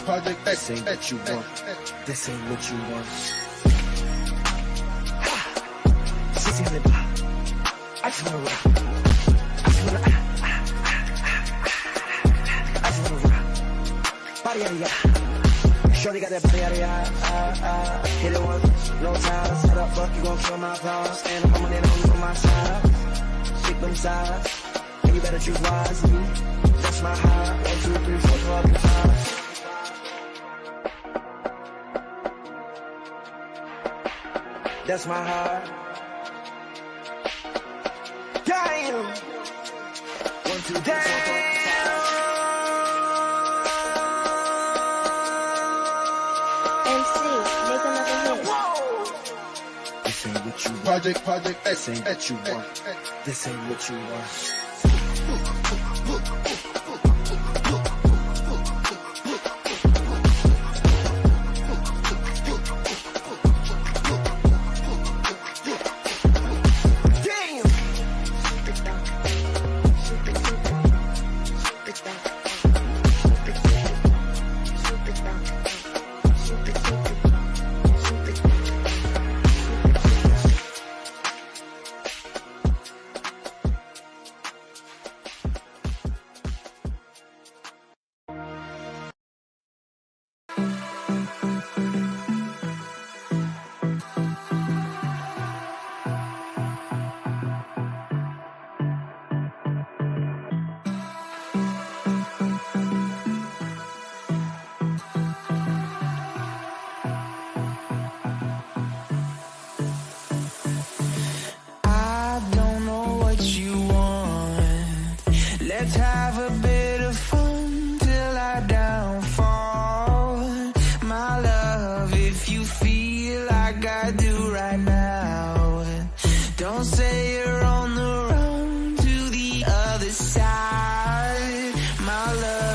Project, this ain't what you want. This ain't what you want. Sissy on the block. I just wanna rock. I just wanna rock. Body out of ya. Shorty got that body out of ya. Hit it once, no time. Set up, fuck, you gon' kill my power. Stand up, I'm on my side. Shake them sides, and you better choose wisely. That's my high. 1, 2, 3, 4, 5. That's my heart. Damn. 1, 2, 3, 4, 5. MC, make another hit. This ain't what you want. Project, this ain't what you want. This ain't what you want. Let's have a bit of fun till I downfall. My love, if you feel like I do right now, don't say you're on the run to the other side, my love.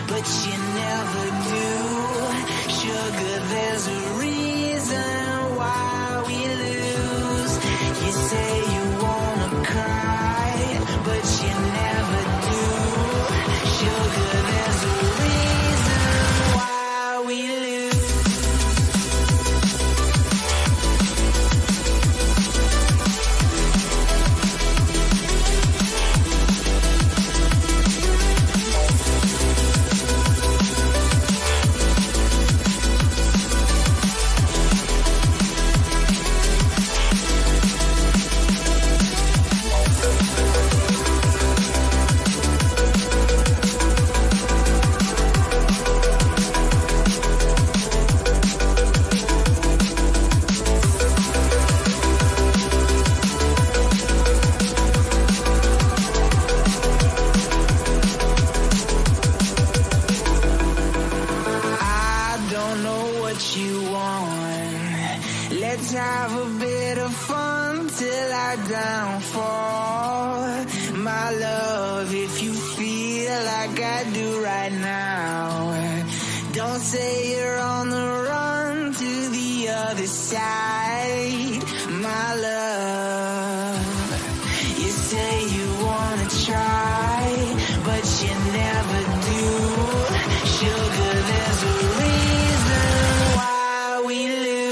But you never do. Sugar, there's a reason why we lose. You say you wanna cry, but you never do. Sugar, there's a reason why we lose. Let's have a bit of fun till I downfall. My love, if you feel like I do right now, don't say you're on the run to the other side, my love. You say you wanna try, but you never do. Sugar, there's a reason why we lose.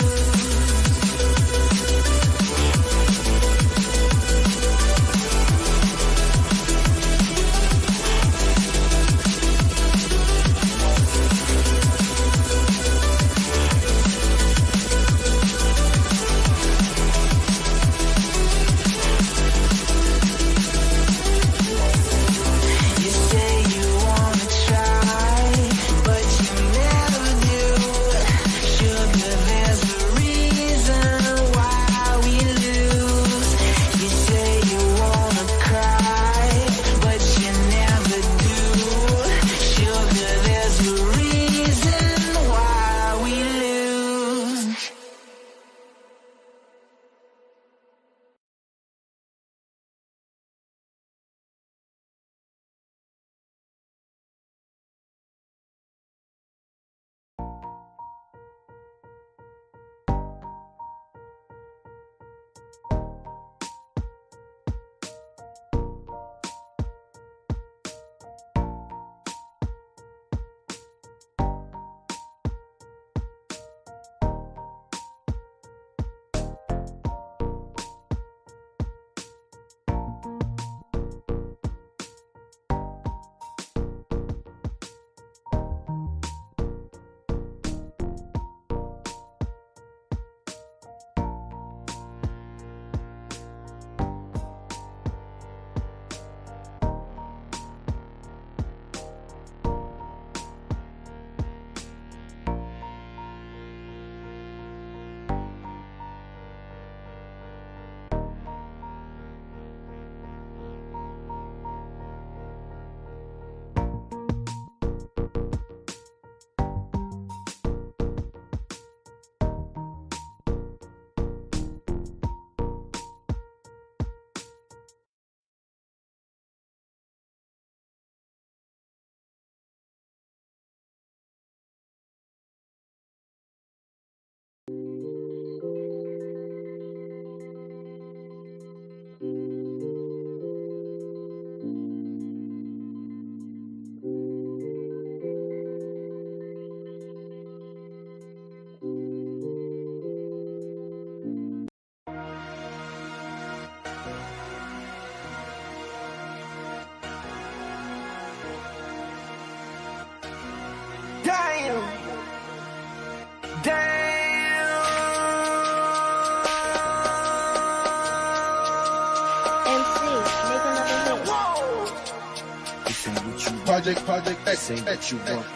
This ain't what you want. Project This ain't what you want.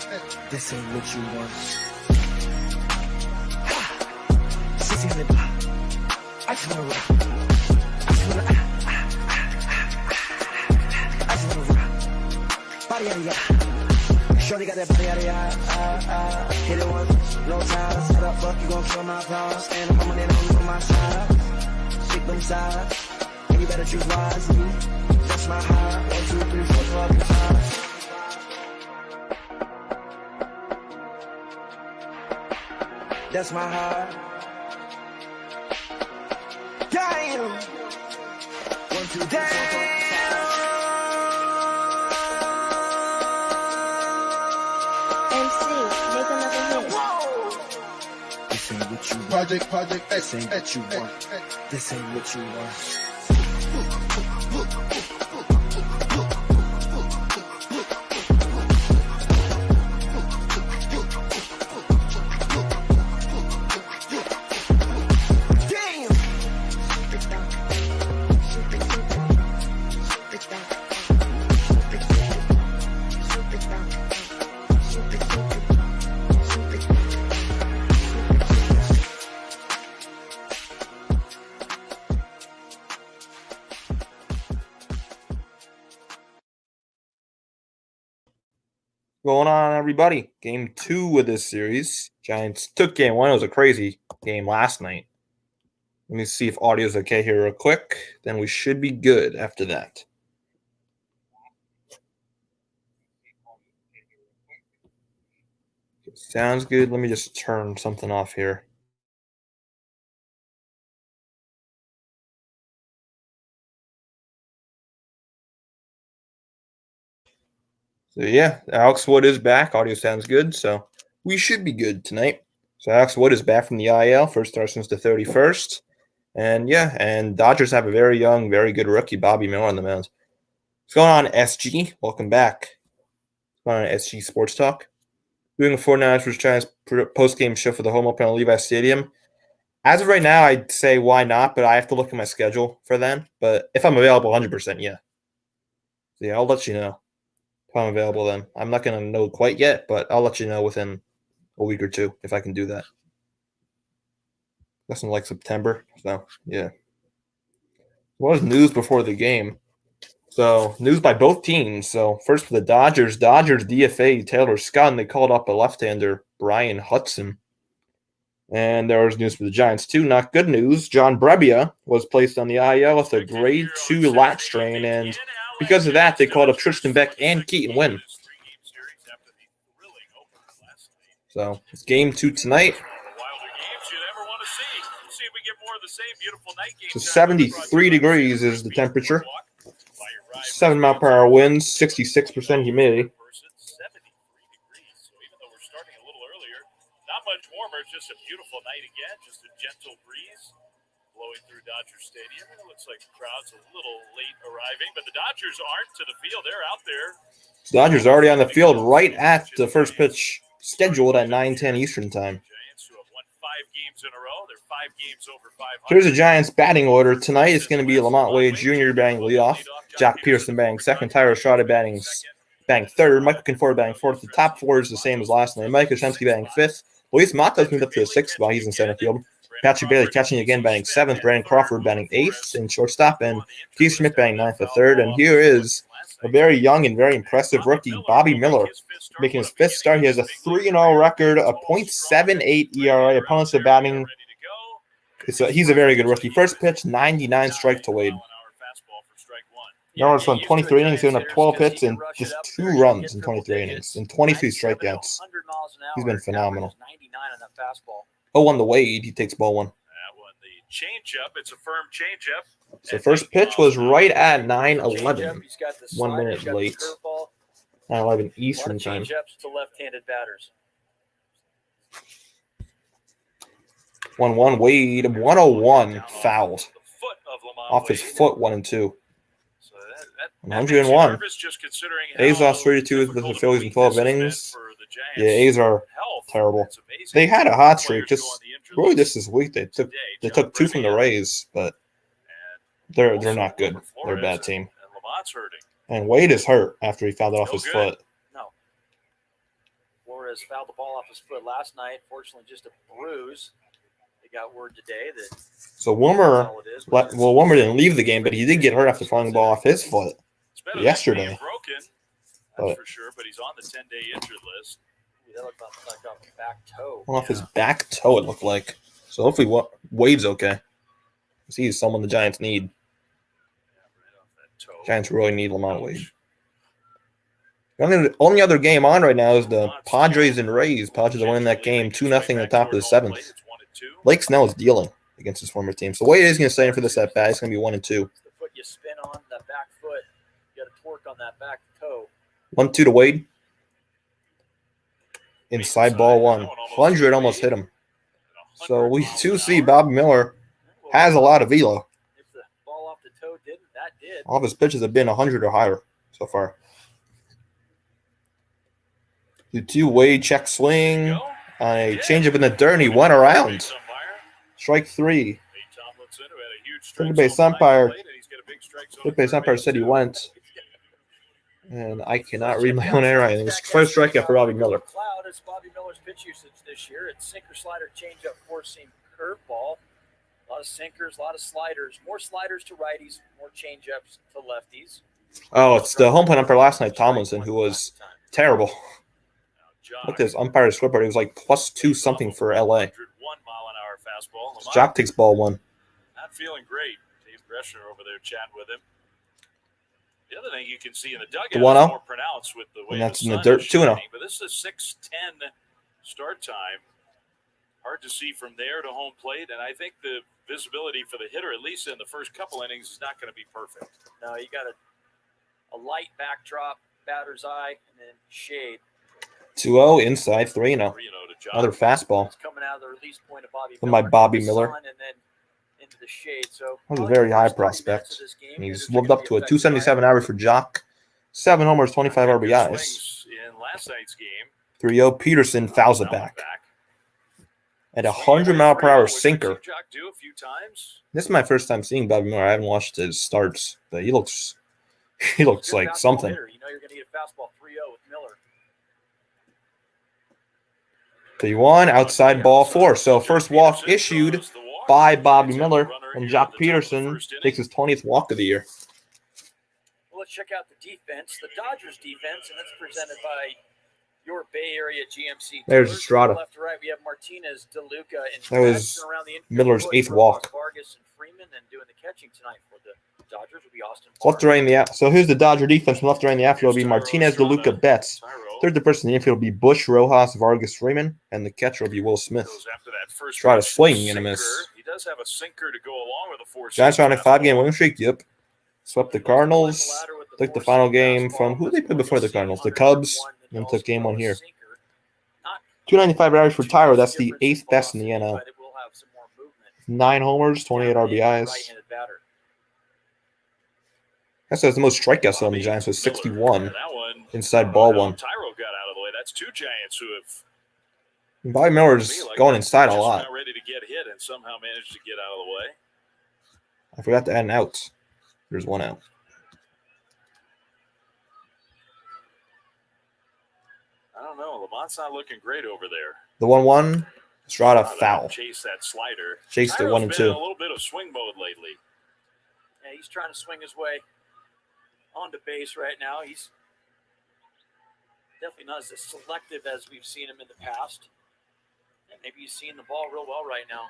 This ain't what you want. Sissy in the block. I just wanna rock. I just wanna I just wanna rock. Body out of ya. Shorty got that body out of ya. Hit it once, no time. Set up, fuck, you gon' kill my power. Stand up, my money on my side. Stick them sides. And you better choose wisely. That's my high. 1, 2, 3, 4, 5. That's my heart. Damn. 1, 2, 3, 4, 5. This ain't what you want. Project This ain't what you want. This ain't what you want. Going on, everybody? Game 2 of this series. Giants took game 1. It was a crazy game last night. Let me see if audio's okay here real quick. Then we should be good after that. Sounds good. Let me just turn something off here. So, yeah, Alex Wood is back. Audio sounds good, so we should be good tonight. So, Alex Wood is back from the IL, first start since the 31st. And, yeah, and Dodgers have a very young, very good rookie, Bobby Miller, on the mound. What's going on, SG? Welcome back. What's going on, SG Sports Talk? Doing a 49ers vs. Giants post-game show for the home opener at Levi Stadium. As of right now, I'd say why not, but I have to look at my schedule for then. But if I'm available, 100%, yeah. So, yeah, I'll let you know. I'm available then. I'm not going to know quite yet, but I'll let you know within a week or two if I can do that. That's in like September. So, yeah. What was news before the game? So, news by both teams. So, first for the Dodgers. Dodgers DFA Taylor Scott, and they called up a left-hander, Brian Hudson. And there was news for the Giants, too. Not good news. John Brebbia was placed on the IL with a grade 2 lat strain, and because of that, they called up Tristan Beck and Keaton Wynn. So it's game 2 tonight. So 73 degrees is the temperature. 7-mile-per-hour winds, 66% humidity. Not much warmer, it's just a beautiful night again, just a gentle breeze blowing through Dodger Stadium. It looks like the crowd's a little late arriving, but the Dodgers aren't to the field. They're out there. Dodgers already on the field right at the first pitch, scheduled at 9:10 Eastern time. Giants who have won 5 games in a row. They're 5 games over 500. Here's the Giants batting order. Tonight it's going to be Lamont Wade Jr. batting leadoff, Jack Pearson batting second, Tyler Estrada batting third, Michael Conforto batting fourth. The top 4 is the same as last night. Mike Yastrzemski batting fifth. Luis Matos moved up to the 6th spot. He's in center field. Patrick Bailey catching again, batting 7th. Brandon Crawford batting 8th in shortstop. And Keith Schmidt batting 9th at 3rd. And here is a very young and very impressive rookie, Bobby Miller, making his 5th start. He has a 3-0 record, a .78 ERA. Opponents are batting. He's a very good rookie. First pitch, 99 strike to Wade. Miller's won 23 innings, giving up 12 hits and just 2 runs in 23 innings and 23 strikeouts. He's been phenomenal. 0-1 to Wade. He takes ball 1. That one, the changeup. It's a firm changeup. So first pitch was right at 9:11. 1 minute late. 9:11 Eastern time. Changeups to left-handed batters. 1-1 Wade. 101 fouled. Off his foot, 1 and 2. 101. A's lost 3-2 with the Phillies in 12 innings. Yeah, A's are terrible. It's amazing. They had a hot Players streak. go Just on the injured really, list this is weak. They today. took John 2 from the Brené, Rays, but and they're also not good. Wilmer They're a bad Flores, team. And Lamont's hurting. And Wade is hurt after he fouled it off No his good. foot. No. Flores fouled the ball off his foot last night. Fortunately, just a bruise. They got word today that So Wilmer, that's all it is. But Wilmer didn't leave the game, but he did get hurt after fouling the ball off his foot It's better yesterday. than being broken, that's But- for sure. But he's on the 10-day injured list. that looked like off the back toe. Off his back toe, it looked like. So hopefully Wade's okay. Because he's someone the Giants need. Right off that toe. Giants really need Lamont Wade. The only other game on right now is the Padres and Rays. Padres are winning that game 2-0 in the top of the 7th. It's 1-2. Blake Snell is dealing against his former team. So Wade is going to stay in for this at bat. It's going to be 1-2. The foot you spin on, that back foot, you got to torque on that back toe. 1-2 to Wade. Inside ball 100 almost hit him. So we do see Bobby Miller has a lot of velo. If the ball off the toe didn't, that did. All of his pitches have been 100 or higher so far. The 2 Wade check swing on a changeup in the dirt, and he went around. Strike 3. Third base umpire said he went. And I cannot read my own handwriting. It was first strikeout for Bobby Miller. Cloud is Bobby Miller's pitch usage this year. It's sinker, slider, changeup, four-seam, curveball. A lot of sinkers, a lot of sliders. More sliders to righties, more changeups to lefties. Oh, it's the home plate umpire last night, Tomlinson, who was terrible. Look at this umpire scoreboard. It was like +2 something for LA. Jock takes ball 1. Not feeling great. Dave Greshner over there chatting with him. The other thing you can see in the dugout The 1-0. is more pronounced with the way And that's the in the sun dirt, is 2-0. shining, but this is a 6:10 start time. Hard to see from there to home plate, and I think the visibility for the hitter, at least in the first couple innings, is not going to be perfect. No, you got a light backdrop, batter's eye, and then shade. 2-0 inside 3-0. 3-0 to Jock. Another fastball. It's coming out of the release point of Bobby From Miller. my Bobby The Miller. sun and then into the shade. So That was a very high prospect. And he's moved up to a 277 average for Jock. 7 homers, 25 RBIs. Swings in last night's game. 3-0. Peterson fouls it back. At a 100-mile-per-hour sinker. Jock do a few times. This is my first time seeing Bobby Miller. I haven't watched his starts, but he looks Good like fastball something. hitter. You know you're going to get a fastball 3-0 with Miller. 3-1, outside ball 4. So first walk issued by Bobby Miller, and Jock Peterson takes his 20th walk of the year. Well, let's check out the defense, the Dodgers defense, and that's presented by your Bay Area GMC. There's Tours. Estrada. Left to right, we have Martinez, DeLuca, and That was Jackson around the infield. Miller's Bush, 8th Rojas, walk. Vargas and Freeman, and doing the catching tonight for the Dodgers will be Austin. Left to right in the so here's the Dodger defense. From left to right in the outfield will be Martinez, DeLuca, Betts. Third to person in the infield will be Bush, Rojas, Vargas, Freeman, and the catcher will be Will Smith. Goes after that first Try to pitch swing and a sinker. miss. He does have a sinker to go along with a four. Giants are on a 5-game winning streak. Yep. Swept the Cardinals. Took the final game from who they played before the Cardinals? The Cubs. And took game 1 here. 295 average for Tyro. That's the 8th best in the NL. 9 homers, 28 RBIs. That says the most strikeouts on the Giants was 61 inside ball 1. Tyro got out of the way. That's 2 Giants who have Bobby Miller's going inside a just lot. now ready to get hit and somehow managed to get out of the way. I forgot to add an out. There's 1 out. I don't know. Lamont's not looking great over there. The 1-1, Estrada foul. Chase that slider. Chased it Tyro's 1 and been 2. in a little bit of swing mode lately. Yeah, he's trying to swing his way onto base right now. He's definitely not as selective as we've seen him in the past. And maybe he's seeing the ball real well right now.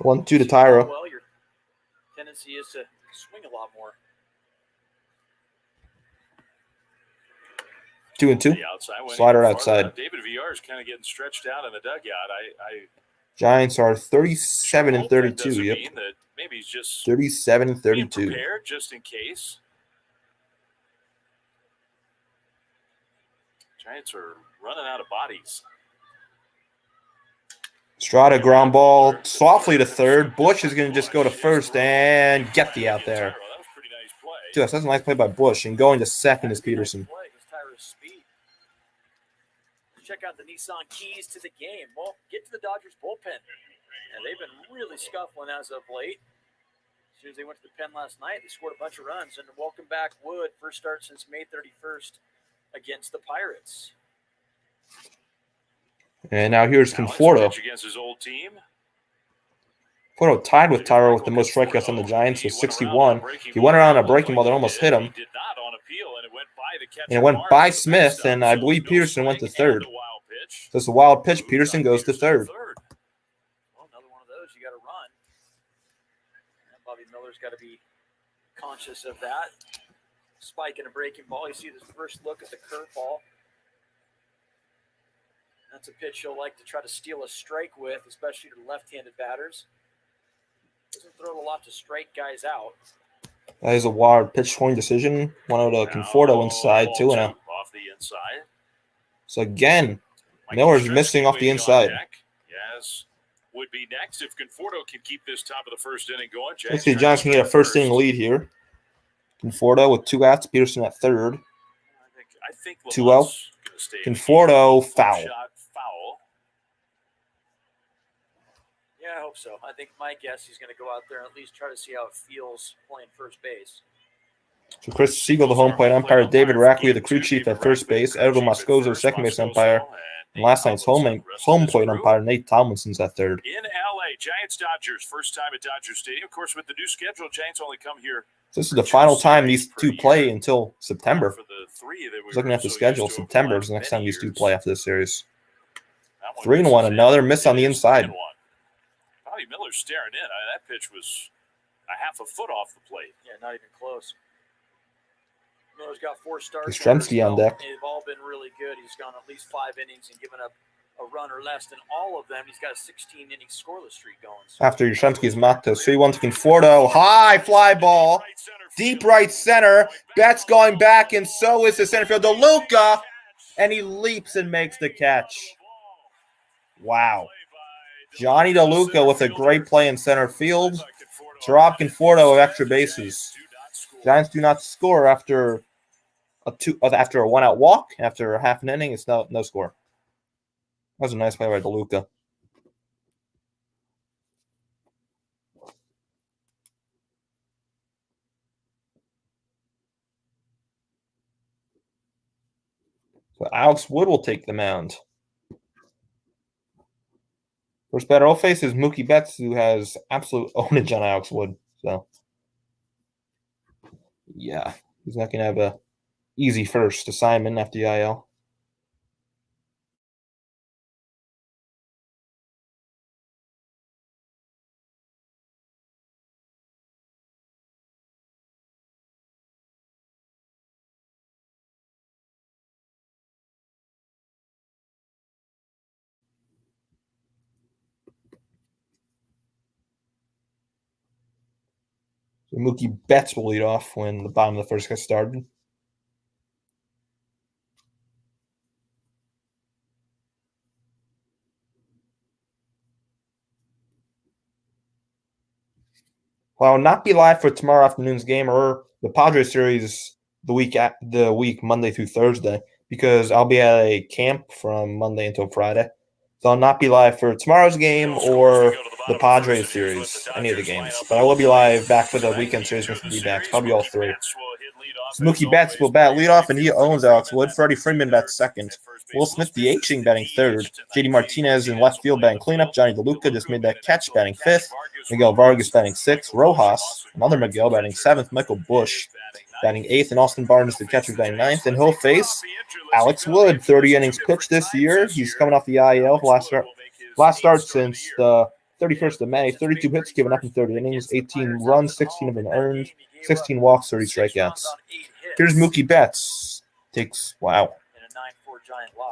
1-2 to Tyro. Well, your tendency is to swing a lot more. 2 and 2. The outside went Slider even outside. farther. David VR is kind of getting stretched out in the dugout. I Giants are 37 and hope that 32. doesn't Yep. mean that maybe he's just 37 and being 32. prepared just in case. Giants are running out of bodies. Estrada ground ball softly to third. Bush is going to just go to first and get the out there. That was a pretty nice play. Dude, that's a nice play by Bush. And going to second is Peterson. check out the Nissan keys to the game. Well, get to the Dodgers bullpen. And they've been really scuffling as of late. As soon as they went to the pen last night, they scored a bunch of runs. And welcome back, Wood. First start since May 31st against the Pirates. And now here's Conforto. Against his old team. Conforto tied with Tyro with the most strikeouts on the Giants with 61. He went around a breaking ball that almost hit him. And it went by Smith, and I believe Peterson went to third. So it's a wild pitch. Peterson goes to third. Well, another one of those, you got to run. And Bobby Miller's got to be conscious of that. Spike in a breaking ball. You see this first look at the curveball. That's a pitch he'll like to try to steal a strike with, especially to left-handed batters. Doesn't throw a lot to strike guys out. That is a wild pitch swing decision. 1-0 to Conforto inside, 2-0. Off the inside. So again, Miller's missing off the inside. Yes. Would be next if Conforto can keep this top of the first inning going. Let's see, Giants can get a first inning lead here. Conforto with 2 outs, Peterson at third. I think 2 out. Conforto foul. Yeah, I hope so. I think my guess he's going to go out there and at least try to see how it feels playing first base. So Chris Siegel, the home plate umpire, David Rackley, the crew chief at first base, Edgar Moscoso, second base umpire, and last night's home plate umpire, Nate Tomlinson's at third. In LA, Giants-Dodgers, first time at Dodger Stadium. Of course, with the new schedule, Giants only come here. So this is the final time these two play until September. Looking at the schedule, September is the next time these two play after this series. 3-1, another miss on the inside. Bobby Miller staring in. That pitch was a half a foot off the plate. Yeah, not even close. Miller's got 4 starts. Yastrzemski on deck. They've all been really good. He's gone at least 5 innings and given up a run or less. And all of them, he's got a 16-inning scoreless streak going. So after Yastrzemski's Mato, 3-1 to Conforto. High fly ball. Deep right center. Betts going back, and so is the center field. DeLuca. And he leaps and makes the catch. Wow. Johnny DeLuca with a great play in center field to rob Conforto of extra bases. Giants do not score after a 1-out walk. After a half an inning, it's no score. That was a nice play by DeLuca. So Alex Wood will take the mound. First batter I'll face is Mookie Betts, who has absolute ownage on Alex Wood. So, yeah, he's not going to have a easy first assignment after the IL. So Mookie Betts will lead off when the bottom of the first gets started. Well, I will not be live for tomorrow afternoon's game or the Padres series the week Monday through Thursday because I'll be at a camp from Monday until Friday. So I'll not be live for tomorrow's game or the Padres series, any of the games. But I will be live back for the weekend series with the D-backs, probably all 3. So Mookie Betts will bat leadoff, and he owns Alex Wood. Freddie Freeman bats second. Will Smith DHing batting third. JD Martinez in left field batting cleanup. Johnny DeLuca just made that catch batting fifth. Miguel Vargas batting sixth. Rojas, another Miguel batting seventh. Michael Busch batting eighth. And Austin Barnes, the catcher, batting ninth. And he'll face Alex Wood, 30 innings pitched this year. He's coming off the IL. Last start since the 31st of May. 32 hits given up in 30 innings. 18 runs, 16 of them earned. 16 walks, 30 strikeouts. Here's Mookie Betts. Takes, wow.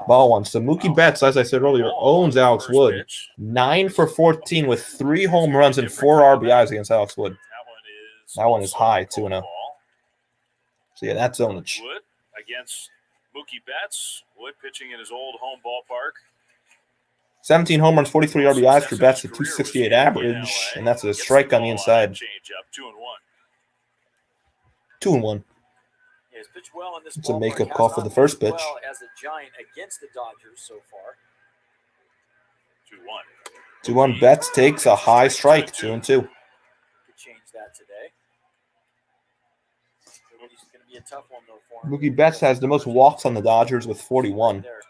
Ball one. So Mookie Betts, as I said earlier, owns Alex Wood. 9 for 14 with 3 home runs and 4 RBIs against Alex Wood. That one is high, 2-0. So, yeah, that's ownage. Wood against Mookie Betts. Wood pitching in his old home ballpark. 17 home runs, 43 RBIs for Betts at 268 average, and that's a strike on the inside. 2-1. Yeah, Has pitched well in this It's a ballpark. makeup Has call for not the first pitched pitch. well as a Giant against the Dodgers so far. 2-1. 2-1. Betts takes a high strike. 2-2. Could change that today. It's going to be a tough one though for him. Mookie Betts has the most walks on the Dodgers with 41. Right there.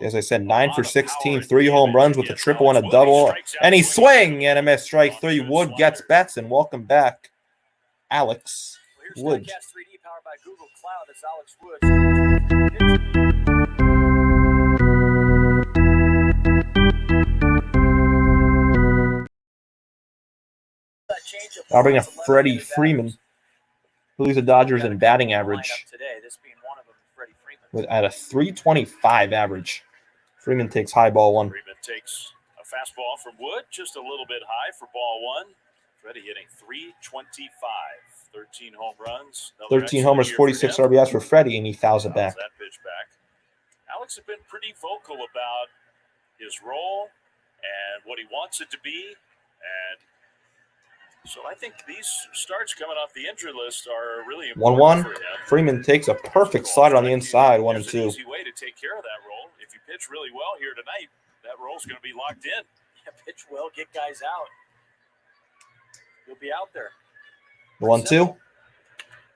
As I said, 9 for 16, 3 home runs with a triple and a double. And he swing and a miss. Strike 3. Wood gets Betts, and welcome back, Alex Well, here's Wood. Statcast 3D powered by Google Cloud. It's Alex Wood. I'll bring up Freddie Freeman, who leads the Dodgers in batting average Today, this being one of them, Freddie Freeman. with at a 325 average. Freeman takes high ball 1. Freeman takes a fastball from Wood, just a little bit high for ball 1. Freddie hitting 325, 13 home runs. 13 homers, 46 RBIs for Freddie, and he fouls it back. That pitch back. Alex has been pretty vocal about his role and what he wants it to be. And so I think these starts coming off the injury list are really important 1-1. for him. Freeman takes a perfect slider on the inside, 1-2. There's an easy way to take care of that role. If you pitch really well here tonight, that role's going to be locked in. Yeah, pitch well, get guys out. You'll be out there. 1-2.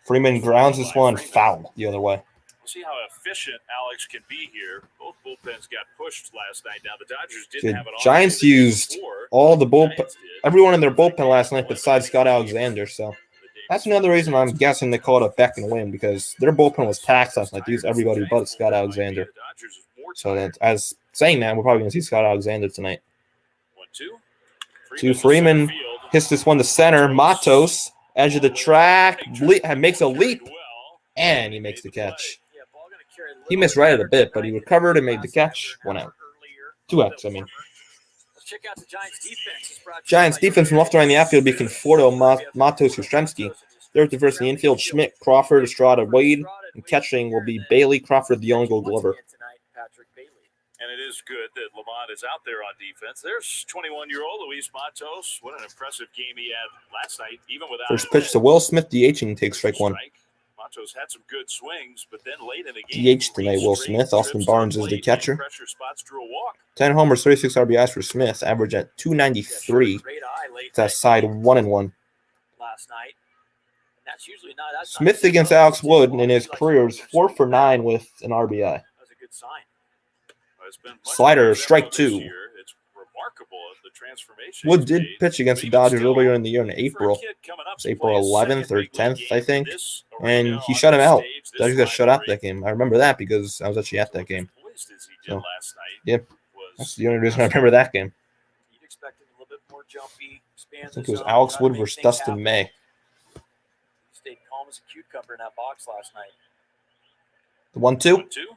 Freeman grounds this one, foul the other way. We'll see how efficient Alex can be here. Both bullpens got pushed last night. Now the Dodgers didn't have it on. Giants used all the bullpen, everyone in their bullpen last night besides Scott Alexander. So that's another reason I'm guessing they called a Beck and win, because their bullpen was taxed last night. They used everybody but Scott Alexander. So that, as saying that, we're probably going to see Scott Alexander tonight. 1-2. Freeman hits this one to center. Matos, edge of the track, makes a leap, and he makes the catch. He missed right at a bit, but he recovered and made the catch. 1 out. 2 outs, I mean. Let's check out the Giants defense. It's brought to you Giants by defense from left to right in the outfield be Conforto, Matos, Yastrzemski. Third to first in the infield, Schmidt, Crawford, Estrada, Wade. And catching will be Bailey, Crawford, the only goal Glover. And it is good that Lamont is out there on defense. There's 21-year-old Luis Matos. What an impressive game he had last night, even without First pitch to Will Smith, DHing, takes strike 1. Matos had some good swings, but then late in the game, DH tonight, Will Smith. Austin Barnes is the catcher. 10 homers, 36 RBIs for Smith, average at 293. That's side 1-1. Last night. That's usually not. Smith against Alex Wood in his career is 4 for 9 with an RBI. That's a good sign. Slider, strike 2. It's remarkable the transformation. Wood did pitch against the Dodgers earlier in the year in April. It was April 11th or 10th, I think. And he shut him out. Dodgers got shut out that game. I remember that because I was actually at that game. So, yep. That's the only reason I remember that game. You'd expect him a little bit more jumpy. I think it was Alex Wood versus Dustin May. He stayed calm as a cucumber in that box last night. The 1-2?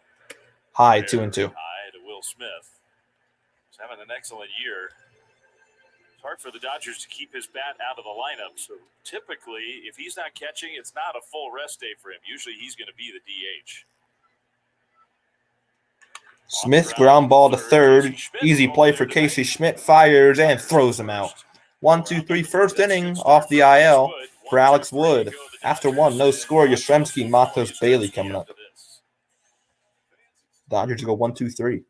High, 2-2. High to Will Smith. He's having an excellent year. It's hard for the Dodgers to keep his bat out of the lineup. So typically, if he's not catching, it's not a full rest day for him. Usually he's going to be the DH. Smith ground ball to third. Easy play for Casey Schmidt. Fires and throws him out. 1-2-3 first inning off the IL for Alex Wood. After 1, no score. Yastrzemski, Matos, Bailey coming up. Dodgers go 1-2-3.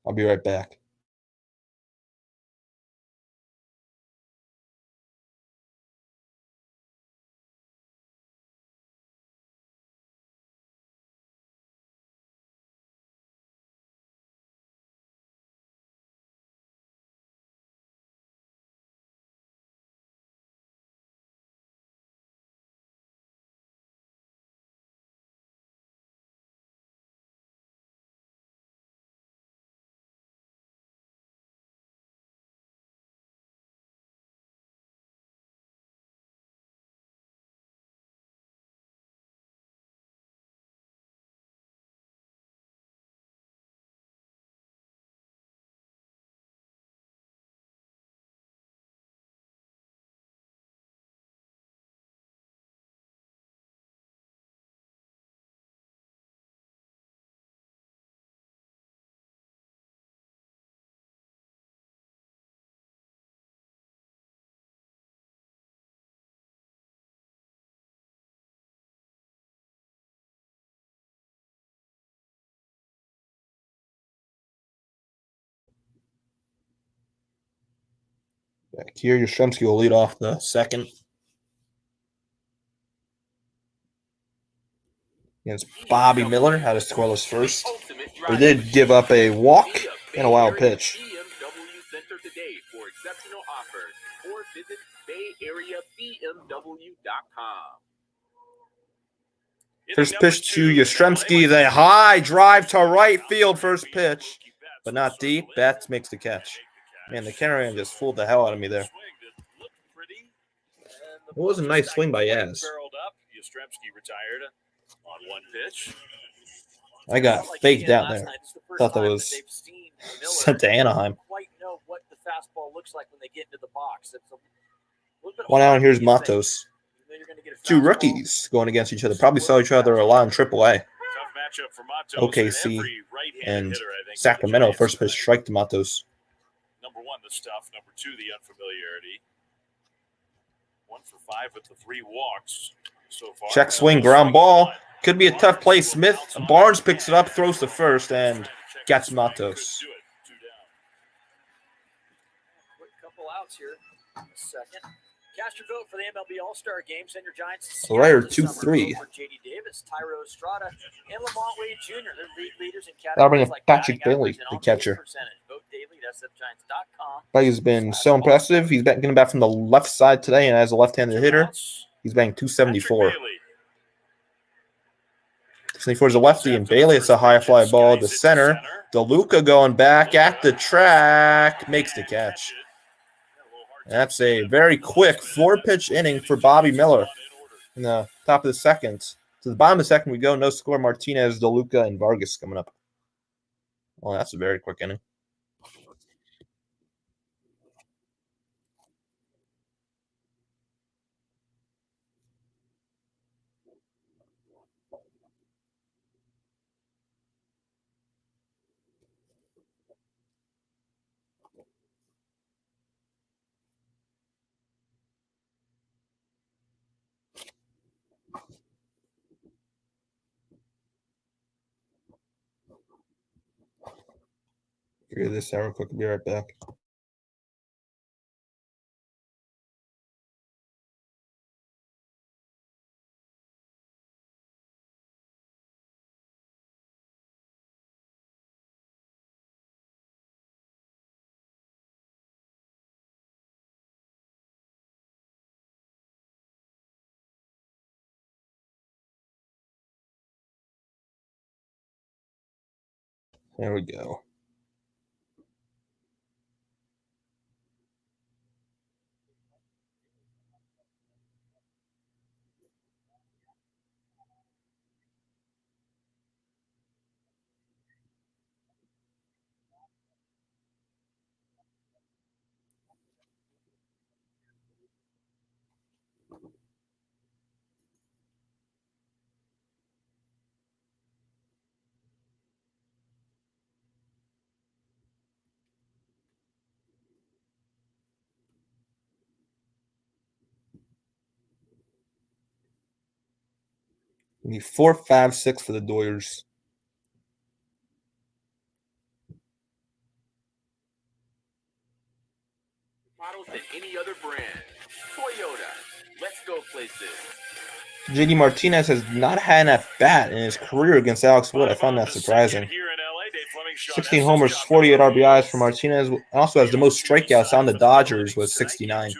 I'll be right back. Back here, Yastrzemski will lead off the second. Against Bobby Miller, had a scoreless first. But he did give up a walk and a wild pitch. First pitch to Yastrzemski, the high drive to right field, first pitch, but not deep. Betts makes the catch. Man, the cameraman just fooled the hell out of me there. It was a nice swing by Yaz. Yastrzemski retired on one pitch. I got faked out there. Thought that was sent to Anaheim. Quite know what the fastball looks like when they get into the box. It's a little bit One out, and here's harder than you Matos. think. You know you're gonna get a Two fastball. rookies going against each other. Probably saw each other a lot in AAA. Tough matchup for Matos. OKC Every right-handed and hitter, I think, Sacramento, for the first Giants. pitch strike to Matos. Number one, the stuff. Number two, the unfamiliarity. 1 for 5 with the 3 walks so far. Check swing, ground ball. Could be a tough play. Smith, Barnes picks it up, throws to first, and gets Matos. Quick couple outs here. Second. Cast your vote for the MLB All-Star Game. Send your Giants to Ryder, Seattle this summer. 2-3. Vote for J.D. Davis, Tyro Estrada, and Lamont Wade Jr. They're league leaders in That'll bring categories in like Patrick batting Bailey, average and the on-base catcher. percentage. Vote daily at sfgiants.com. He's been so impressive. He's getting back from the left side today, and as a left-handed hitter, he's batting 274. 74 is a lefty, and Bailey, it's a high fly ball to center. DeLuca going back at the track, makes the catch. That's a very quick 4-pitch inning for Bobby Miller in the top of the second. To the bottom of the second we go. No score. Martinez, DeLuca, and Vargas coming up. Well, that's a very quick inning. Figure this out real quick. I'll be right back. There we go. We need 4, 5, 6 for the Doyers. Models than any other brand. Toyota. Let's go places. JD Martinez has not had an at-bat in his career against Alex Wood. I found that surprising. 16 homers, 48 RBIs for Martinez. Also has the most strikeouts on the Dodgers with 69.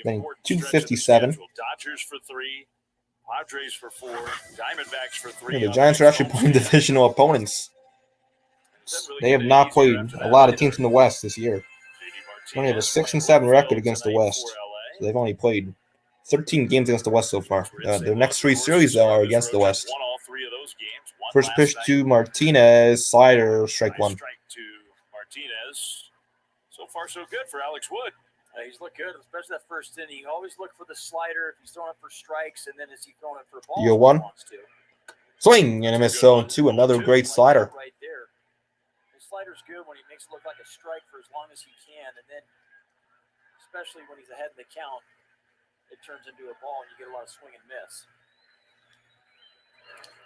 Batting 257. Dodgers for 3, Padres for 4, Diamondbacks for 3. The Giants are actually playing divisional opponents. They have not played a lot of teams in the West this year. They only have a 6-7 record against the West. So they've only played 13 games against the West so far. Their next 3 series, though, are against the West. First pitch to Martinez, slider, strike 1. Strike to Martinez. So far, so good for Alex Wood. He's looked good, especially that first inning. You always look for the slider if he's throwing it for strikes, and then is he throwing it for balls? Deal 1. Swing and a miss zone 2. Another great slider. Right there. His slider's good when he makes it look like a strike for as long as he can, and then especially when he's ahead in the count, it turns into a ball and you get a lot of swing and miss.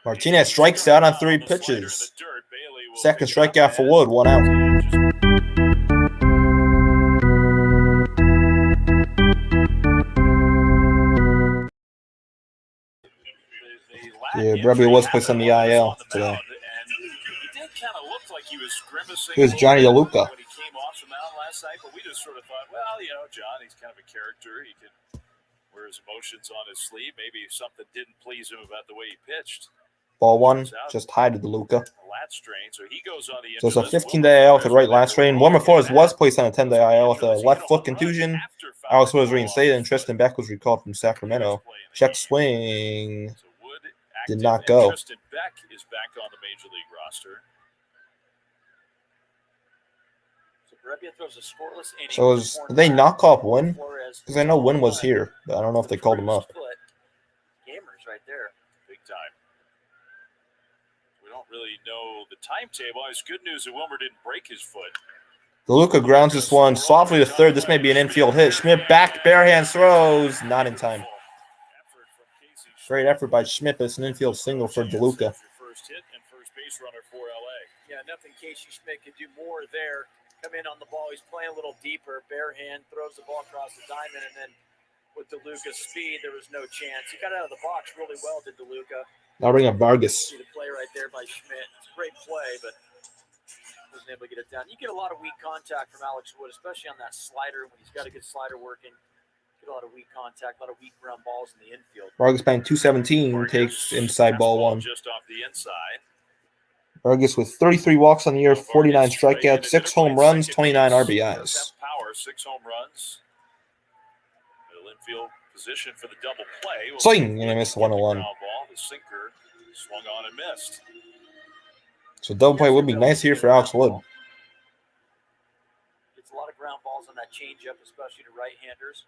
Martinez strikes out on 3 pitches. Second strikeout for Wood, 1 out. Yeah, injury Brebby was placed on happened the while he was IL on the today. mound, and he did kind of look like he was grimacing. Here's Johnny a little bit DeLuca. when he came off the mound last night, but we just sort of thought, well, you know, John, he's kind of a character. He could wear his emotions on his sleeve. Maybe something didn't please him about the way he pitched. Ball one, just high to DeLuca. Lat strain, so he goes on the So it's a injured list. 15-day IL with the right lat strain. Wilmer Flores was placed on a 10-day IL with a left foot contusion. Alex Wood was reinstated, and Tristan Beck was recalled from Sacramento. Check swing. So Wood Did active, not and go. Tristan Beck is back on the major league roster. So Brebia throws a scoreless inning. So did they not call up Wynn? Because I know Wynn was here, but I don't know if they called him up. Gamers right there. Big time. We don't really know the timetable. It's good news that Wilmer didn't break his foot. DeLuca grounds this one softly to third. This may be an infield hit. Schmidt back, bare hand throws, not in time. Great effort by Schmidt, but it's an infield single for DeLuca. First hit and first base runner for LA. Yeah, nothing Casey Schmidt could do more there. Come in on the ball. He's playing a little deeper. Bare hand, throws the ball across the diamond, and then with DeLuca's speed, there was no chance. He got out of the box really well, did DeLuca. Now bring up Vargas. See the play right there by Schmidt. It's a great play, but wasn't able to get it down. You get a lot of weak contact from Alex Wood, especially on that slider when he's got a good slider working. Get a lot of weak contact, a lot of weak ground balls in the infield. Vargas batting 217, takes inside ball one. Just off the inside. Vargas with 33 walks on the year, 49 strikeouts, 6 home runs, 29 RBIs. Power, 6 home runs. Middle infield position for the double play. Swing, and I missed 101. The sinker swung on and missed. So double play would be nice here for Alex Wood. Gets a lot of ground balls on that changeup, especially to right-handers.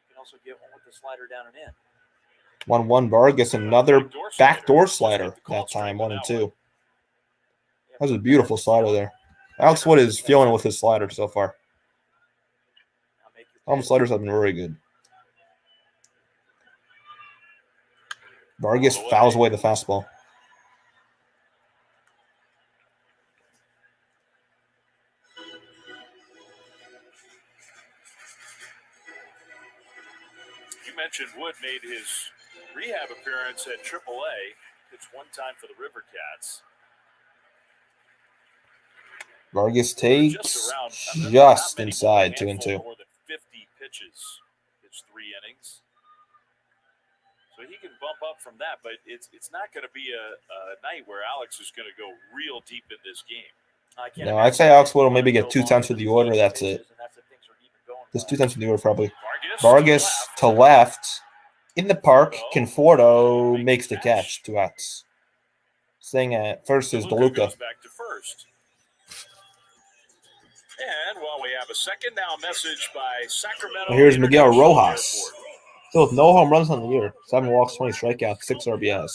You can also get one with the slider down and in. 1-1 Vargas, another backdoor slider that time, 1 and 2. That was a beautiful slider there. Alex Wood is feeling it with his slider so far. All the sliders have been very good. Vargas fouls away the fastball. You mentioned Wood made his rehab appearance at AAA. It's one time for the River Cats. Vargas takes just inside 2 and 2. More than 50 pitches. It's 3 innings. So he can bump up from that, but it's not going to be a night where Alex is going to go real deep in this game. No, I'd say Alex Wood will maybe get 2 times for the order. That's it. Just 2 times for the order, probably. Vargas to left. In the park, Conforto makes the catch. 2 outs. Staying at first is DeLuca. Back to first. And while we have a second, now a message by Sacramento. Here's Miguel Rojas. Still with no home runs on the year. 7 walks, 20 strikeouts, 6 RBIs.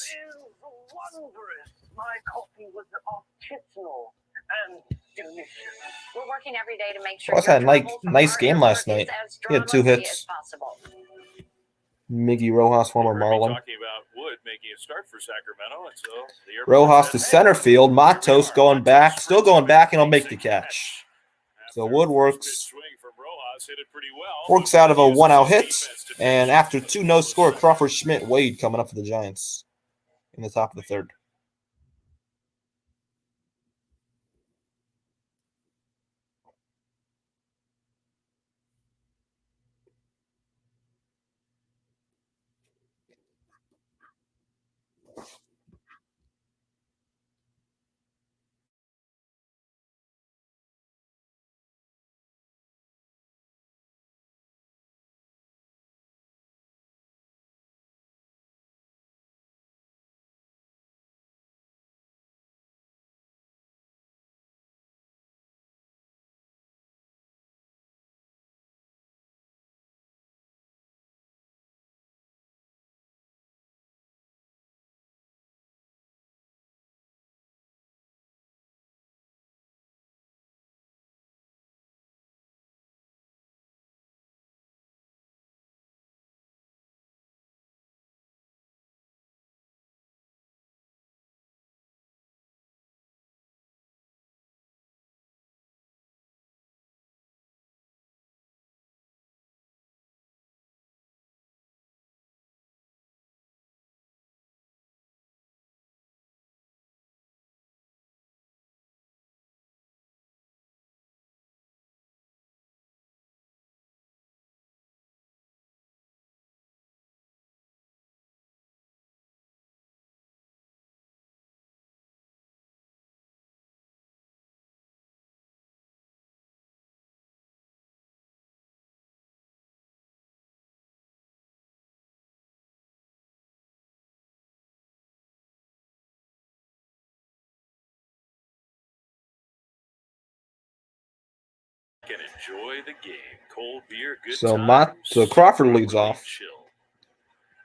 My coffee was artisanal and delicious. We're working every day to make sure. Rojas had a nice game last night. He had 2 hits. Miggy Rojas, former Marlin. Talking about Wood making a start for Sacramento, and so Rojas to center field. Matos going back, still going back, and he'll make the catch. So Wood works out of a 1-out hit, and after 2 no-score, Crawford, Schmidt, Wade coming up for the Giants in the top of the 3rd. And enjoy the game. Cold beer, good So times. Crawford leads Really off chill.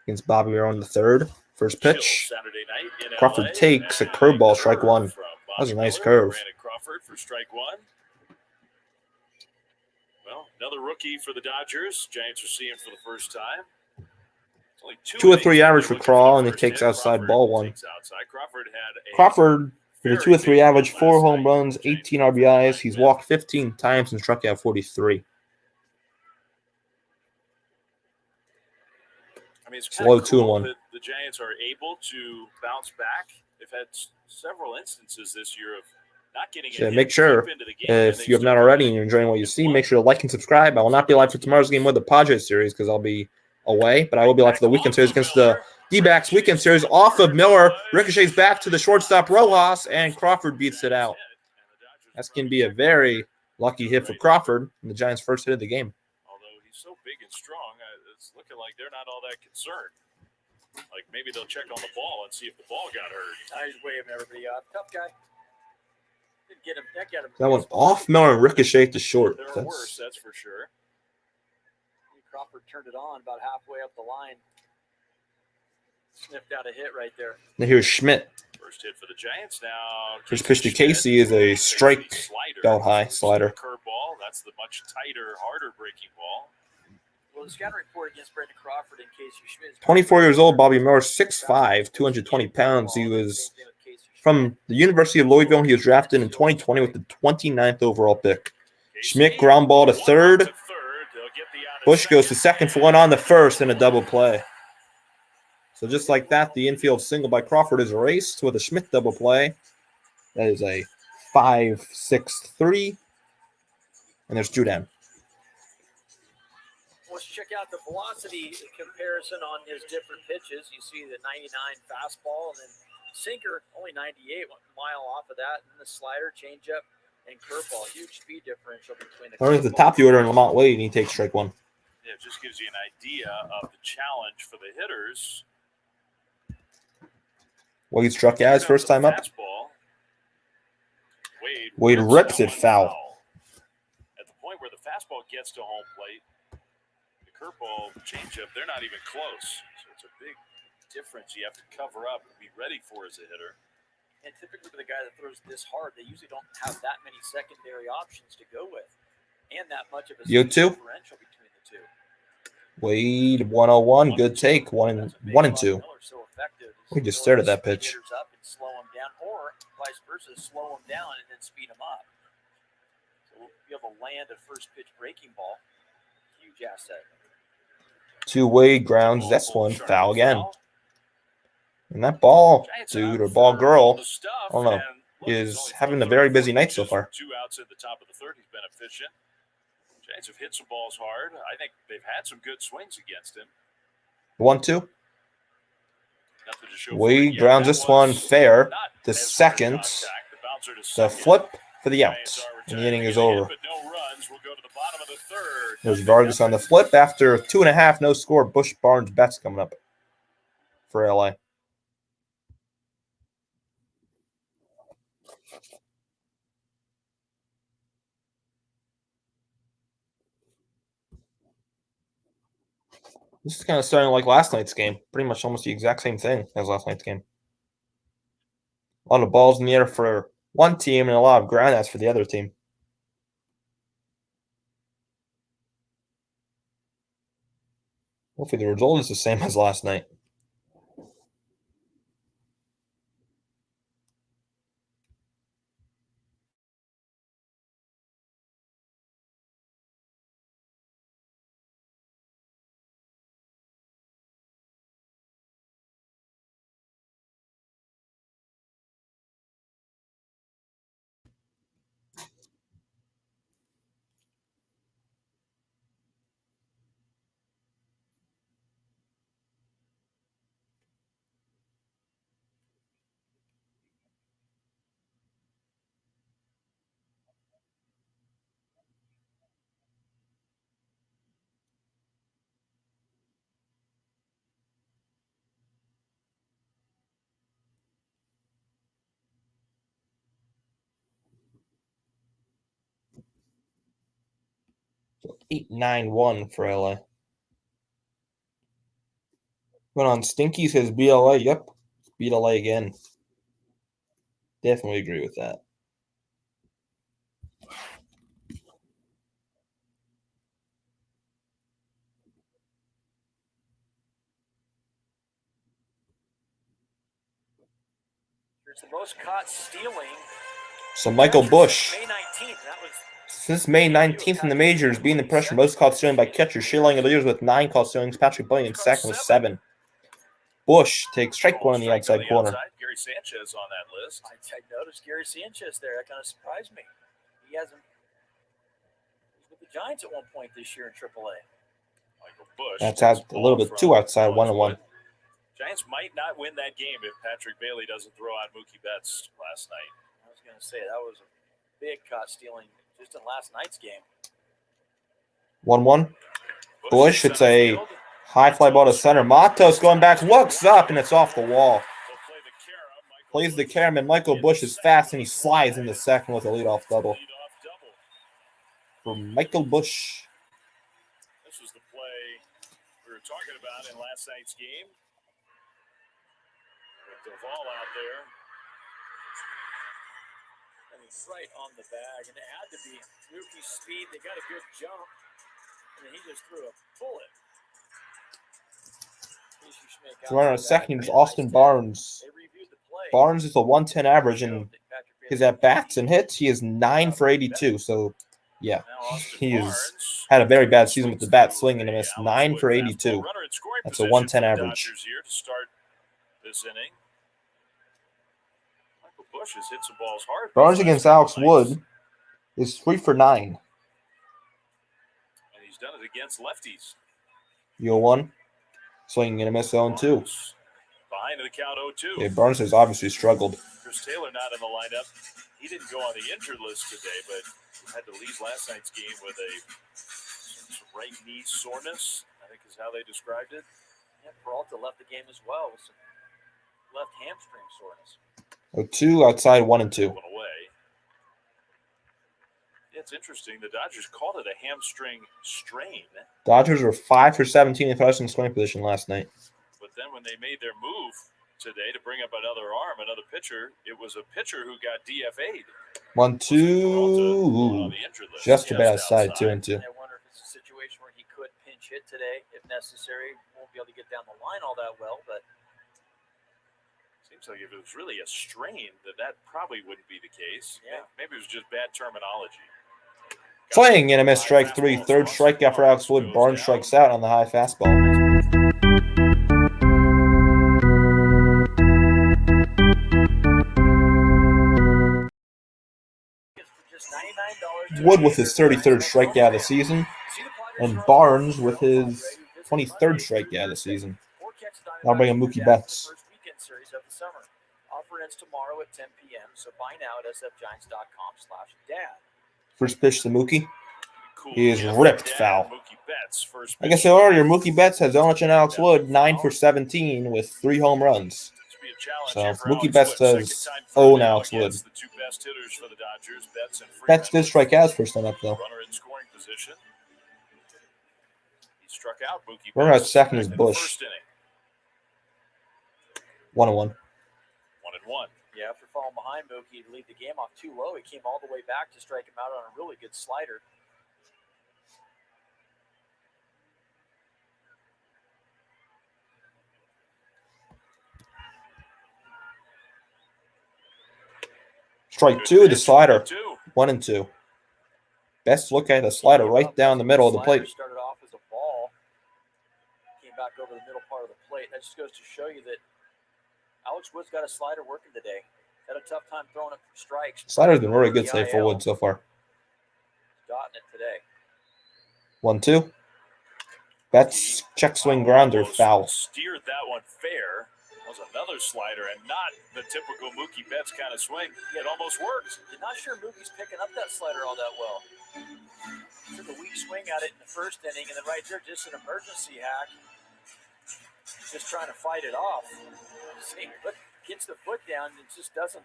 against Bobby Rowe in the third. First Chill pitch. Saturday night in Crawford LA. takes a And curveball, strike one. from That was a Bobby nice Miller, curve. Brandon Crawford for strike one. Well, another rookie for the Dodgers. Giants are seeing for the first time. It's only 2 or 3 innings average for looking Crawl, the and he first takes hit. outside Crawford ball one. takes outside. Crawford had a Crawford with a 2 or 3 average, 4 home night. runs, 18 RBIs. He's walked 15 times and struck out 43. I mean, it's It's kind low of cool 2-1. that the Giants are able to bounce back. They've had several instances this year of not getting So a make hit sure, deep into the game, and if they've you have still not already won and you're enjoying what you in see, one. make sure to like and subscribe. I will not be live for tomorrow's game with the Padres series because I'll be away, but I will be live for the weekend series against the D-backs weekend series off of Miller. Ricochets back to the shortstop Rojas, and Crawford beats it out. That's going to be a very lucky hit for Crawford, and the Giants' first hit of the game. Although he's so big and strong, it's looking like they're not all that concerned. Like maybe they'll check on the ball and see if the ball got hurt. He's waving everybody off. Tough guy. Didn't get him. That got him. That one off Miller and ricocheted to short. There are worse, that's for sure. Crawford turned it on about halfway up the line. Sniffed out a hit right there. Now here's Schmidt. First hit for the Giants now. First pitch to Casey is a strike belt high slider. Curveball. That's the much tighter, harder breaking ball. Well, the scouting report against Brandon Crawford and Casey Schmidt. 24 years old, Bobby Miller, 6'5", 220 pounds. He was from the University of Louisville. He was drafted in 2020 with the 29th overall pick. Schmidt ground ball to third. Bush goes to second for one on the first and a double play. So just like that, the infield single by Crawford is erased with a Schmidt double play. That is a 5-6-3. And there's 2 down. Let's check out the velocity comparison on his different pitches. You see the 99 fastball and then sinker, only 98, 1 mile off of that. And the slider, changeup, and curveball. Huge speed differential between the Running to the top of the order in Lamont Wade, and he takes strike one. Yeah, it just gives you an idea of the challenge for the hitters. Wade struck out his first time up. Wade rips it foul. At the point where the fastball gets to home plate, the curveball, changeup, they're not even close. So it's a big difference you have to cover up and be ready for as a hitter. And typically for the guy that throws this hard, they usually don't have that many secondary options to go with. And that much of a differential between the two. Wade 101, good take, 1 and 2. We just stared at that pitch. Up and slow him down, or vice versa, slow him down and then speed him up. So you have a land of first pitch breaking ball. Huge asset. 2 Wade grounds. That's one foul again. And that ball dude or ball girl, I don't know, is having a very busy night so far. 2 outs at the top of the third. He's been efficient. Giants have hit some balls hard. I think they've had some good swings against him. 1-2. Wade grounds this one fair. The second. The flip for the out. And the inning is over. There's Vargas on the flip after 2.5, no score. Bush Barnes Betts coming up for LA. This is kind of starting like last night's game. Pretty much almost the exact same thing as last night's game. A lot of balls in the air for one team and a lot of ground outs for the other team. Hopefully the result is the same as last night. 8-9-1 for LA. Went on Stinky says BLA. Yep. Beat LA again. Definitely agree with that. Here's the most caught stealing. So Michael Busch, May 19th. That was since May 19th in the majors, being the pressure most caught stealing by catcher. Schilling leaders with 9 caught stealings. Patrick Bunny in second with 7. Busch takes strike one in the outside corner. Gary Sanchez on that list. I noticed Gary Sanchez there. That kind of surprised me. He hasn't. He was with the Giants at one point this year in AAA. Michael Busch. That's out a little bit too outside, 1-1. Giants might not win that game if Patrick Bailey doesn't throw out Mookie Betts last night. I was going to say that was a big caught stealing just in last night's game. 1-1. Busch, it's a high fly ball to center. Matos going back, looks up, and it's off the wall. Plays the carom, and Michael Busch is fast, and he slides into second with a leadoff double. For Michael Busch. This was the play we were talking about in last night's game. With Duvall out there. And he's right on the bag, and it had to be Mookie's speed. They got a good jump, and then he just threw a bullet. Runner on second is Austin Barnes. Barnes is a 110 average, and his at-bats and hits, he is 9 for 82. So, yeah, he has had a very bad season with the bat swing and a miss. 9 for 82. That's a 110 average. Barnes against Alex Wood is 3 for 9. And he's done it against lefties. 0-1. Swinging and a miss 0-2. Behind the count 0-2. Yeah, Barnes has obviously struggled. Chris Taylor not in the lineup. He didn't go on the injured list today, but had to leave last night's game with some right knee soreness, I think is how they described it. Yeah, Peralta left the game as well with some left hamstring soreness. 0-2 outside 1-2. Went away. It's interesting. The Dodgers called it a hamstring strain. Dodgers were 5 for 17 in passing scoring position last night. But then when they made their move today to bring up another arm, another pitcher, it was a pitcher who got DFA'd. 1-2. Just about outside 2-2. I wonder if it's a situation where he could pinch hit today if necessary. Won't be able to get down the line all that well, but seems like if it was really a strain, that probably wouldn't be the case. Yeah. Maybe it was just bad terminology. Swing and a miss, strike 3. Third strikeout for Alex Wood. Barnes strikes out on the high fastball. Wood with his 33rd strikeout of the season, and Barnes with his 23rd strikeout of the season. I'll bring in Mookie Betts. First weekend series of the summer. Offer ends tomorrow at 10 p.m. So buy now at sfgiants.com/dad. First pitch to Mookie. He is ripped foul. Like I said earlier, Mookie Betts has Olich and Alex Wood 9 for 17 with 3 home runs. So Mookie Betts does own Alex Wood. Betts did strike out his first time up though. Runner at second is Busch. 1-1. 1-1. Yeah, after falling behind Mookie to lead the game off too low, he came all the way back to strike him out on a really good slider. Strike 2, the slider. 1-2. Best look at the slider right down the middle of the plate. Started off as a ball, came back over the middle part of the plate. That just goes to show you that Alex Wood's got a slider working today. Had a tough time throwing it for strikes. Slider's been really good today for Wood so far. Dotting it today. 1-2. Betts check swing grounder foul. Steered that one fair. Was another slider and not the typical Mookie Betts kind of swing. It almost worked. I'm not sure Mookie's picking up that slider all that well. Took a weak swing at it in the first inning, and then right there, just an emergency hack. Just trying to fight it off. See, gets the foot down and just doesn't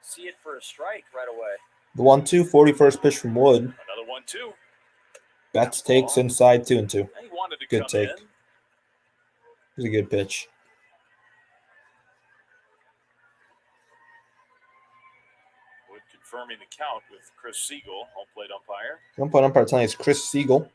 see it for a strike right away. The 1-2, 41st pitch from Wood. Another 1-2. Betts takes inside 2-2. He wanted to Good come take. in. It was a good pitch. Wood confirming the count with Chris Siegel, home plate umpire. Home plate umpire tonight is Chris Siegel.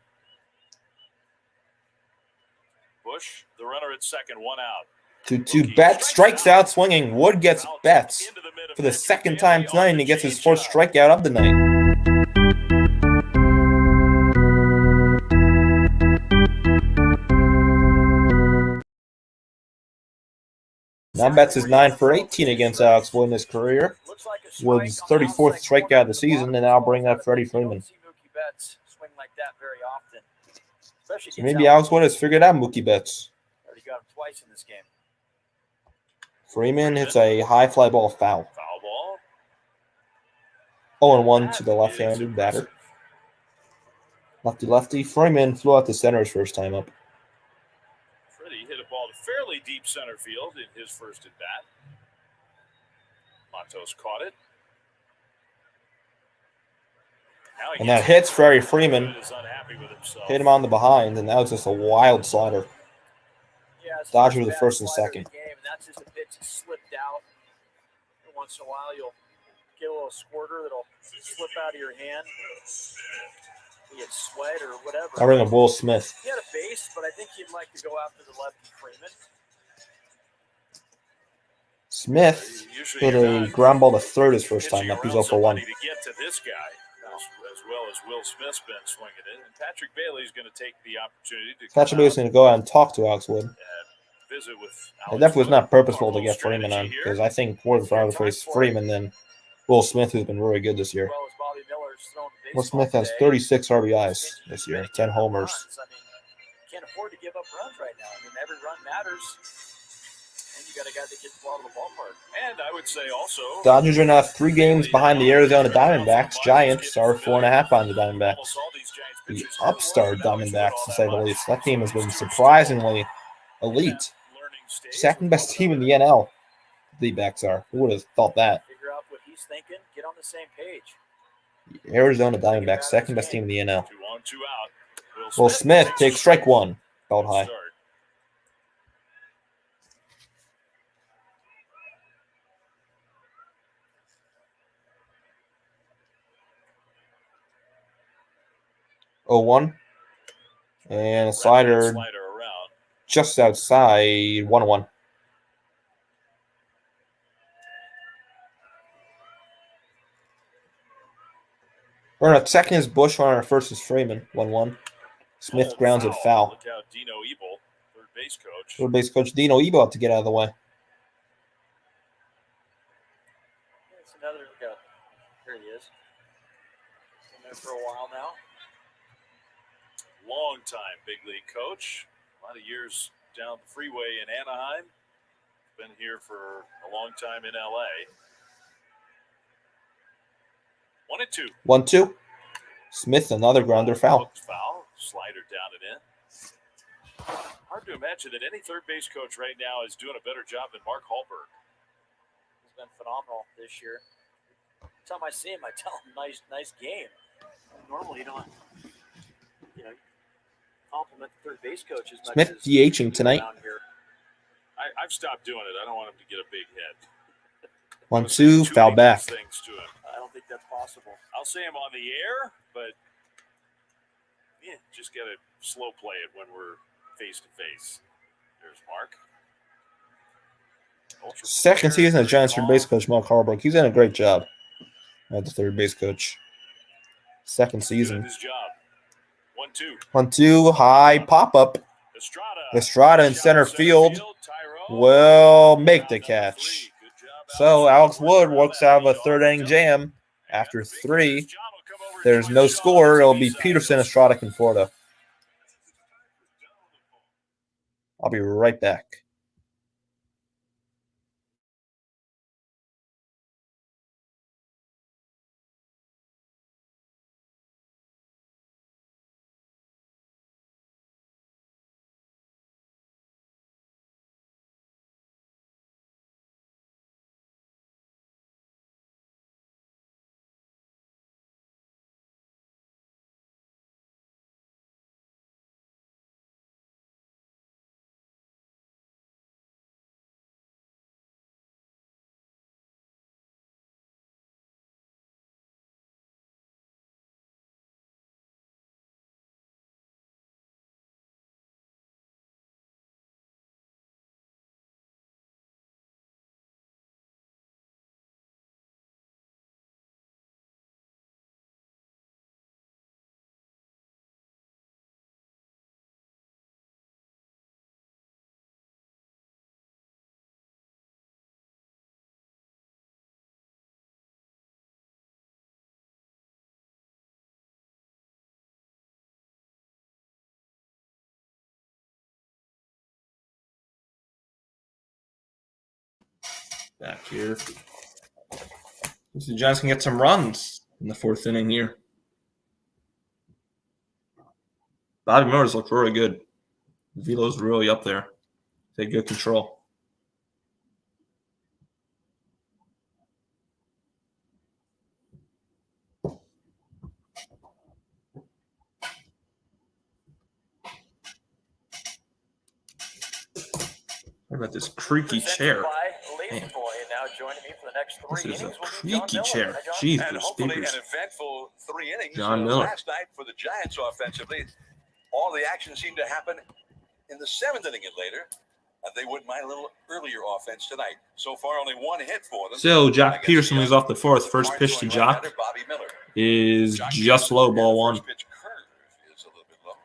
Bush, the runner at second, 1 out. 2-2. Betts strikes out swinging. Wood gets Betts for the second time tonight, and he gets his first strikeout of the night. Now Betts is 9 for 18 against Alex Wood in his career. Wood's 34th strikeout of the season, and I'll bring up Freddie Freeman. So maybe Alex Wood has figured out Mookie Betts. Already got him twice in this game. Freeman hits a high fly ball foul. Foul ball. 0-1 to the left-handed batter. Lefty. Freeman flew out to center his first time up. Freddie hit a ball to fairly deep center field in his first at bat. Matos caught it. And that hits Freddie Freeman. Hit him on the behind, and that was just a wild slider. Dodgers the first and second. That's just a pitch that slipped out. Once in a while, you'll get a little squirter that'll slip out of your hand. Be it sweat or whatever. I bring up Will Smith. He had a base, but I think he'd like to go after the lefty Freeman. Smith hit a ground ball to third his first time up. He's 0 for 1. To get to this guy, as well as Will Smith's been swinging it. And Patrick Bailey's going to take the opportunity to Patrick Bailey's going to go out and talk to Alex Wood. Visit with It definitely was not purposeful to get Freeman on, because I think Wood would rather face Freeman than Will Smith, who's been really good this year. Will Smith has 36 RBIs this year, 10 homers. Can't afford to give up runs right now. I mean, every run matters. And you got a guy that gets the ball to the ballpark. And I would say also, Dodgers are now 3 games behind the Arizona Diamondbacks. Giants are 4.5 behind the Diamondbacks. The upstart Diamondbacks, to say the least. That team has been surprisingly elite. Second best team in the NL. The backs are. Who would have thought that? Figure out what he's thinking. Get on the same page. Arizona Diamondbacks, second best team in the NL. 2 on, 2 out. Will Smith takes strike 1. Called high. Start. 0-1. And a slider around. just outside 1-1. Runner at second is Bush. Runner at first is Freeman. 1-1. Smith grounds it foul. Look out, Dino Ebel, third base coach. Third base coach Dino Ebel out to get out of the way. It's another look out. Here he is. Been there for a while now. Long time big league coach. A lot of years down the freeway in Anaheim. Been here for a long time in LA. 1-2. 1-2. Smith, another grounder foul. Foul. Slider down and in. Hard to imagine that any third base coach right now is doing a better job than Mark Hallberg. He's been phenomenal this year. Every time I see him, I tell him, nice game. Normally, you don't, compliment the third base coach as much Smith as DHing tonight. here. I've stopped doing it. I don't want him to get a big head. 1-2, foul back. Things to him. I don't think that's possible. I'll say him on the air, but just got to slow play it when we're face to face. There's Mark. Second season as Giants third base coach Mark Hallberg. He's done a great job as the third base coach. Second season. His job. 1-2, high pop up. Estrada in center field will make the catch. So Alex Wood works out of a third inning jam. After 3, there's no score. It'll be Peterson, Estrada, Conforto. I'll be right back. back here. The Giants can get some runs in the fourth inning here. Bobby Miller's looked really good. Velo's really up there. They have good control. What about this creaky chair? Man. Now joining me for the next three This is a innings will be John creaky Miller. chair. Hi, John. Jeez, And those hopefully speakers. an eventful 3 innings. John Miller. Last night for the Giants offensively, all the action seemed to happen in the 7th inning and later. They wouldn't mind a little earlier offense tonight. So far, only 1 hit for them. So Jock Peterson moves off the fourth. First pitch to Jock Bobby Miller is just low, ball 1. First pitch curve is a little bit low.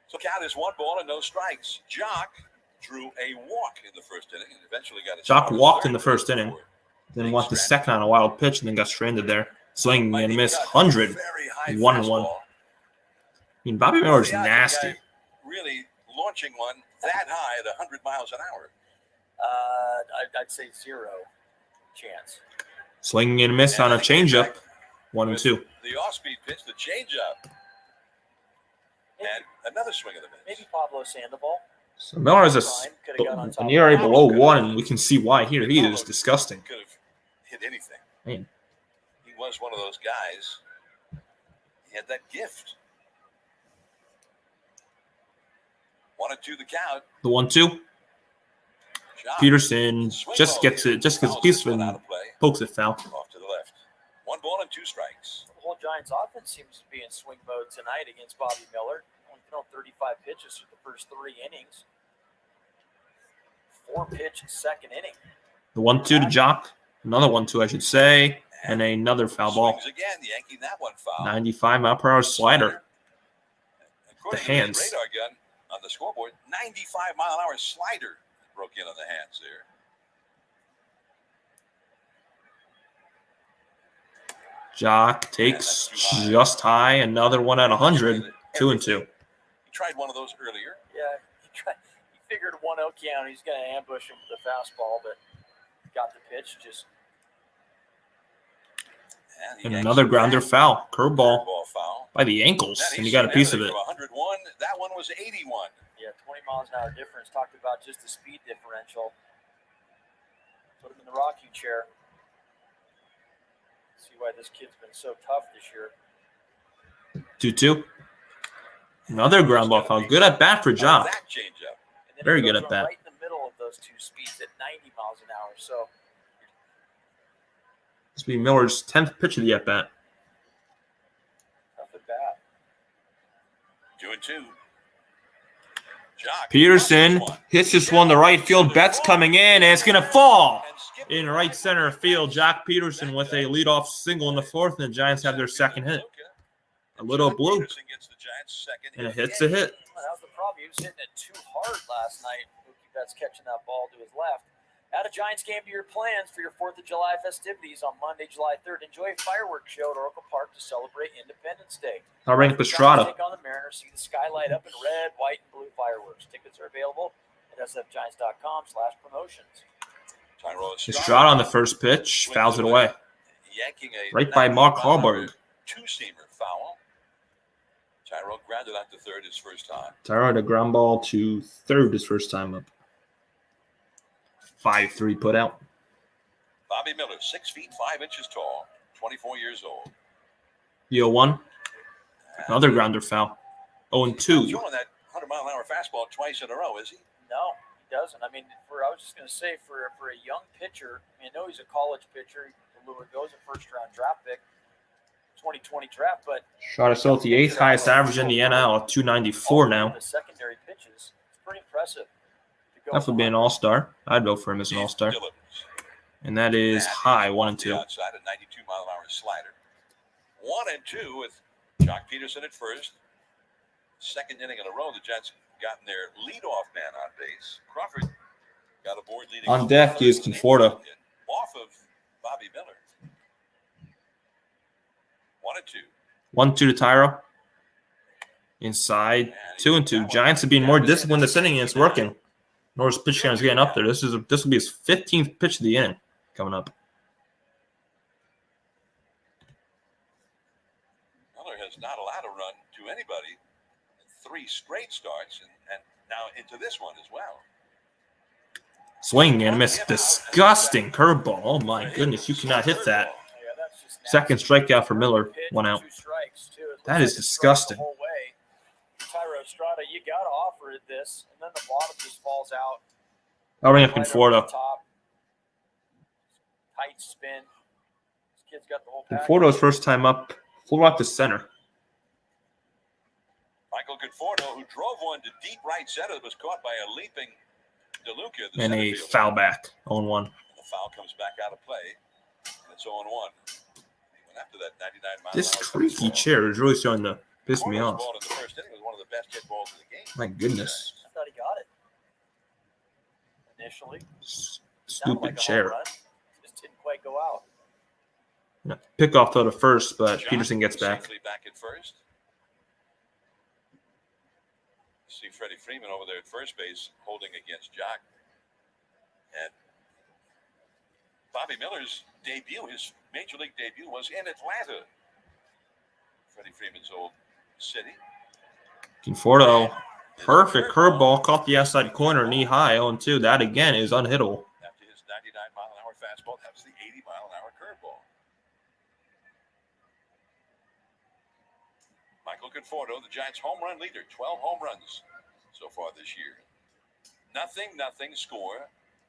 So count is 1 ball and no strikes. Jock drew a walk in the first inning and eventually got a Jock walked in the first inning, then went the second on a wild pitch, and then got stranded there. Swing and miss, 100, 1-1. I mean, Bobby Miller's nasty. Really launching one that high at 100 miles an hour. I'd say 0 chance. Swing and miss on a changeup, 1-2. The off-speed pitch, the changeup, and another swing of the miss. Maybe Pablo Sandoval. So Miller has an ERA below 1, and we can see why here. He is disgusting. Could have hit anything. Man. He was one of those guys. He had that gift. 1-2 the count. The 1-2. Peterson just gets it, just because Peterson pokes it foul. Off to the left. 1 ball and 2 strikes. The whole Giants offense seems to be in swing mode tonight against Bobby Miller. Only thrown 35 pitches for the first 3 innings. 4-pitch second inning. The 1-2 to Jock. Another 1-2, I should say. And another foul ball. Again, yanking that one foul. 95 mile per hour slider. The hands. Radar gun on the scoreboard. 95 mile an hour slider broke in on the hands there. Jock takes just high. Another one at 100. 2-2. He tried one of those earlier. Yeah, he figured 1-0 count. He's going to ambush him with the fastball, but got the pitch. Just and another grounder foul. Curveball foul by the ankles, and he got a piece of it. 101. That one was 81. Yeah, 20 miles an hour difference. Talked about just the speed differential. Put him in the rocking chair. See why this kid's been so tough this year. 2-2. Another ground ball foul. Good at bat for Jock. That changeup. Very good at bat. Right in the middle of those 2 speeds at 90 miles an hour. So this will be Miller's 10th pitch of the at bat. tough at bat. 2-2. Jock Peterson hits this one to right field. Betts coming in, and it's going to fall in right center field. Jock Peterson with a leadoff single in the 4th, and the Giants have their second hit. A little bloop, and it hits a hit. Well, that was the problem. He was hitting it too hard last night. Mookie Betts catching that ball to his left. Add a Giants game to your plans for your 4th of July festivities on Monday, July 3rd. Enjoy a fireworks show at Oracle Park to celebrate Independence Day. I'll ring Pastrana. Take on the Mariners, see the sky light up in red, white, and blue fireworks. Tickets are available at sfgiants.com/promotions. Pastrana on the first pitch, fouls it away. Right by Mark Harburg. 2-seamer foul. Tyrone grounded out to third his first time. Tyrone a ground ball to third his first time up. 5-3 put out. Bobby Miller, 6 feet 5 inches tall, 24 years old. 0-1. Another grounder foul. 0-2. Throwing that 100 mile an hour fastball twice in a row, is he? No, he doesn't. I mean, I was just going to say, for a young pitcher, I know he's a college pitcher. Lure goes a first-round draft pick, 2020 draft, but Shot himself the 8th highest average in the NL at 294 now. The secondary pitches, it's pretty impressive. Definitely be an all-star. I'd vote for him as an all-star. And that is high, 1-2. Outside a 92 mile an hour slider. 1-2 with Jock Peterson at first. Second inning in a row, the Jets gotten their leadoff man on base. Crawford got aboard leading. On deck is Conforto. Off of Bobby Miller. 1-2. 1-2 to Tyro. Inside, 2-2. Giants have been more disciplined this inning, and it's working. Norris pitch count is getting up there. This will be his 15th pitch of the inning coming up. Miller has not allowed a run to anybody in 3 straight starts, and now into this one as well. Swing and a miss. Disgusting curveball. Oh, my goodness. You cannot hit that. Yeah, that's just Second strikeout for Miller. 1 out. 2 strikes, too. It That looks is like it's strike disgusting. the whole way. Tyro Estrada, you got to offer it this, and then the bottom just falls out. I'll bring up Right Conforto. over the top. Tight spin. This kid's got the whole package. Conforto's first time up. Flew out to center. Michael Conforto, who drove one to deep right center, was caught by a leaping DeLuca. And a foul back. 0-1. And the foul comes back out of play, and it's 0-1. He went after that 99-mile-an-hour This creaky fastball. chair is really starting to piss me Conforto's off. ball in the first inning was one of the best hit balls of the game. My goodness. I thought he got it. Initially. Sounded Stupid like a home chair. run. Just didn't quite go out. Pick off throw to first, but John Peterson gets back. safely back at first. See Freddie Freeman over there at first base holding against Jock. And Bobby Miller's debut, his major league debut, was in Atlanta. Freddie Freeman's old city. Conforto. Perfect curveball. Caught the outside corner, knee high. 0-2. That again is unhittable. After his 99-mile-an-hour fastball, that was the 80-mile-an-hour curveball. Michael Conforto, the Giants' home run leader, 12 home runs so far this year. Nothing score.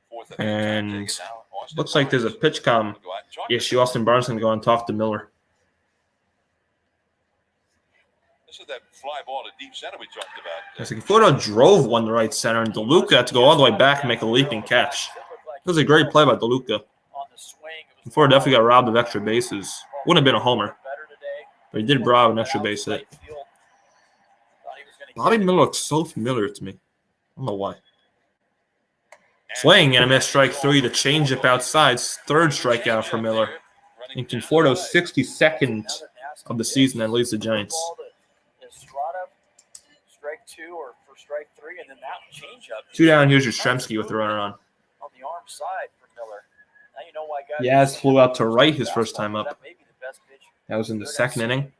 Fourth And looks like there's a pitch com issue. Austin Barnes going to go and talk to Miller. This is that fly ball to deep center we talked about. Conforto drove one to right center, and DeLuca had to go all the way back and make a leaping catch. It was a great play by DeLuca. Conforto definitely got robbed of extra bases. Wouldn't have been a homer, but he did rob an extra base hit. Bobby Miller looks so familiar to me. I don't know why. Swing and a miss, strike 3. The changeup outside. Third strikeout for Miller. And Conforto's 62nd of the season that leads the Giants. Strike 2 or for strike 3, and then that changeup. 2 down. Here's Yastrzemski with the runner on. On the arm side for Miller. Now you know why guys. Yaz flew out to right his first time up. That may be the best pitch. That was in the second inning.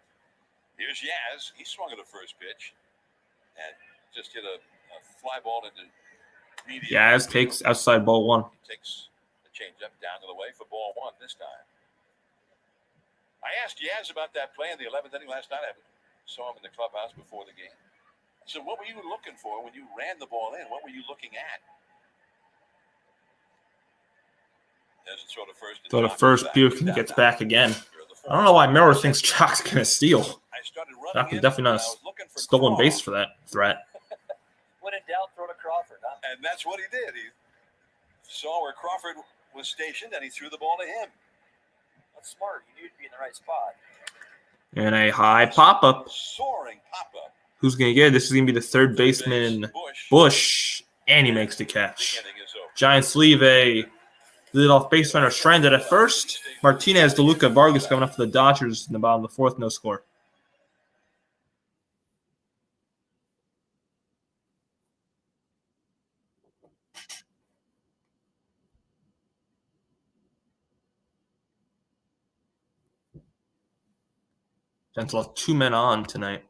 Here's Yaz. He swung at the first pitch and just hit a fly ball into medium. Yaz takes outside ball 1. He takes the changeup down to the way for ball 1 this time. I asked Yaz about that play in the 11th inning last night. I saw him in the clubhouse before the game. I said, what were you looking for when you ran the ball in? What were you looking at? There's a throw to first. So the first Peterson gets back again. I don't know why Miller thinks Jock's going to steal. Jock is definitely not a stolen base for that threat. When in doubt, throw to Crawford. Huh? And that's what he did. He saw where Crawford was stationed, and he threw the ball to him. That's smart. You need to be in the right spot. And a high pop-up. Soaring pop-up. Who's going to get it? This is going to be the third baseman, Bush, and he makes the catch. Giants leave a leadoff base runner stranded at first. Martinez, DeLuca, Vargas coming up for the Dodgers in the bottom of the 4th, no score. Giants lost 2 men on tonight.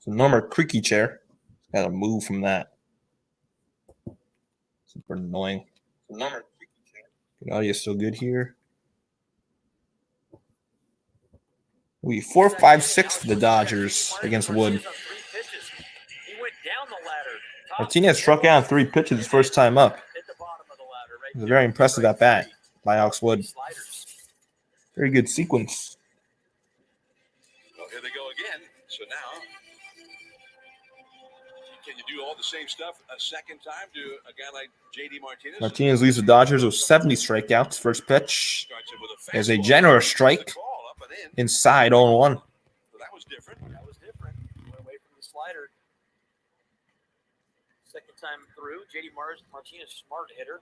So Norma creaky chair. Got to move from that. Super annoying. Norma creaky chair. The audio is still good here. We 4-5-6 for the Dodgers against Wood. Martinez struck out on 3 pitches his first time up. It was a very impressive at bat by Alex Wood. Very good sequence. Well, here they go again. So now, can you do all the same stuff a second time to a guy like J.D. Martinez? Martinez leads the Dodgers with 70 strikeouts. First pitch is a generous strike inside 0-1. So that was different. Went away from the slider. Second time through, J.D. Martinez, smart hitter.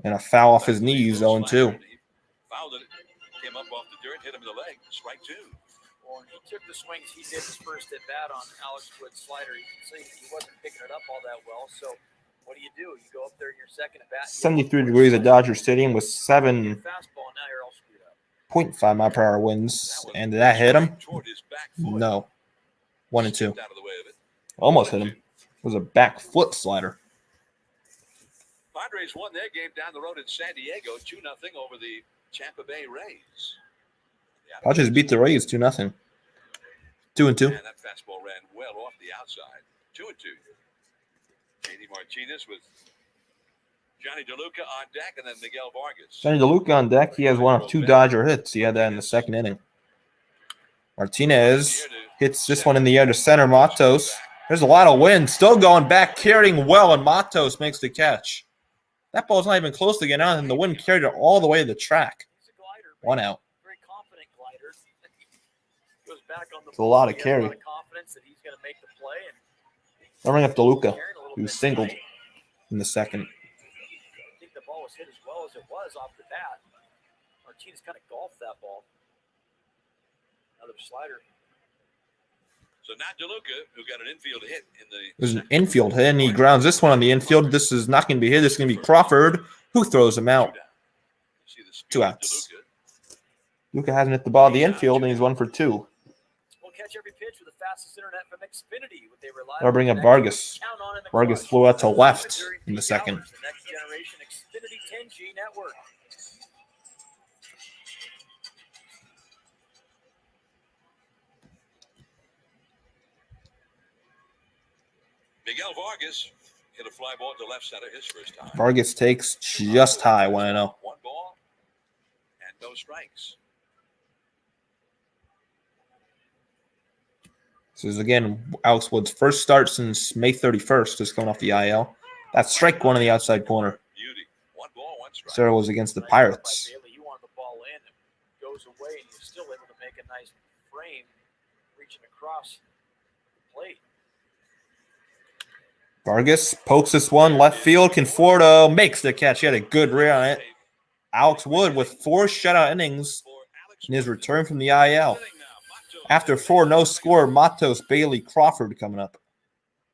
And a foul off his knees, 0-2. Fouled it, came up off the dirt, hit him in the leg. Strike 2. Well, when he took the swings he did his first at bat on Alex Wood's slider, you can see he wasn't picking it up all that well. So what do? You go up there in your second at bat. 73 degrees at Dodger Stadium with 7.5 fastball. Now you're all screwed up. mile per hour winds. And did that hit him? No. 1-2. Out of the way of it. Almost hit him. It was a back foot slider. Padres won their game down the road in San Diego, 2-0 over the Tampa Bay Rays. Padres beat the Rays 2-0. 2-2. And that fastball ran well off the outside. 2-2. J.D. Martinez with Johnny DeLuca on deck, and then Miguel Vargas. Johnny DeLuca on deck. He has one of 2 Dodger hits. He had that in the second inning. Martinez hits this one in the air to center. Matos. There's a lot of wind. Still going back, carrying well, and Matos makes the catch. That ball's not even close to getting out, and the wind carried it all the way to the track. 1 out. Very confident glider. Goes back on the It's a lot of carry. A lot of confidence that he's going to make the play. I'll bring up DeLuca, who singled in the second. I think the ball was hit as well as it was off the bat. Martinez kind of golfed that ball. Another slider. So not DeLuca, who got an infield hit in the. There's an infield hit, and he grounds this one on the infield. This is not going to be hit. This is going to be Crawford, who throws him out. 2 outs. Luca hasn't hit the ball at the infield, and he's 1 for 2. We'll catch every pitch with the fastest internet from Xfinity. I'll bring up Vargas. Vargas flew out to left in the second. The next generation Xfinity 10G network. Miguel Vargas hit a fly ball to left center his first time. Vargas takes just high, 1-0. 1 ball and no strikes. This is, again, Alex Wood's first start since May 31st, just coming off the IL. That's strike 1 in the outside corner. Beauty. 1 ball, 1 strike. Sarah was against the Pirates. You want the ball in, it goes away, and you're still able to make a nice frame reaching across the plate. Vargas pokes this one left field. Conforto makes the catch. He had a good rear on it. Alex Wood with 4 shutout innings in his return from the IL. After 4 no score, Matos, Bailey, Crawford coming up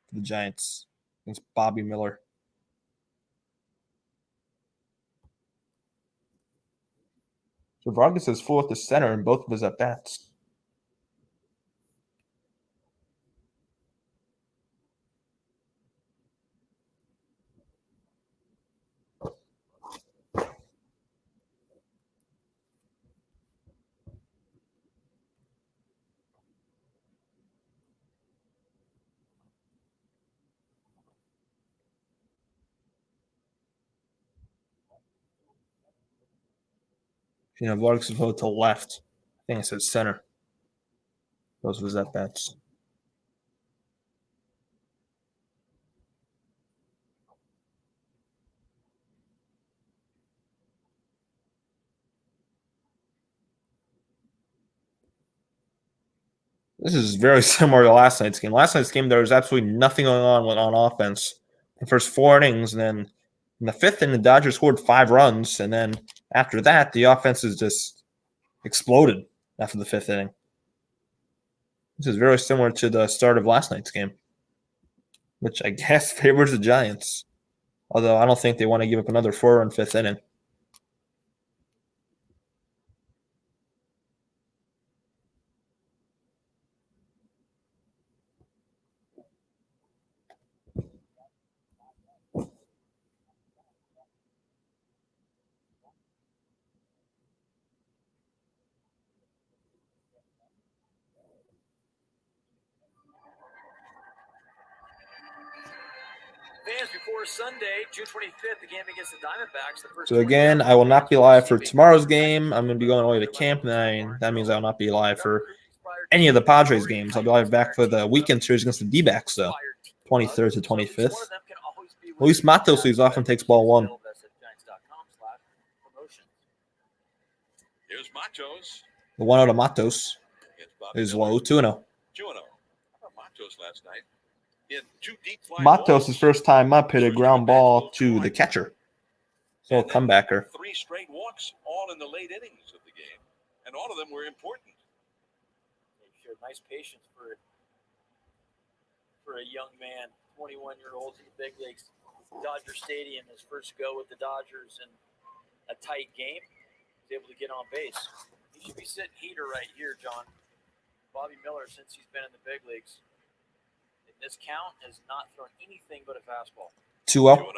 for the Giants against Bobby Miller. So Vargas is full at the center in both of his at-bats. Vargas is voted to left. I think it says center. Those was at bats. This is very similar to last night's game. Last night's game, there was absolutely nothing going on offense. The first 4 innings, and then in the 5th inning, the Dodgers scored 5 runs, and then after that, the offense has just exploded after the 5th inning. This is very similar to the start of last night's game, which I guess favors the Giants. Although I don't think they want to give up another 4-run 5th inning. Fans before Sunday, June 25th, the game against the Diamondbacks. The first So again, I will not be live for tomorrow's game. I'm going to be going away to camp, and that means I will not be live for any of the Padres games. I'll be live back for the weekend series against the D-backs, though, 23rd to 25th. Luis Matos leads off and takes ball one. Here's Matos. The one out of Matos is low, 2-0. 2-0. How about Matos last night? He had 2 deep fly Matos' balls. first time up hit a ground ball to the catcher. So a And then comebacker. 3 straight walks, all in the late innings of the game. And all of them were important. They showed nice patience for a young man, 21-year-old in the big leagues. Dodger Stadium, his first go with the Dodgers in a tight game. He's able to get on base. He should be sitting heater right here, John. Bobby Miller, since he's been in the big leagues, in this count, has not thrown anything but a fastball. 2-0. 2-0.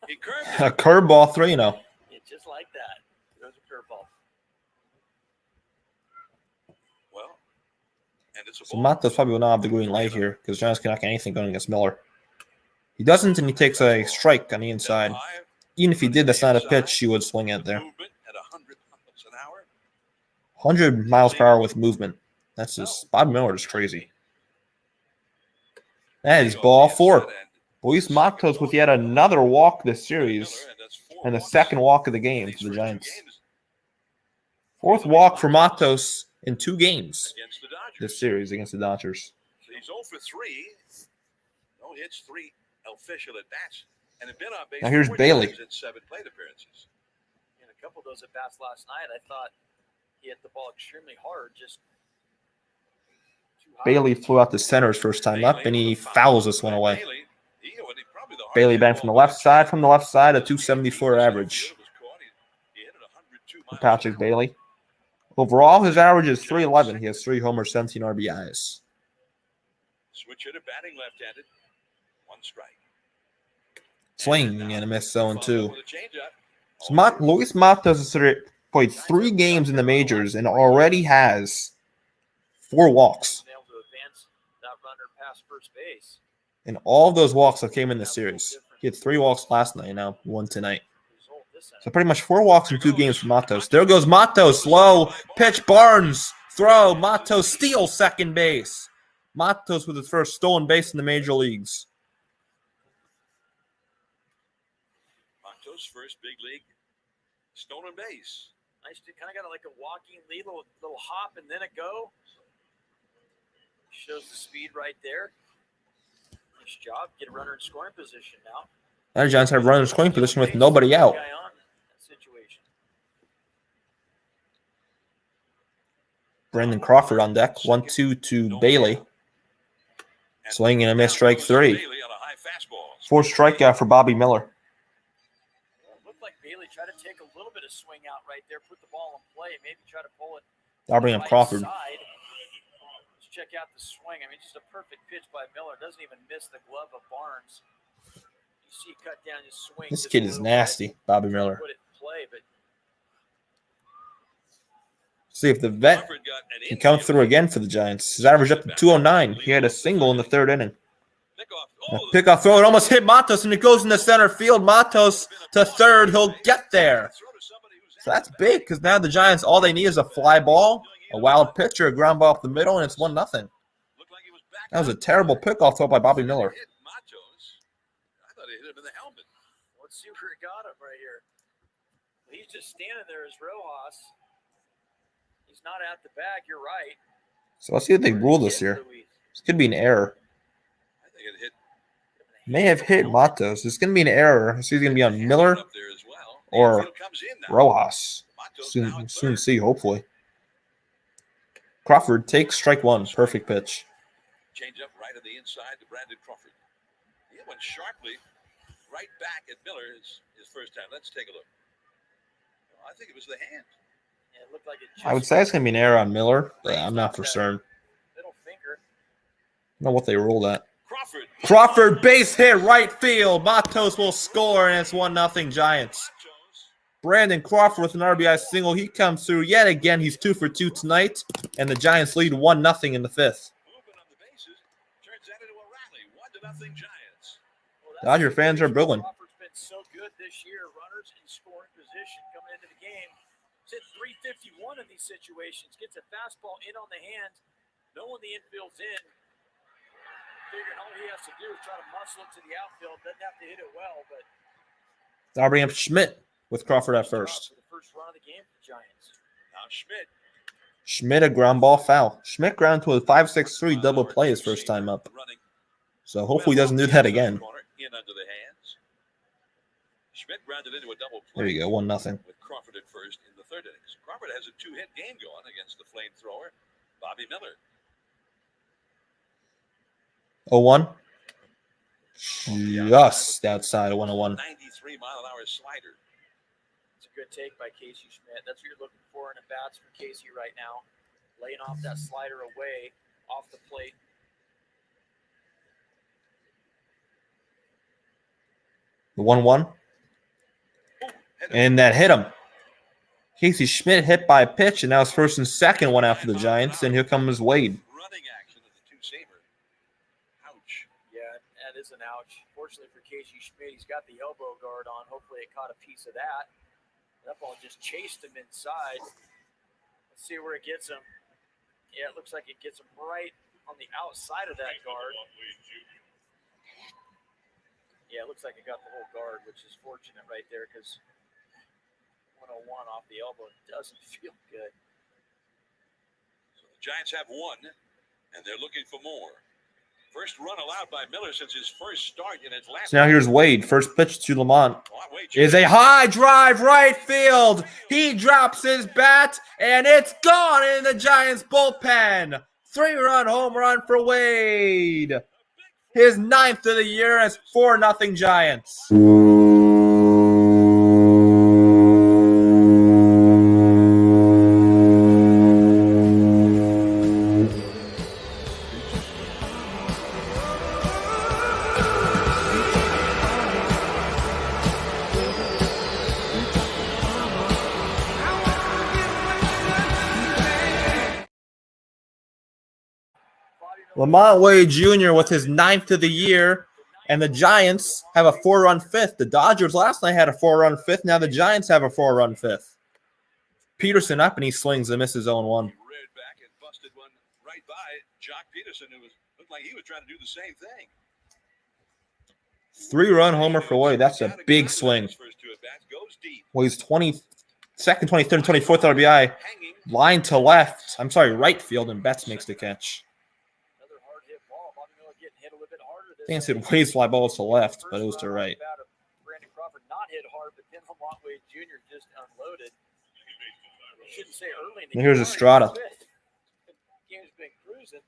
He curved A it. curveball, 3-0. Yeah, just like that. Throws a curveball. Well, and it's a So ball. Matos probably will not have the green light here because Giants cannot get anything going against Miller. He doesn't, and he takes a strike on the inside. High, Even if he did, that's not a pitch. He would swing it with there. movement at 100 miles an hour. 100 miles per hour with movement. That's just Bob Miller is crazy. That is ball 4. Luis Matos with yet another walk this series and the second walk of the game for the Giants. 4th walk for Matos in 2 games Against the Dodgers. this series against the Dodgers. He's 0 for 3. No hits, 3 official at bats, and had been on base Now here's 4 Bailey. times in 7 plate appearances. In a couple of those at bats last night, I thought he hit the ball extremely hard, just too high. Bailey flew out to center his first time up, and he fouls this one away. Bailey bang from the left side, a 274 average for Patrick Bailey. Overall, his average is 311. He has 3 homers, 17 RBIs. Switch hitter batting left-handed. 1 strike. Swing and a miss, 0-2. With a changeup. So Luis Matos has played 3 games in the majors and already has 4 walks. Been able to advance that runner past first base. And all of those walks that came in this series. He had 3 walks last night, now 1 tonight. Result this So pretty much 4 walks in 2 games for Matos. There goes Matos, low pitch, Barnes, throw, Matos steals second base. Matos with his first stolen base in the major leagues. Matos' first big league stolen base. Nice, kind of got like a walking lead, little hop, and then a go. Shows the speed right there. Nice job. Get a runner in scoring position now. Now the Giants have run in scoring position with nobody out. Guy on that situation. Brandon Crawford on deck. 1-2 to Bailey. Swing and a miss, strike 3. Bailey on a high fastball. 4th strikeout for Bobby Miller. Well, it looked like Bailey tried to take a little bit of swing out right there, put the ball in play, maybe try to pull it. I'll bring up right Crawford. side. Let's check out the swing. I mean, just a perfect pitch by Miller. Doesn't even miss the glove of Barnes. You see, cut down his swing. This just a kid is little bit. nasty, Bobby Miller. Put it in play, but See if the vet Crawford got an can come through again for the Giants. His average up to 209. He had a single in the 3rd inning. A pickoff throw. It almost hit Matos, and it goes into center field. Matos to 3rd. He'll get there. So that's big because now the Giants, all they need is a fly ball, a wild pitch, or a ground ball up the middle, and it's 1-0. That was a terrible pickoff throw by Bobby Miller. Hit Matos. I thought he hit him in the helmet. let's see where it got him right here. He's just standing there as Rojas. He's not at the bag. You're right. So let's see what they rule this here. This could be an error. I think it hit. May have hit Matos. It's going to be an error. This is going to be on Miller Up there as well. or Infield comes in now. Rojas. Matos now at Soon third. see, hopefully. Crawford takes strike 1. Perfect pitch. Change up right on the inside to Brandon Crawford. He went sharply right back at Miller his first time. Let's take a look. I think it was the hand. Yeah, it looked like it I would say it's going to be an error on Miller, but I'm not for certain. middle finger. I don't know what they ruled at. Crawford. Crawford base hit right field. Matos will score, and it's 1-0 Giants. Brandon Crawford with an RBI single. He comes through yet again. He's 2 for 2 tonight, and the Giants lead 1-0 in the 5th. Movement on the bases turns that into a rally. 1-0 Giants. Dodger fans are brilliant. Crawford's been so good this year. Runners in scoring position coming into the game. He's hit 351 in these situations. Gets a fastball in on the hands. Knowing the infield's in. Figuring all he has to do is try to muscle it to the outfield. Doesn't have to hit it well, but I'll bring up Schmidt with Crawford at first. for the first run of the game for the Giants. Now Schmidt. Schmidt a ground ball foul. Schmidt ground to a 5-6-3 double play his first time up. Running. So hopefully he doesn't do that again. In under the hands. Schmidt grounded into a double play. There you go, 1-0. With Crawford at first in the third innings. Crawford has a 2-hit game going against the flamethrower, Bobby Miller. 0-1. Just outside of 101. 93-mile-an-hour slider. It's a good take by Casey Schmidt. That's what you're looking for in a bats from Casey right now. Laying off that slider away off the plate. The 1-1. And that hit him. Casey Schmidt hit by a pitch, and now it's first and second one out for the Giants, and here comes Wade. Running action of the two-seamer. Ouch. Yeah, that is an ouch. Fortunately for Casey Schmidt, he's got the elbow guard on. Hopefully it caught a piece of that. That ball just chased him inside. Let's see where it gets him. Yeah, it looks like it gets him right on the outside of that guard. Yeah, it looks like it got the whole guard, which is fortunate right there because 101 off the elbow doesn't feel good. So the Giants have one, and they're looking for more. First run allowed by Miller since his first start in Atlanta. So now here's Wade. First pitch to Lamont is a high drive right field. He drops his bat, and it's gone in the Giants bullpen. 3-run home run for Wade. His 9th of the year as 4-0 Giants. Lamont Wade Jr. with his 9th of the year, and the Giants have a 4-run 5th. The Dodgers last night had a 4-run 5th. Now the Giants have a 4-run 5th. Peterson up, and he slings and misses 0-1. Reared back and busted one right by Jock Peterson, who looked like he was trying to do the same thing. 3-run homer for Wade. That's a big swing. Wade's 22nd, 23rd, 24th RBI. Line to left. I'm sorry, right field, and Betts makes the catch. I think I said Wade's fly ball was to left, but it was to right. Brandon Crawford not hit hard, but then Lamont Wade Jr. just unloaded. You shouldn't say early in the And here's Estrada. Game's been cruising.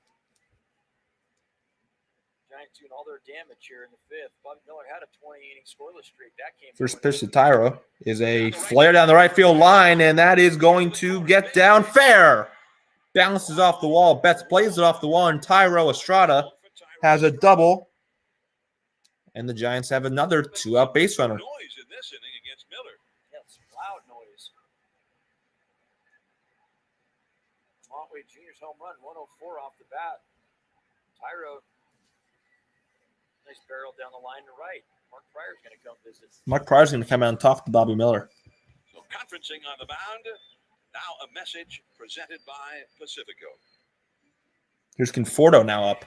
Giants doing all their damage here in the 5th. Bobby Miller had a 20-inning scoreless streak. That came. First pitch to Tyro is a flare down the right field line, and that is going to get down fair. Bounces off the wall. Betts plays it off the wall, and Tyro Estrada has a double. And the Giants have another 2-out base runner. Noise in this inning against Miller. Yeah, it's loud noise. Lamont Wade Jr.'s home run, 104 off the bat. Tyro, nice barrel down the line to right. Mark Pryor's going to come visit. Mark Pryor's going to come out and talk to Bobby Miller. So conferencing on the mound. Now a message presented by Pacifico. Here's Conforto now up.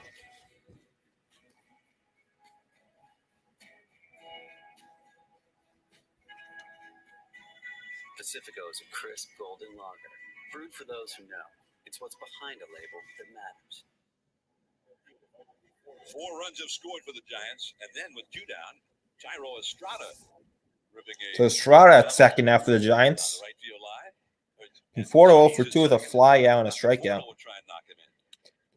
Pacifico is a crisp golden lager, brewed for those who know. It's what's behind a label that matters. 4 runs have scored for the Giants, and then with 2 down, Tyro Estrada ripping a. So Estrada at second after the Giants. Right field line. Conforto 0 for 2 with a fly out and a strikeout.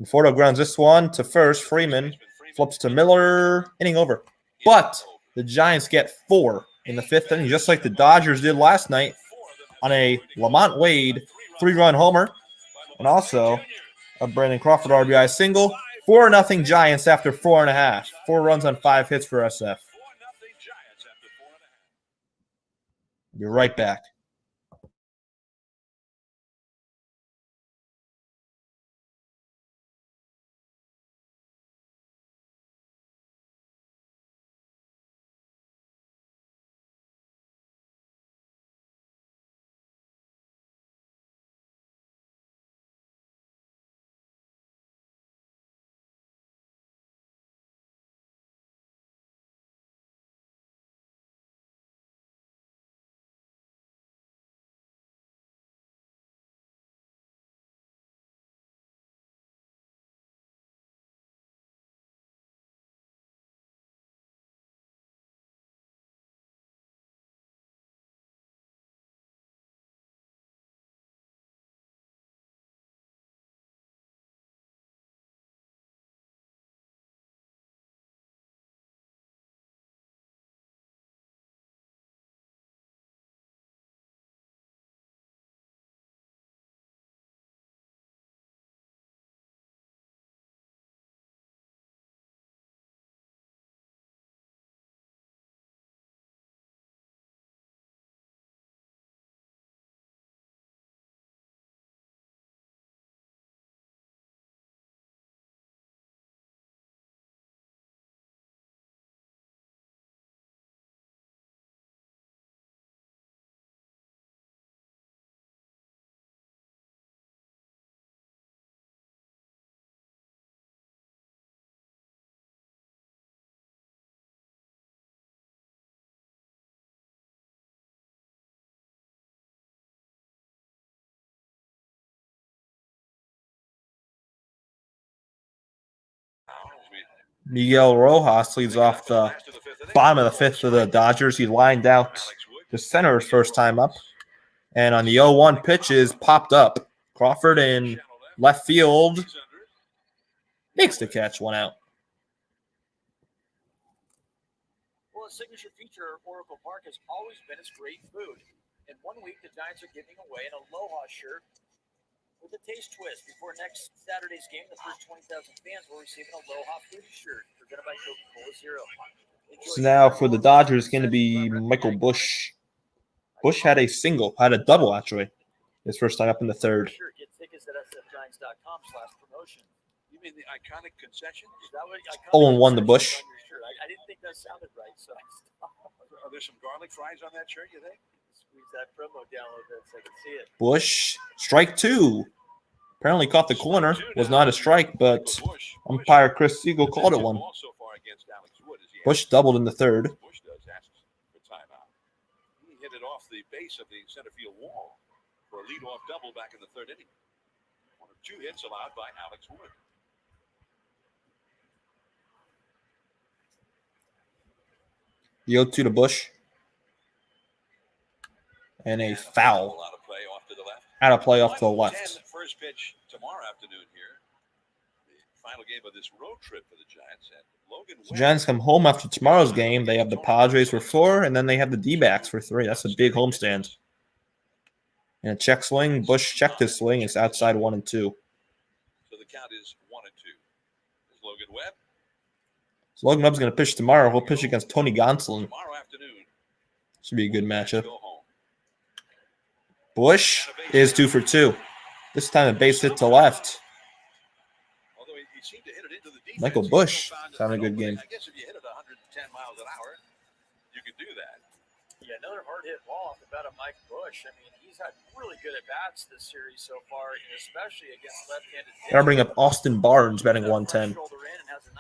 Conforto grounds this one to first. Freeman flips to Miller. Inning over. But the Giants get 4 in the 5th inning, just like the Dodgers did last night on a Lamont Wade 3-run homer, and also a Brandon Crawford RBI single. 4-0 Giants after 4.5. 4 runs on 5 hits for SF. Be right back. Miguel Rojas leads off the bottom of the fifth for the Dodgers. He lined out the center his first time up. And on the 0-1 pitch is popped up. Crawford in left field makes the catch, 1 out. Well, a signature feature of Oracle Park has always been its great food. In 1 week, the Giants are giving away an Aloha shirt with a taste twist. Before next Saturday's game, the first 20,000 fans will receive an Aloha foodie shirt presented by Coca-Cola Zero. So now for the Dodgers, it's going to be Michael Busch. Busch had a double actually, his first time up in the third. Sure, get tickets at sfgiants.com/promotion. You mean the iconic concession? Is that what iconic 0-1 to concessions Busch. on your shirt? I didn't think that sounded right, so I stopped. Are there some garlic fries on that shirt, you think? Squeeze that promo down a little bit so I can see it. Busch, strike 2. Apparently caught the corner. Was not a strike, but umpire Chris Siegel called it one. Busch doubled in the third. Busch does ask for timeout. He hit it off the base of the center field wall for a leadoff double back in the third inning. 1 of 2 hits allowed by Alex Wood. The 0-2 to Busch. And a foul. Out of play off to the left. Out of play off to the 1:10 left. First pitch tomorrow afternoon here. The final game of this road trip for the Giants. And Logan So Giants come home after tomorrow's game. They have the Padres for 4, and then they have the D-backs for 3. That's a big homestand. And a check swing. Busch checked his swing. It's outside 1 and 2. So the count is 1 and 2. There's Logan Webb. So Logan Webb's going to pitch tomorrow. He'll pitch against Tony Gonsolin. Tomorrow afternoon. Should be a good matchup. Go home. Busch is 2 for 2. This time a base hit to left. Although he seemed to hit it into the defense, Michael Busch is having a good game. I guess if you hit it 110 miles an hour, you could do that. Yeah, another hard hit ball off the bat of Mike Busch. I mean, he's had really good at bats this series so far, and especially against left-handed pitchers. Gotta bring up Austin Barnes, batting 110.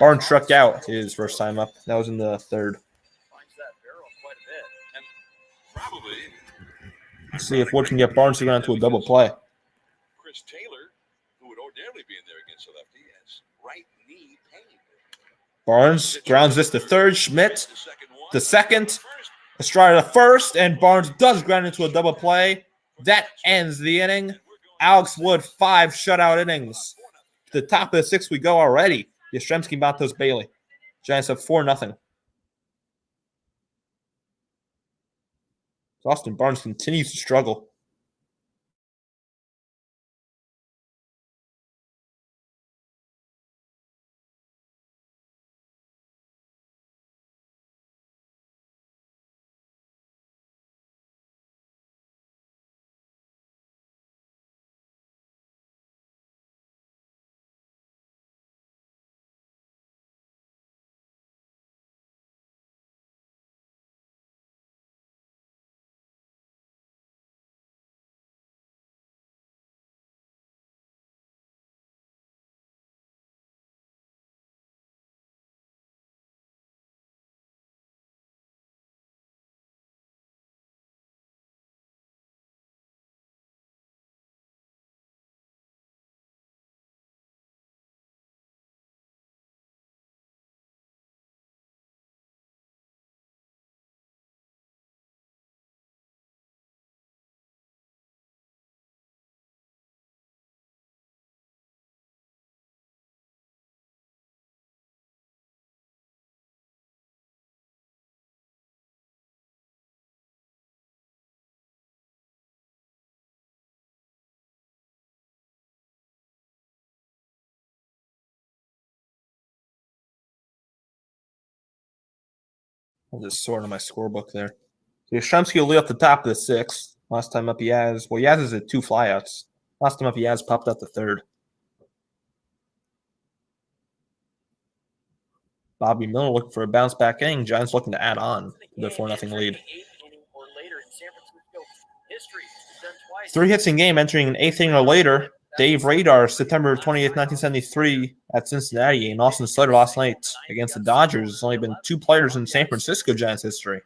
Barnes struck out his first time up. That was in the third. Finds that barrel quite a bit. And probably Let's see if Wood can get Barnes to go into a double play. Chris Taylor, who would ordinarily be in there against a lefty, has right knee pain. Barnes grounds this to third. Schmidt to second. Estrada to first, and Barnes does ground into a double play. That ends the inning. Alex Wood, 5 shutout innings. To the top of the 6th we go already. Yastrzemski, Matos, Bailey. Giants have 4-0. Austin Barnes continues to struggle. I'll just sort on my scorebook there. So Yastrzemski will lead up the top of the 6th. Last time up Yaz is at 2 flyouts. Last time up Yaz popped out the 3rd. Bobby Miller looking for a bounce back inning. Giants looking to add on to their 4-0 lead. 3 hits in game entering an 8th inning or later. Dave Radar, September 20th, 1973 at Cincinnati, and Austin Slater last night against the Dodgers. There's only been 2 players in San Francisco Giants history.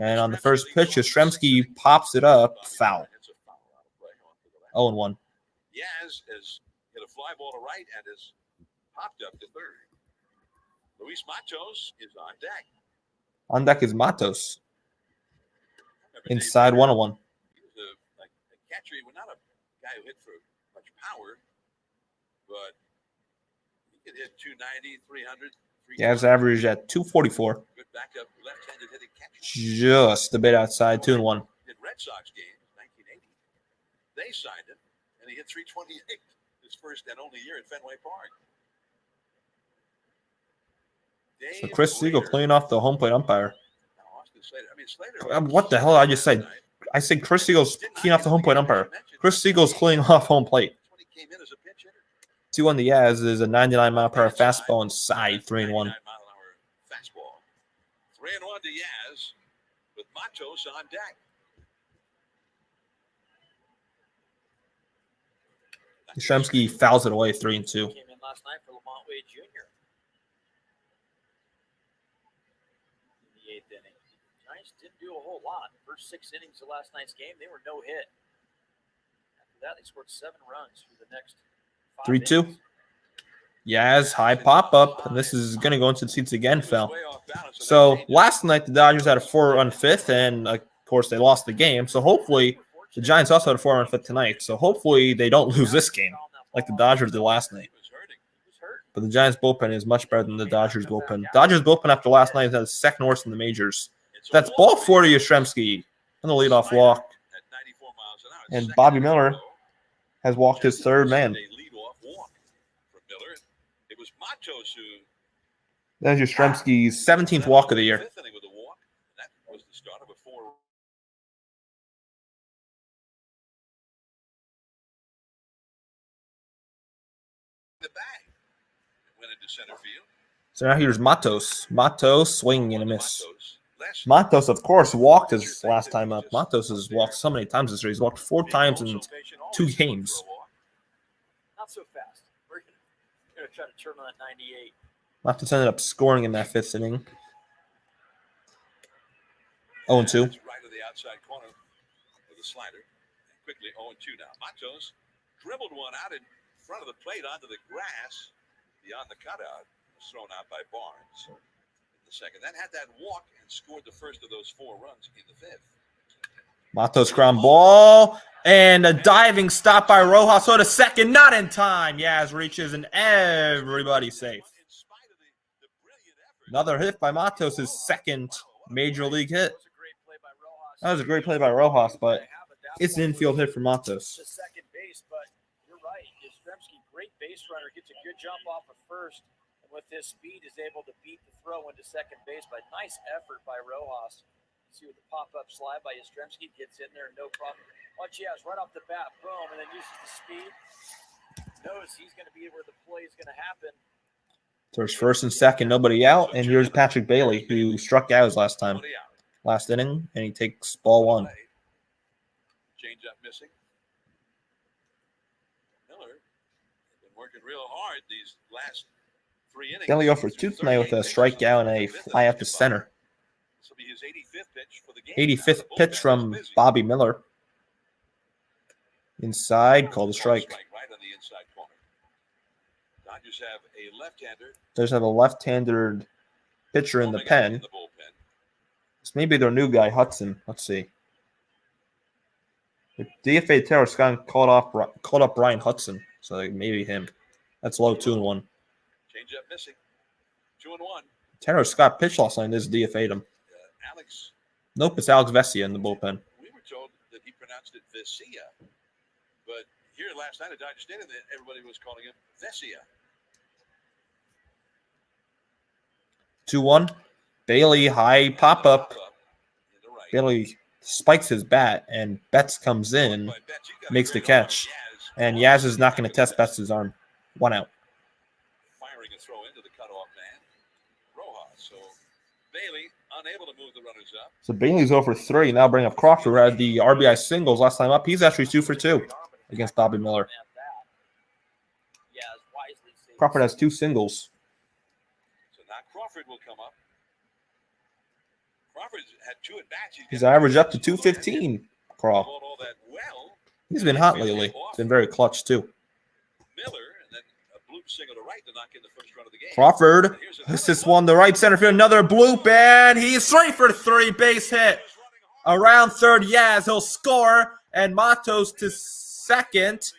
And on the first pitch, Yastrzemski pops it up, foul. 0-1. Yaz has hit a fly ball to right and has popped up to third. Luis Matos is on deck. On deck is Matos. Remember, Dave Inside Miller, 101. He was a catcher. He was not a guy who hit for much power, but he could hit 290, 300. Jazz average at 244. Good backup left-handed hitting catcher. Just a bit outside, 2-1. Did Red Sox games, 1980. They signed him, and he hit 328 his first and only year at Fenway Park. So Chris Siegel cleaning off the home plate umpire. Austin Slater. I mean, Slater. What the hell I just said? I said Chris Siegel's cleaning off the home plate umpire. Chris Siegel's cleaning off home plate. 2 on the Yaz is a 99-mile-per-hour fastball inside, 3-1. 99-mile-an-hour fastball. 3-1 to Yaz with Matos on deck. Yastrzemski fouls it away, 3-2. Came in last night for Lamont Wade Jr. in the 8th inning. Giants didn't do a whole lot. The first 6 innings of last night's game, they were no hit. After that, they scored 7 runs for the next 5 3-2. innings. Yaz, high pop-up. And this is going to go into the seats again, Phil. So last night, the Dodgers had a 4-run fifth, and, of course, they lost the game. So hopefully the Giants also had a 4-run fifth tonight. So hopefully they don't lose this game like the Dodgers did last night. But the Giants' bullpen is much better than the Dodgers' bullpen. Dodgers' bullpen after last night had the second worst in the majors. That's ball 4 to Yastrzemski on the leadoff walk. And Bobby Miller has walked his third man. That's Yastrzemski's 17th walk of the year. So now here's Matos. Matos swinging and a miss. Matos, of course, walked his last time up. Matos has walked so many times this year. He's walked 4 times in 2 games. Not so fast. We're going to try to turn on that 98. Matos ended up scoring in that 5th inning. 0-2. Right to the outside corner with a slider. Quickly 0-2 now. Matos dribbled one out in front of the plate onto the grass beyond the cutout. Was thrown out by Barnes in the second. Then had that walk and scored the first of those 4 runs in the 5th. Matos ground ball and a diving stop by Rojas for the second. Not in time. Yaz reaches and everybody safe. Another hit by Matos, his second major league hit. That was a great play by Rojas, but it's an infield hit for Matos. Second base, but you're right. Yastrzemski, great base runner, gets a good jump off of first. With his speed, is able to beat the throw into second base by nice effort by Rojas. See with the pop-up slide by Yastrzemski, gets in there, no problem. Watch Yaz right off the bat, boom, and then uses the speed. Knows he's going to be where the play is going to happen. There's first and second, nobody out, and here's Patrick Bailey, who struck out his last inning, and he takes ball 1. Change up missing. Miller has been working real hard these last 3 innings. Bailey 0 for 2 tonight with a strikeout and a fly out to center. This will be his 85th pitch for the game. 85th pitch from Bobby Miller. Inside, called a strike. Right on the inside corner. Dodgers have a left-hander. Dodgers have a left-handed pitcher in the pen. This may be their new guy, Hudson. Let's see. The DFA Taylor Scott called up Brian Hudson, so maybe him. That's low 2-1. Change up missing. 2-1. Tanner Scott pitched last night. This DFA'd him. Alex. Nope, it's Alex Vesia in the bullpen. We were told that he pronounced it Vesia, but here last night at Dodger Stadium, everybody was calling him Vesia. 2-1. Bailey, high pop-up. Bailey spikes his bat, and Betts comes in, makes the catch. And Yaz is not going to test Betts' arm. 1 out. Firing a throw into the cutoff man. Rojas. So Bailey unable to move the runners up. So Bailey's 0 for 3. Now bring up Crawford, who had the RBI singles last time up. He's actually 2 for 2 against Bobby Miller. Crawford has 2 singles. So now Crawford will come up. Crawford's had 2 at-bats. He's averaged up to 215, Craw. He's been hot lately. He's been very clutch, too. Miller, and then a blue single to right to knock in the first run of the game. Crawford, this one, the right center field, another bloop, and he's straight for 3, base hit. Around third, Yaz, he'll score, and Matos to second.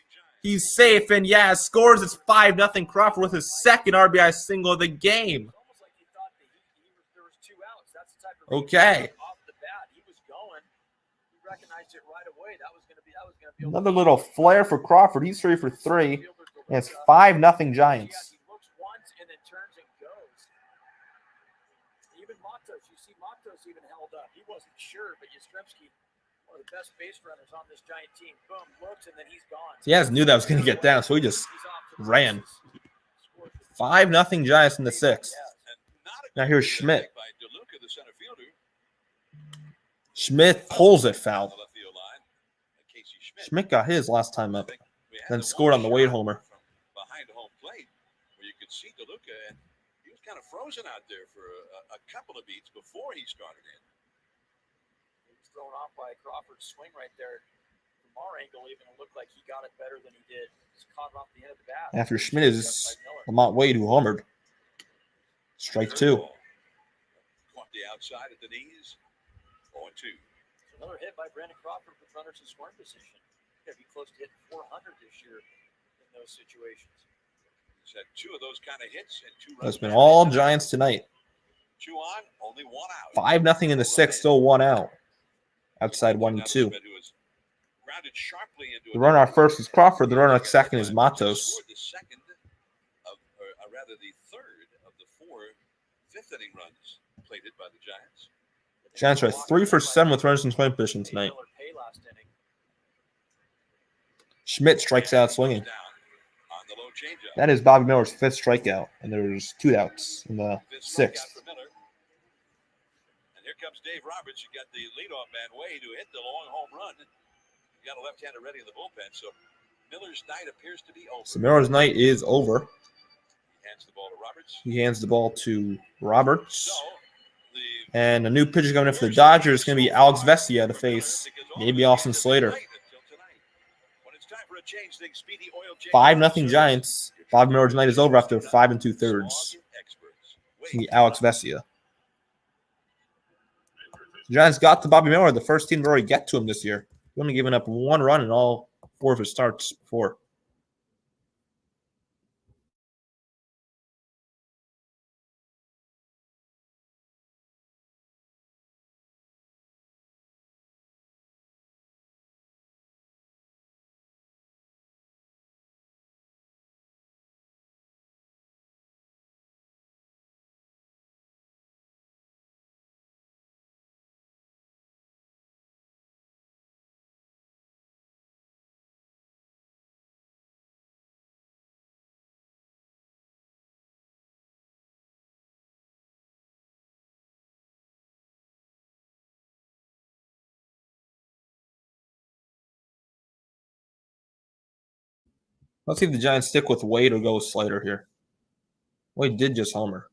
He's safe, and Yaz scores. It's 5-0. Crawford with his second RBI single of the game. Okay. Another little flare for Crawford. He's 3 for 3, and it's 5-0 Giants. Even held up. He wasn't sure, but Yastrzemski, one of the best base runners on this Giant team. Boom, looks, and then he's gone. Yaz knew that was going to get down, so he just ran. 5-0 Giants in the 6th. Now here's Schmidt. Schmidt pulls it foul. Schmidt got his last time up, then scored on the Wade homer. Behind home plate, where you could see DeLuca, and he was kind of frozen out there for a couple of beats before he started in. He was thrown off by Crawford's swing right there. From our angle, even it looked like he got it better than he did. Just caught it off the end of the bat. After Schmidt is Lamont Wade, who homered. Strike 2. Caught the outside at the knees. 0-2. Another hit by Brandon Crawford with runners in scoring position. He's got to be close to hitting 400 this year in those situations. He's had 2 of those kind of hits and 2 runs. That's been all Giants tonight. 2 on, only 1 out. 5-0 in the 6th, still 1 out. Outside 1 and 2. The runner at first is Crawford. The runner at second is Matos. The second of, or rather the third of the 4 fifth-inning runs plated by the Giants. Giants are 3 for 7 with runners in scoring position tonight. Schmidt strikes out swinging. That is Bobby Miller's 5th strikeout, and there's 2 outs in the 6th. And here comes Dave Roberts. You got the leadoff man Wade who hit the long home run. You got a left-hander ready in the bullpen, so Miller's night appears to be over. So Miller's night is over. He hands the ball to Roberts. He hands the ball to Roberts. And a new pitcher coming in for the Dodgers is going to be Alex Vesia to face maybe Austin Slater. 5-0 Giants. Bobby Miller's night is over after 5 2/3. Alex Vesia. The Giants got to Bobby Miller, the first team to already get to him this year. He only given up 1 run in all 4 of his starts before. Let's see if the Giants stick with Wade or go with Slater here. Wade did just homer.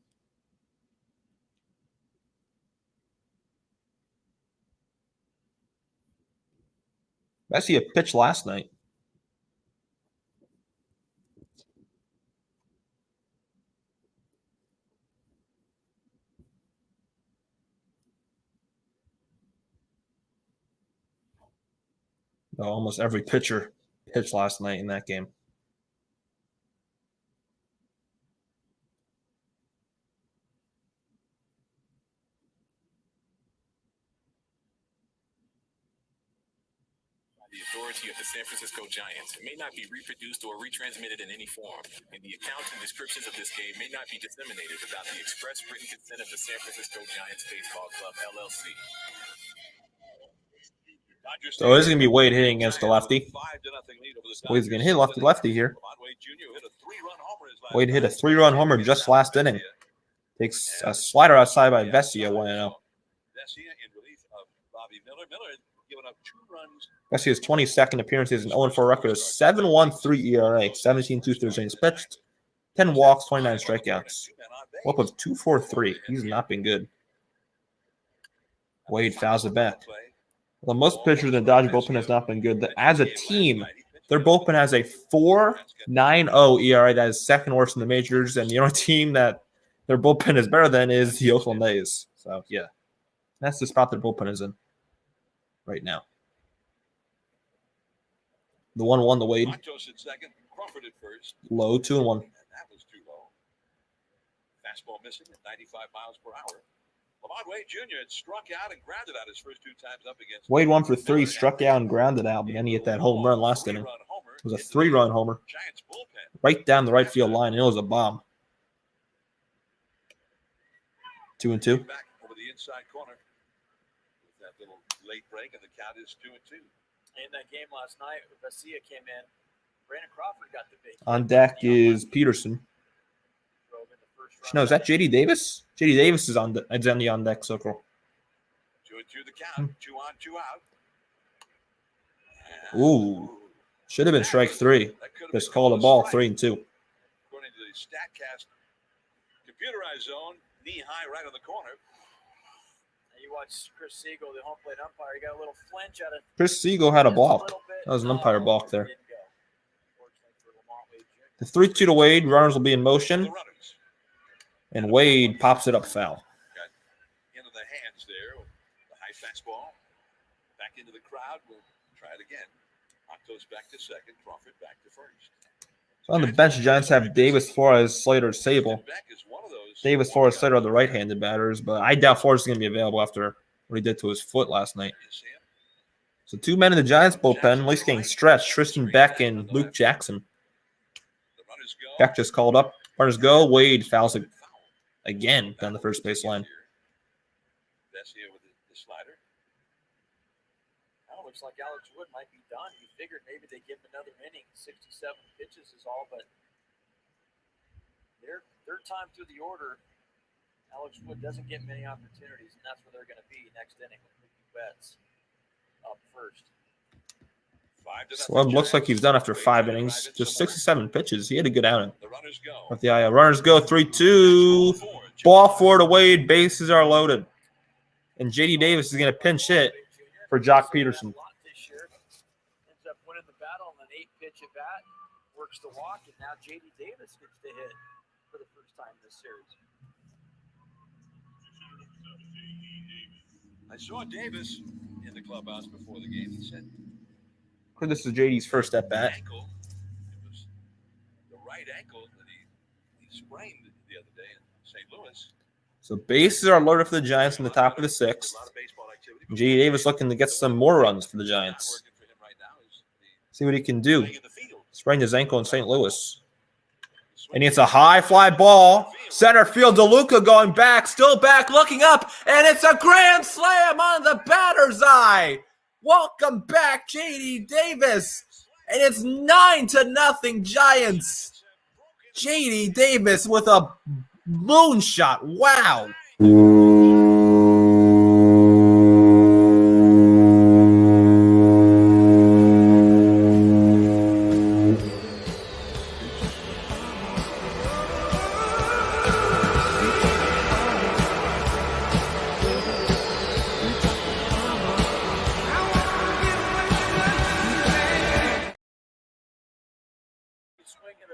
Vesia pitched last night. Almost every pitcher pitched last night in that game. The authority of the San Francisco Giants may not be reproduced or retransmitted in any form, and the accounts and descriptions of this game may not be disseminated without the express written consent of the San Francisco Giants Baseball Club, LLC. So this is going to be Wade hitting against the lefty. Wade's going to hit lefty here. Wade hit a 3-run homer just last inning. Takes a slider outside by Vesia, 1-0. Vesia in relief of Bobby Miller. Miller had given up 2 runs. Vesia's 22nd appearance is an 0-4 record, a 7.13 ERA, 17 2/3 innings pitched, 10 walks, 29 strikeouts. Whip of 2.43. He's not been good. Wade fouls it back. Well, most pitchers in the Dodger bullpen has not been good. As a team, Their bullpen has a 4.90 ERA. That is second worst in the majors, and the only team that their bullpen is better than is the Oakland A's. So, yeah, that's the spot their bullpen is in right now. The 1-1 to Wade. Matos at second, Crawford at first. Low, 2-1. And that was too low. Fastball missing at 95 miles per hour. Lamont Wade Jr. had struck out and grounded out his first 2 times up against Wade 1 for 3, struck out and grounded out, but then he hit that home run last inning. It was a 3-run homer. Giants bullpen. Right down the right field line, and it was a bomb. 2-2. Back over the inside corner with that little late break, and the count is 2-2. In that game last night, Vesia came in. Brandon Crawford got the big hit. On deck is Peterson. Drove in the first round. No, is that JD Davis? JD Davis is on the on deck circle. 2-2 the count. 2 on, 2 out. Ooh. Should have been strike 3. Just called a ball 3-2. According to the StatCast computerized zone, knee high right on the corner. And you watch Chris Siegel, the home plate umpire. He got a little flinch out of Chris Siegel had a balk. little bit. That was an umpire balk there. Didn't go. Fortunately for Lamont Wade Jr. The 3-2 to Wade. Runners will be in The motion, runners and Wade pops it up foul. got into the hands there with the high fastball. Back into the crowd. We'll try it again. Matos back to second. Crawford back to first. So on the bench, the Giants have Davis, Flores, Slater, Sable. Beck is one of those. Davis, Flores, Slater are the right-handed batters, but I doubt Flores is going to be available after what he did to his foot last night. You see him? So 2 men in the Giants bullpen, at least getting stretched. Tristan Beck and Luke Jackson. The runners go. Beck just called up. Runners go. Wade fouls it again down the first base line. Vesia with the slider. Now it looks like Alex Wood might be done. You figured maybe they give him another inning. 67 pitches is all, but their third time through the order, Alex Wood doesn't get many opportunities, and that's where they're going to be next inning with Mookie Betts up first. So it looks like he's done after 5 innings. Just 67 pitches. He had a good outing The runners go. with the IL. Runners go 3-2. Ball 4 to Wade. Bases are loaded. And JD Davis is going to pinch hit for Jock Peterson. This year. Ends up winning the battle on an 8-pitch at bat. Works the walk, and now JD Davis gets the hit for the first time this series. I saw Davis in the clubhouse before the game. He said This is JD's first at bat. ankle. It was the right ankle that he sprained the other day in St. Louis. So bases are loaded for the Giants in the top of the 6th. A lot of baseball activity. JD Davis looking to get some more runs for the Giants. Working for him right now is See what he can the do. playing in the field. Sprained his ankle in St. Louis. And it's a high fly ball. Center field, DeLuca going back, still back, looking up, and it's a grand slam on the batter's eye. Welcome back, JD Davis. And it's 9-0 Giants. JD Davis with a moonshot. Wow.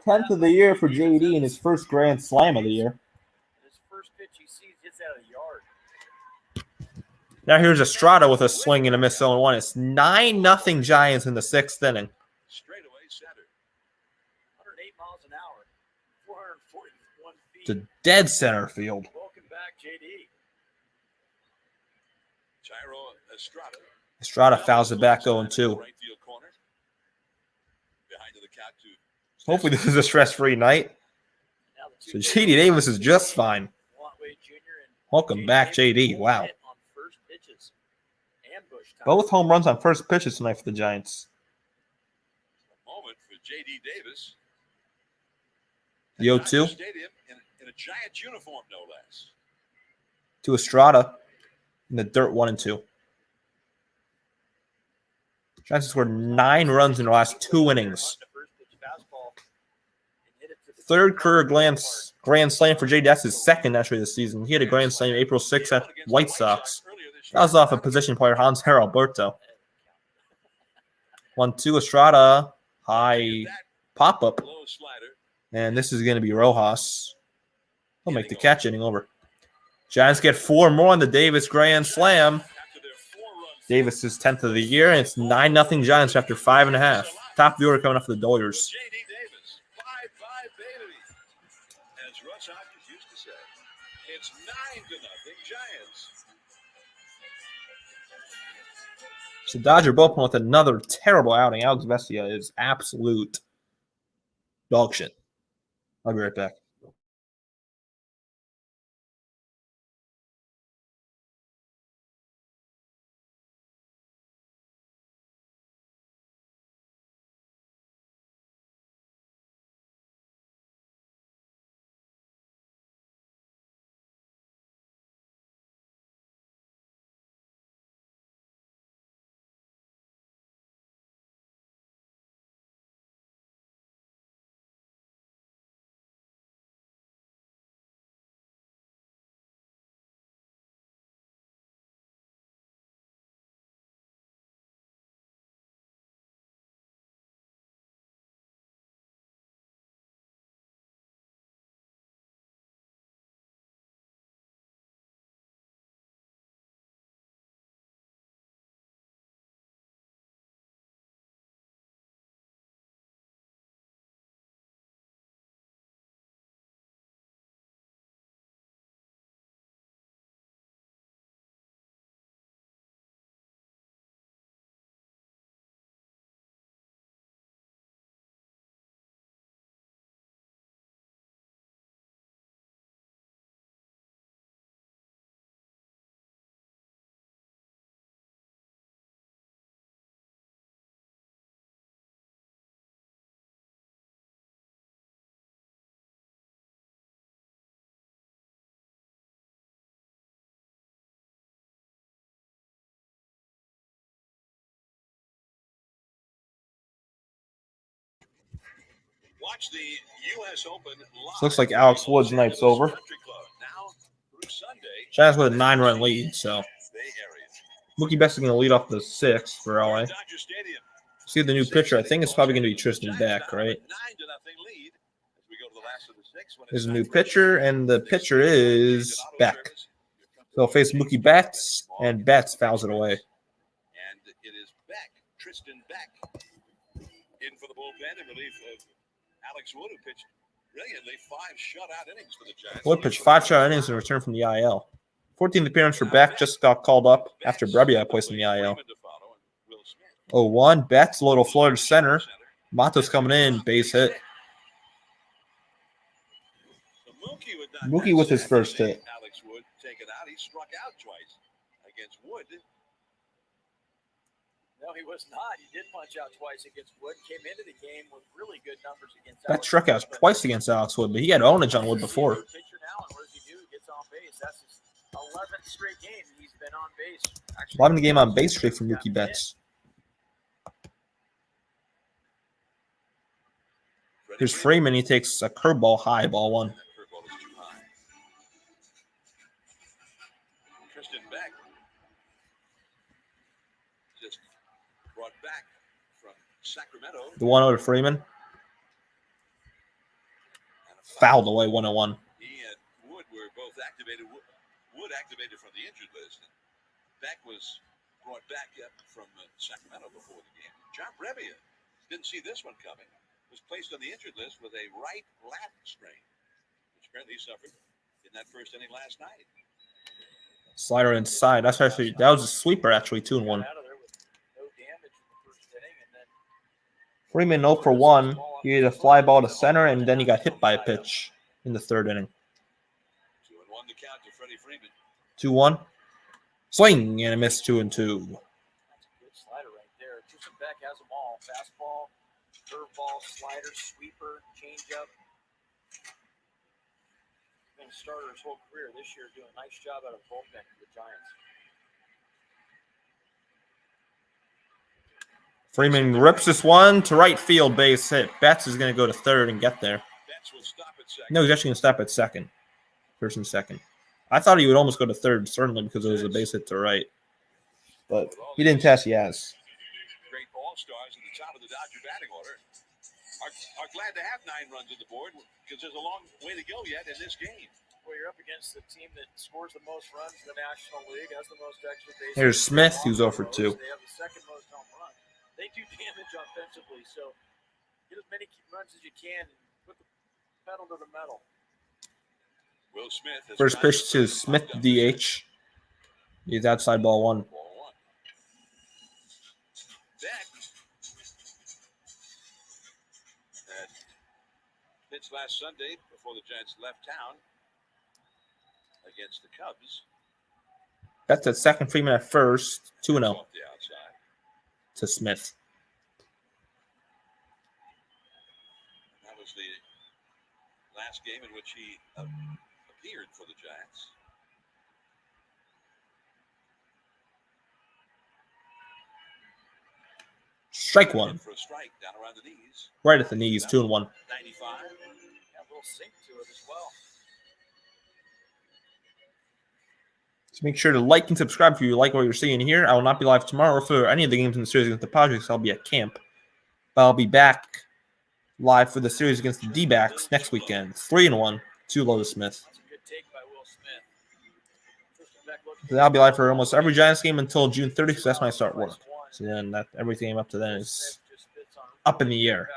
10th of the year for JD and his first grand slam of the year. His first pitch he sees hits out of the yard. Now here's Estrada with a swing and a miss 0-1. It's 9-0 Giants in the 6th inning. Straight away center. 108 miles an hour. 441 feet. To dead center field. Welcome back, JD. Jairo Estrada. Estrada fouls it back 0-2. Right field corner. Behind the count to Hopefully this is a stress-free night. Now the So two JD Davis is just fine. Lamont Wade Jr. and Welcome back, JD. Wow. hit on first pitches. Ambush time. Both home runs on first pitches tonight for the Giants. a moment for J.D. Davis. The 0-2 Stadium in a Giants uniform, no less. to Estrada in the dirt 1-2. Giants have scored 9 runs in the last 2 innings. First pitch fastball and hit it to the Third career grand slam for JD. That's his second actually this season. He had a grand slam April 6th at White Sox. That was off a position player, Hans Alberto. 1-2 Estrada. high pop-up. Low slider. And this is going to be Rojas. He'll make the catch, inning over. Giants get 4 more on the Davis grand slam. After their 4-run Davis is 10th of the year, and it's 9-0 Giants after 5.5. Top viewer coming up for the Dodgers. J.D. Davis, 5-5 baby. As Russ Hodges used to say, it's 9-0 Giants. So Dodger bullpen with another terrible outing. Alex Vesia is absolute dog shit. I'll be right back. Watch the U.S. Open live. So looks like Alex Wood's night's over. Now through Sunday, Giants with a 9-run lead, so Bay Area. Mookie Betts is going to lead off the 6th for LA. Dodger Stadium. See the new pitcher. I think it's probably going to be Tristan Beck, right? 9-0 lead as we go to the last of the 6th when There's a new pitcher, and the pitcher is Beck. So they'll face Mookie Betts, and Betts fouls it away. And it is Beck, Tristan Beck, in for the bullpen in relief of Alex Wood, who pitched brilliantly 5 shutout innings for the Giants. Wood pitched 5 shutout innings in return from the IL. 14th appearance for Beck, just got called up after Brebbia placed in the IL. 0-1, Betts, a little floor to center. Matos coming in, base hit. Mookie with his first hit. Alex Wood taken out. He struck out twice against Wood. No, he was not. He did punch out twice against Wood. Came into the game with really good numbers against That struck out twice against Alex Wood, but he had ownage on Wood before. Pitcher now, and what does he do? He gets on base. That's his 11th straight game he's been on base. Actually, 11 game on base streak from Mookie Betts. Here's Freeman. He takes a curveball high, ball 1. Tristan Beck just brought back from Sacramento. The 1-0 to Freeman. Fouled away 1-1. He and Wood were both activated. Wood activated from the injured list. Beck was brought back up from Sacramento before the game. John Brebbia didn't see this one coming. Was placed on the injured list with a right lat strain, which apparently he suffered in that first inning last night. Slider inside. That was a sweeper, actually, 2-1. Freeman 0 for 1. He had a fly ball to center, and then he got hit by a pitch in the 3rd inning. 2-1 the count to Freddie Freeman. 2-1. Swing, and a miss 2-2. That's a good slider right there. Tristan Beck has them all. Fastball, curveball, slider, sweeper, changeup. Been a starter his whole career this year, doing a nice job out of the bullpen for the Giants. Freeman rips this one to right field, base hit. Betts is going to go to 3rd and get there. Betts will stop at second. No, he's actually going to stop at 2nd. First and 2nd. I thought he would almost go to 3rd, certainly because it was a base hit to right. But he didn't test Yaz. Great all-stars at the top of the Dodger batting order. are glad to have 9 runs on the board because there's a long way to go yet in this game. Well, you're up against the team that scores the most runs in the National League, has the most extra bases. Here's Smith, who's over 2. They have the second most home runs. They do damage offensively, so get as many runs as you can and put the pedal to the metal. Will Smith has First pitch to Smith, DH. He's outside ball 1. Beck had pitched last Sunday before the Giants left town against the Cubs. That's at second, Freeman at first. 2-0 Off the outside. to Smith. That was the last game in which he appeared for the Giants. Strike 1. For a strike down around the knees. Right at the knees, 2-1. 95. Yeah, a little sink to it as well. So make sure to like and subscribe if you like what you're seeing here. I will not be live tomorrow for any of the games in the series against the Padres. I'll be at camp. But I'll be back live for the series against the D-backs next weekend. 3-1, 2 low to Smith. That's a good take by Will Smith. So I'll be live for almost every Giants game until June 30th, because that's when I start work. So then everything up to then is up in the air.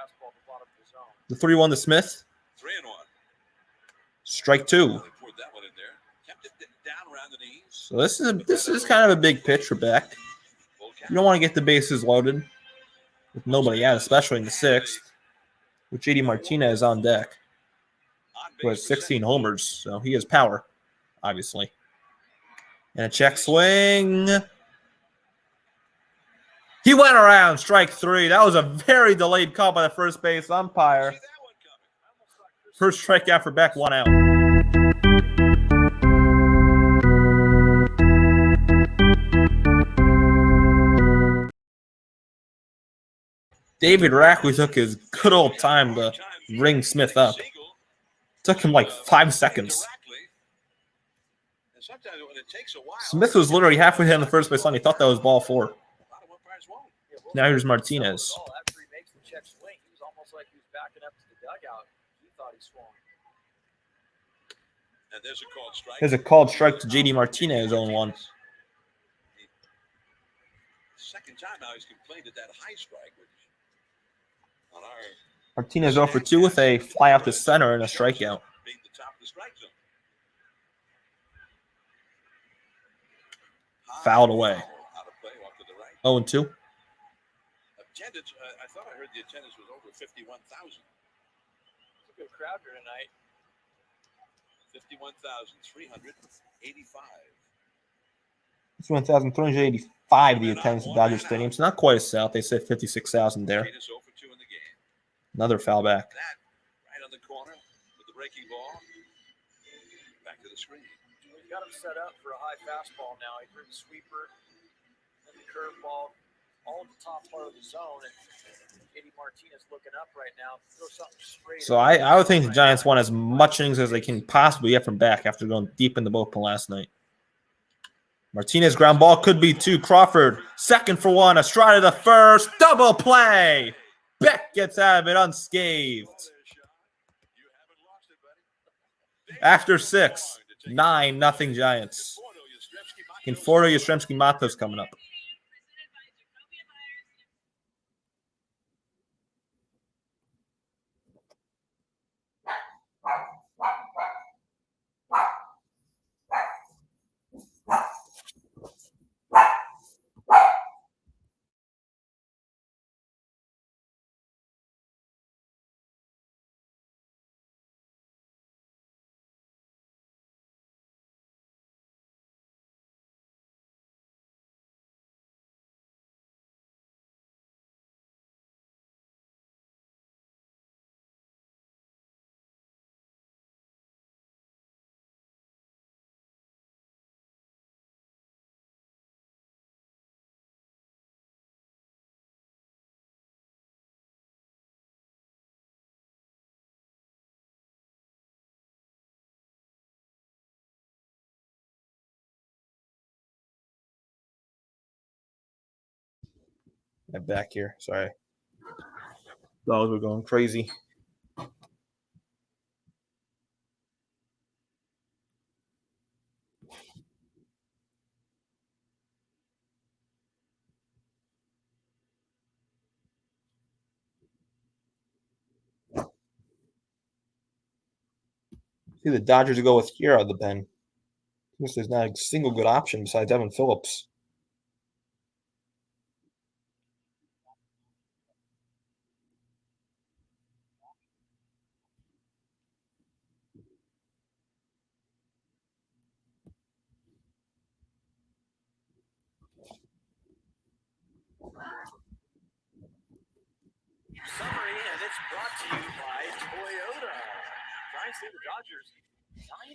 The 3-1 to Smith. 3-1. Strike 2. They poured that one in there. Kept it down around the knees. So this is kind of a big pitch for Beck. You don't want to get the bases loaded with nobody out, especially in the 6th, with JD Martinez on deck, who has 16 homers, so he has power, obviously. And a check swing. He went around, strike 3. That was a very delayed call by the first base umpire. First strikeout for Beck, 1 out. David Rackley took his good old time to ring Smith up. Took him like 5 seconds. Smith was literally halfway down the first base line. He thought that was ball 4. Now here's Martinez. After he makes the check swing, he was almost like he was backing up to the dugout. He thought he swung. And there's a called strike. There's a called strike to JD Martinez, 0-1. Second time now he's complained at that high strike, which on our Martinez 0 for 2 with a fly out to center and a strikeout. being the top of the strike zone. Fouled away. Out of play, off to the right. 0-2. Attendance, I thought I heard the attendance was over 51,000. It's a good crowd here tonight. 51,385. It's 1,385 the attendance at Dodger Stadium. It's not quite a sell. They said 56,000 there. Peters 0 for 2 in the game. Another foul back. That right on the corner with the breaking ball. Back to the screen. We've got him set up for a high fastball now. He threw the sweeper, then the curveball, all in the top part of the zone. And JD Martinez looking up right now. Throw something straight. So I would think the Giants want as much innings as they can possibly get from back after going deep in the bullpen last night. Martinez ground ball could be 2. Crawford, second for 1. Estrada the first. Double play. Beck gets out of it unscathed. After 6, 9-0 Giants. Conforto Yastrzemski Matos coming up. I'm back here. Sorry. Dogs were going crazy. See the Dodgers go with here out of the pen. There's not a single good option besides Evan Phillips. Summary, and it's brought to you by Toyota. Giants lead the Dodgers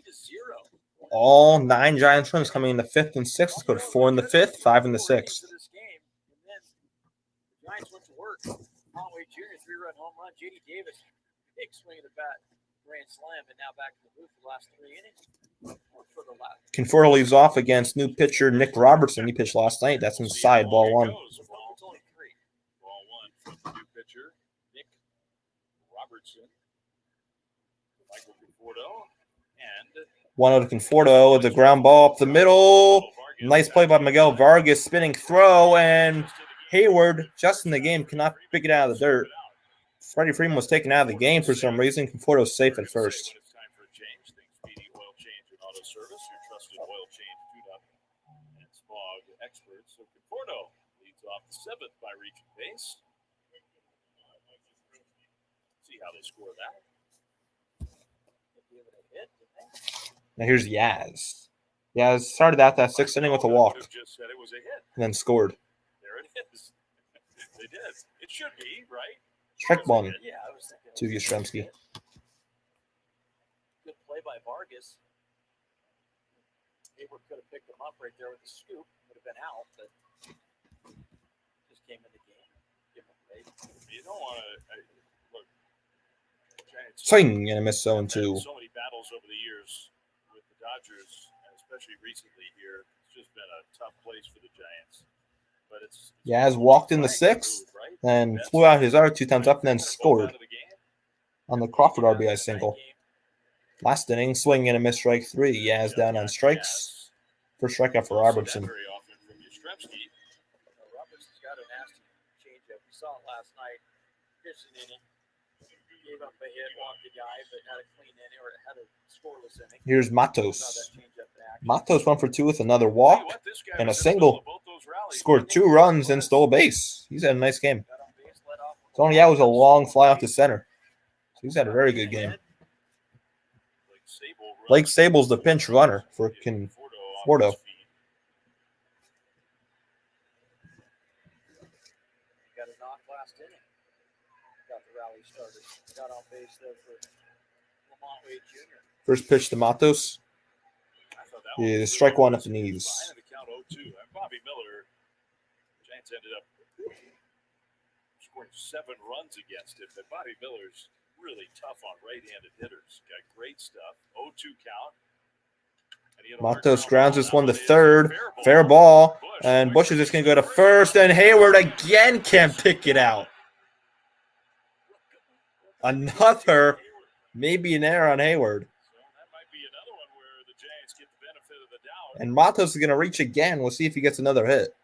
9-0. All 9 Giants runs coming in the 5th and 6th. Let's go to 4 in the 5th, 5 in the 6th. This game, and then the Giants went to work. Conway Jr. 3-run home run. J.D. Davis, big swing of the bat, grand slam, and now back in the booth for the last 3 innings. For the last. Conforto leads off against new pitcher Nick Robertson. He pitched last night. That's inside, ball 1. Ball 1 from the new pitcher, Nick Robertson. Michael Conforto. And 1-0 to Conforto. The ground ball up the middle. Nice play by Miguel Vargas. Spinning throw. And Hayward, just in the game, cannot pick it out of the dirt. Freddie Freeman was taken out of the game for some reason. Conforto's safe at first. it's time for a change. Think Speedy Oil Change and Auto Service, your trusted oil change, tune-up, and smog experts. So Conforto leads off the 7th by reaching base. See how they score that. Now here's Yaz. Yaz started out that 6th inning with a walk Just said it was a hit. and then scored. There it is. They did. It should be, right? Strike 1 Yeah, I was thinking. to Yastrzemski. Good play by Vargas. Hayward could have picked him up right there with the scoop. Would have been out, but just came in the game. Give him a break. You don't want to look. Giants Swing and a miss 0-2. so many battles over the years with the Dodgers, and especially recently here. It's just been a tough place for the Giants. But it's Yaz walked in the 6th and flew out his arc 2 times up and then scored on the Crawford RBI single. Last inning, swing and a miss, strike 3. Yaz down on strikes. First strikeout for Robertson. Very often from Yastrzemski. Robertson's got a nasty changeup. We saw it last night. Pitched an inning. Gave up a hit, walked the guy, but had a clean inning or had a scoreless inning. Here's Saw Matos. that changeup in action. Matos 1 for 2 with another walk and a single. Scored 2 runs and stole a base. He's had a nice game. Got on base, led off with Tony Yao was a long fly out to center. So he's had a very good game. Blake Sable's the pinch runner for Conforto. got a knock last inning. Got the rally started. Got on base there for Lamont Wade Jr. First pitch to Matos. Is strike 1 at the knees. Behind the count 0-2. And Bobby Miller, Giants ended up scoring 7 runs against him, but Bobby Miller's really tough on right-handed hitters. Got great stuff. 0-2 count. Matos grounds this one to third. Fair ball. And Bush is just going to go to first. And Hayward again can't pick it out. Another, maybe an error on Hayward. And Matos is going to reach again. We'll see if he gets another hit.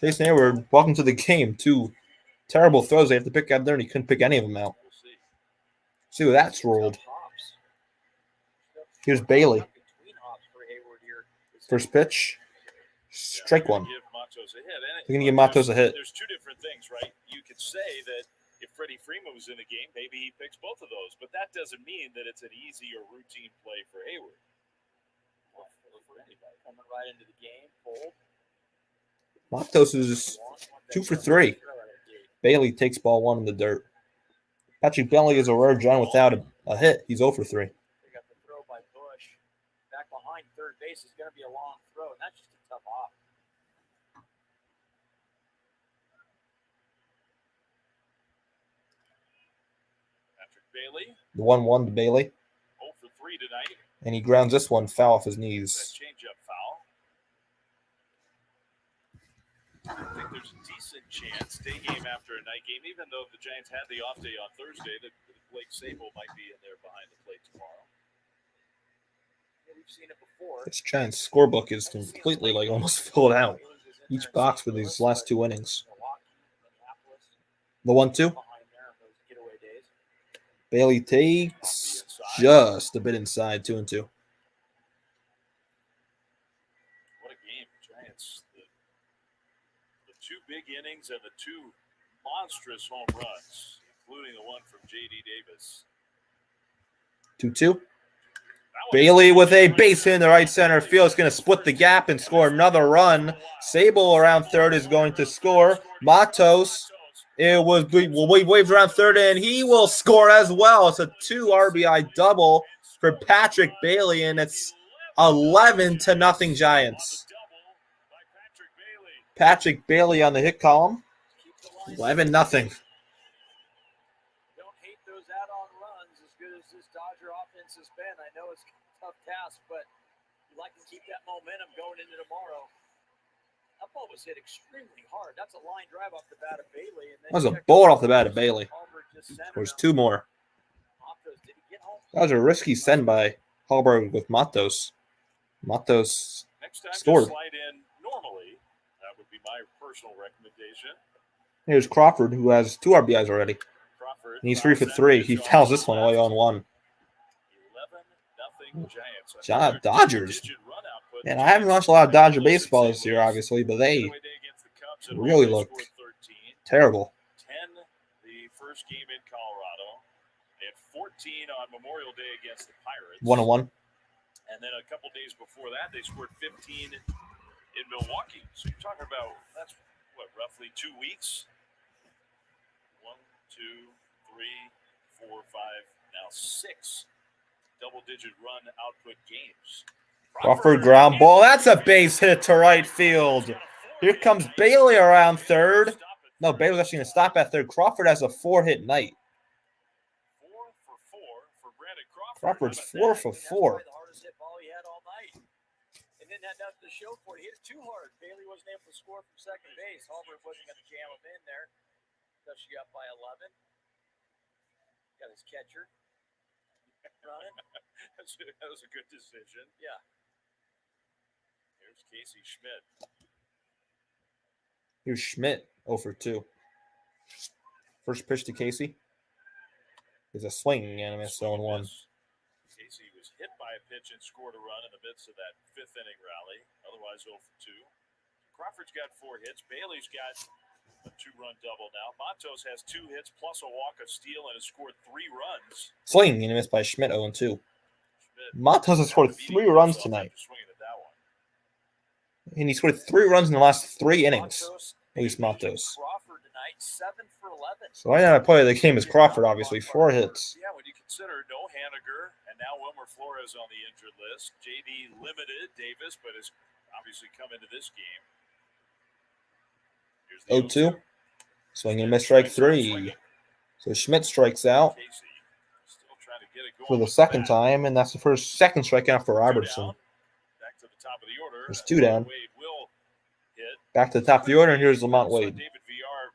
Jason Hayward, welcome to the game. 2 terrible throws they have to pick out there, and he couldn't pick any of them out. See what that's rolled. Here's Bailey. First pitch. Strike 1. They're going to give Matos a hit. There's 2 different things, right? You could say that if Freddie Freeman was in the game, maybe he picks both of those, but that doesn't mean that it's an easy or routine play for Hayward. Or for anybody coming right into the game, cold. Matos is 2 for 3. Bailey takes ball 1 in the dirt. Patrick Bailey is a rare John without a hit. He's 0 for 3. They got the throw by Bush. Back behind third base is going to be a long throw, and that's just a tough off. Patrick Bailey, The 1-1 to Bailey. 0 for 3 tonight. And he grounds this one foul off his That knees. changeup foul. I think there's a decent chance, day game after a night game, even though the Giants had the off day on Thursday, that Blake Sable might be in there behind the plate tomorrow. Yeah, we've seen it before. This Giants scorebook is completely almost filled out. Each box for these last 2 innings. The 1-2. Bailey takes just a bit inside, 2-2. What a game, Giants. The 2 big innings and the 2 monstrous home runs, including the one from J.D. Davis. 2-2. Bailey with a base hit in the right center field is going to split the gap and score another run. Sable around third is going to score. Matos, we waved around third, and he will score as well. It's a 2 RBI double for Patrick Bailey, and it's 11-0 Giants. Patrick Bailey on the hit column. 11-0. Don't hate those add-on runs as good as this Dodger offense has been. I know it's a tough task, but you like to keep that momentum going into tomorrow. That ball was hit extremely hard. That's a line drive off the bat of Bailey. And then that was a bullet off the bat of Bailey. There's 2 more. Matos, did he get home? That was a risky send by Hallberg with Matos. Matos Next time, scored. slide in normally. That would be my personal recommendation. Here's Crawford, who has 2 RBIs already. Crawford, And he's 3 for 3. He fouls this one away on 1. 11-0 Giants. Dodgers. Man, I haven't watched a lot of Dodger baseball this year, obviously, but they really looked terrible. 10 the first game in Colorado. They had 14 on Memorial Day against the Pirates. 1-1. And then a couple days before that, they scored 15 in Milwaukee. So you're talking about, that's what, roughly 2 weeks? 1, 2, 3, 4, 5, now 6 double-digit run output games. Crawford ground ball. That's a base hit to right field. Here comes Bailey around third. No, Bailey's actually going to stop at third. Crawford has a 4-hit night. 4 for 4 for Brandon Crawford. Crawford's 4 for 4. The hardest hit ball he had all night. And then had nothing to show for it. He hit it too hard. Bailey wasn't able to score from second base. Hallberg wasn't going to jam him in there. So she got by 11. Got his catcher running. That was a good decision. Yeah. Here's Casey Schmidt. Here's Schmidt, 0 for 2. First pitch to Casey is a swing and a miss, 0-1. Casey was hit by a pitch and scored a run in the midst of that 5th inning rally. Otherwise, 0 for 2. Crawford's got 4 hits. Bailey's got a 2-run double now. Matos has 2 hits plus a walk, a steal, and has scored 3 runs. Swing and a miss by Schmidt, 0-2. Matos has scored 3 runs tonight. And he scored 3 runs in the last 3 innings. At least Matos. Crawford tonight, 7 for 11. So I know player of the game is Crawford, obviously. 4 hits. Yeah, when you consider no Haniger, and now Wilmer Flores on the injured list. JD limited Davis, but has obviously come into this game. 0-2. Swing and a miss, strike 3. So Schmidt strikes out for the second time, and that's the second strikeout for Robertson. Back to the top of the order. There's 2 down. Wade will hit. Back to the top of the order, and here's Lamont Wade. David VR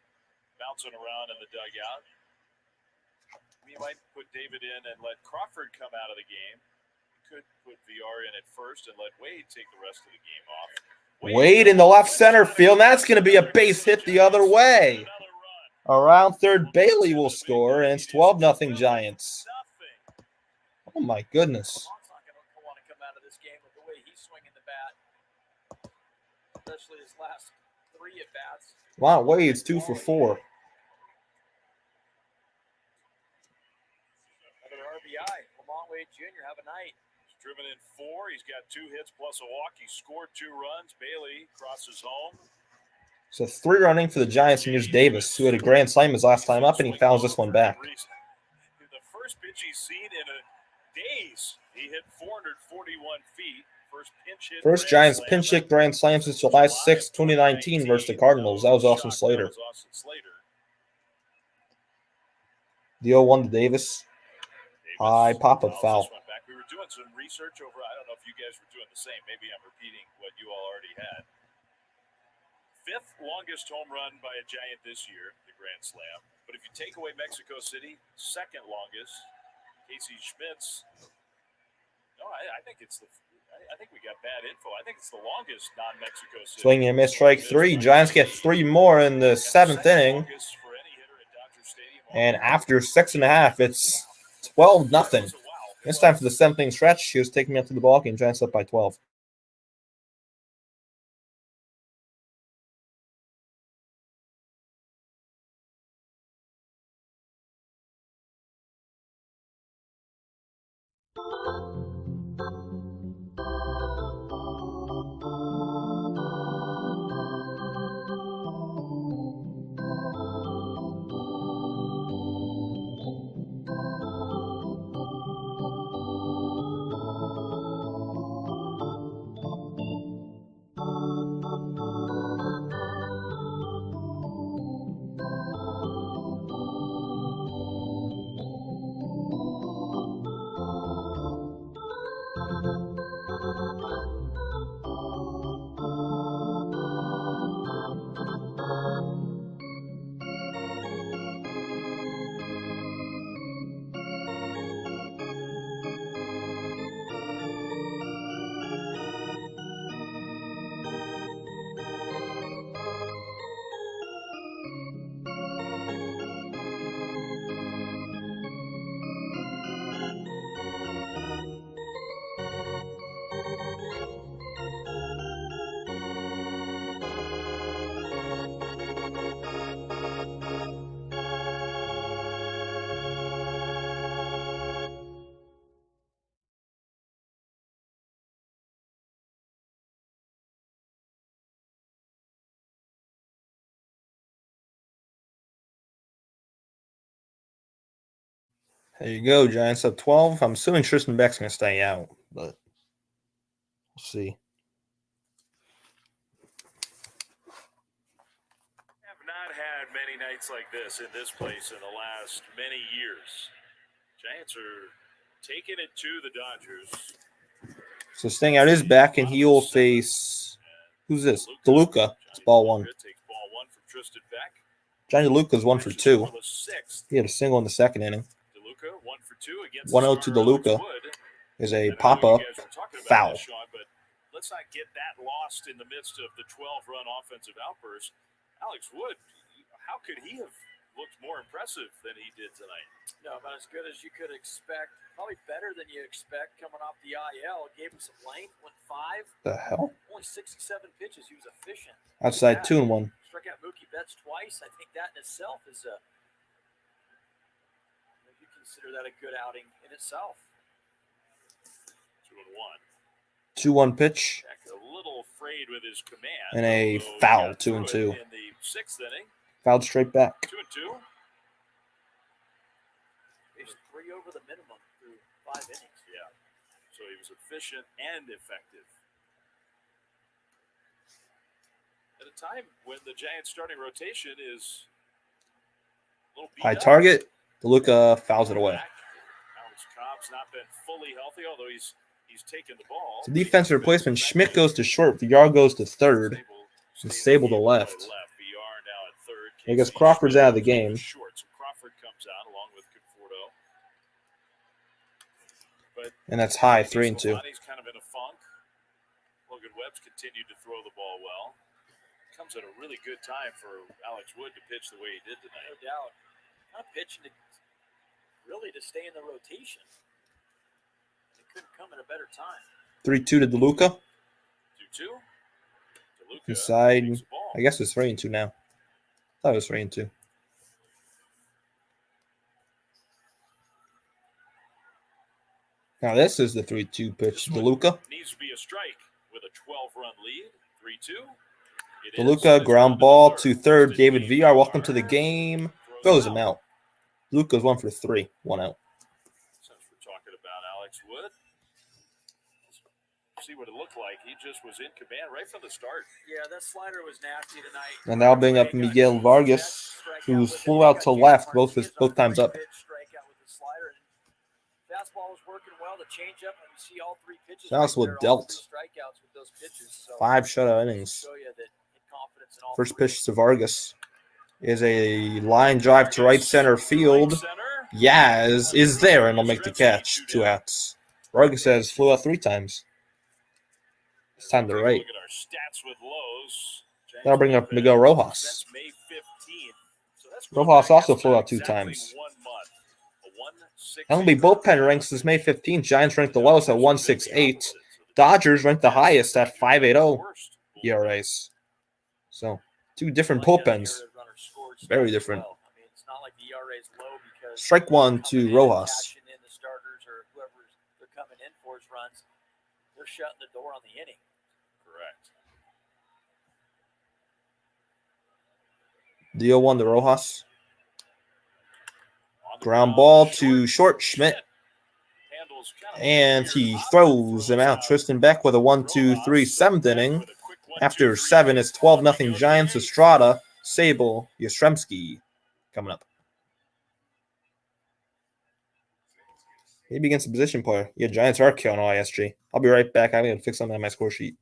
bouncing around in the dugout. We might put David in and let Crawford come out of the game. We could put VR in at first and let Wade take the rest of the game off. Wade in the left center field. That's going to be a base hit the other way. Around third, Bailey will score, and it's 12-0 Giants. Oh, my goodness. Lamont's not going to want to come out of this game with the way he's swinging the bat, especially his last 3 at-bats. Lamont Wade's 2 for 4. Another RBI. Lamont Wade Jr. have a night. Driven in 4. He's got 2 hits plus a walk. He scored 2 runs. Bailey crosses home. So 3 running for the Giants, and here's Davis, who had a grand slam his last time up, and he fouls this one back. The first pitch he's seen in days. He hit 441 feet. First Giants pinch hit grand slam since July 6, 2019 versus the Cardinals. That was Austin Slater. The 0-1 to Davis. High pop-up foul. We were doing some research over, I don't know if you guys were doing the same. Maybe I'm repeating what you all already had. fifth longest home run by a Giant this year, the Grand Slam. But if you take away Mexico City, second longest. Casey Schmitz. No, I think it's the. I think we got bad info. I think it's the longest non-Mexico City. Swing and miss, strike 3. Giants get 3 more in the 7th inning. And after 6.5, it's 12-0. This time for the 7th inning stretch, he was taking me up to the ballgame. Giants up by 12. There you go, Giants up 12. I'm assuming Tristan Beck's going to stay out, but we'll see. Have not had many nights like this in this place in the last many years. Giants are taking it to the Dodgers. So staying out is back, and he will face who's this? DeLuca. It's ball 1. Takes ball 1 from Tristan Beck. Johnny DeLuca's 1 for 2. He had a single in the 2nd inning. DeLuca 1 for 2 against 1-0 to DeLuca is a pop-up foul. Sean, but let's not get that lost in the midst of the 12-run offensive outburst. Alex Wood, how could he have looked more impressive than he did tonight? No, about as good as you could expect. Probably better than you expect coming off the IL. Gave him some length, went 5. The hell? Only 67 pitches. He was efficient. Outside 2-1. Struck out Mookie Betts twice. I think that in itself is a. You consider that a good outing in itself. 2-1. 2-1 pitch. Jack a little afraid with his command. And a foul, 2-2. In the 6th inning. Fouled straight back. 2-2. He's 3 over the minimum through 5 innings. Yeah. So he was efficient and effective. At a time when the Giants' starting rotation is a little beat High up. target. DeLuca fouls it away. Alex Cobb's not been fully healthy, although he's taken the ball. It's a defensive replacement. Schmidt goes to short. VR goes to third. And Sable to left. VR now at third. I guess Crawford's out of the game. Short, so Crawford comes out along with Conforto. But And that's high, 3-2. He's kind of in a funk. Logan Webb's continued to throw the ball well. Comes at a really good time for Alex Wood to pitch the way he did tonight. No doubt. Not pitching to really to stay in the rotation. It couldn't come at a better time. 3-2 to DeLuca. 2-2. DeLuca Inside. takes the ball. I guess it's 3-2 now. I thought it was 3-2. Now this is the 3-2 pitch. DeLuca. Needs to be a strike with a 12-run lead. 3-2. DeLuca, ground ball to third. David VR, welcome to the game. Throws him out. DeLuca's 1 for 3. 1 out. Since we're talking about Alex Wood, see what it looked like. He just was in command right from the start. Yeah, that slider was nasty tonight. And now bring up Miguel Vargas, who flew out to left both times up. Strikeout with the slider. Fastball was working well. The changeup, and you see all 3 pitches. That's what right there, all dealt. 3 strikeouts with those pitches. So 5 shutout innings. show you that it confidence in all First three. pitch to Vargas is a line drive to right center field. Yaz is there and will make the catch. 2 outs. Vargas has flew out 3 times. It's time to right. Look at our stats with Lowe's. That'll bring up Miguel Rojas. Since May 15th. So that's Rojas going back also flew out 2 exactly times. 1 month. A 1.68 MLB bullpen ranks since May 15th. Giants ranked the lowest at 1.68. Dodgers ranked the highest at 5.80 ERAs. So 2 different bullpens. Very different. Well, I mean, it's not like the ERA is low because Strike 1 to Rojas. cashing in the starters or whoever they're coming in for his runs. They're shutting the door on the inning. Correct. Deal 1 to Rojas. Ground ball to short Schmidt. And he throws him out. Tristan Beck with a 1-2-3 7th inning. After 7, it's 12-0 Giants. Estrada, Sable, Yastrzemski coming up. Maybe against a position player. Yeah, Giants are killing ISG. I'll be right back. I'm going to fix something on my score sheet.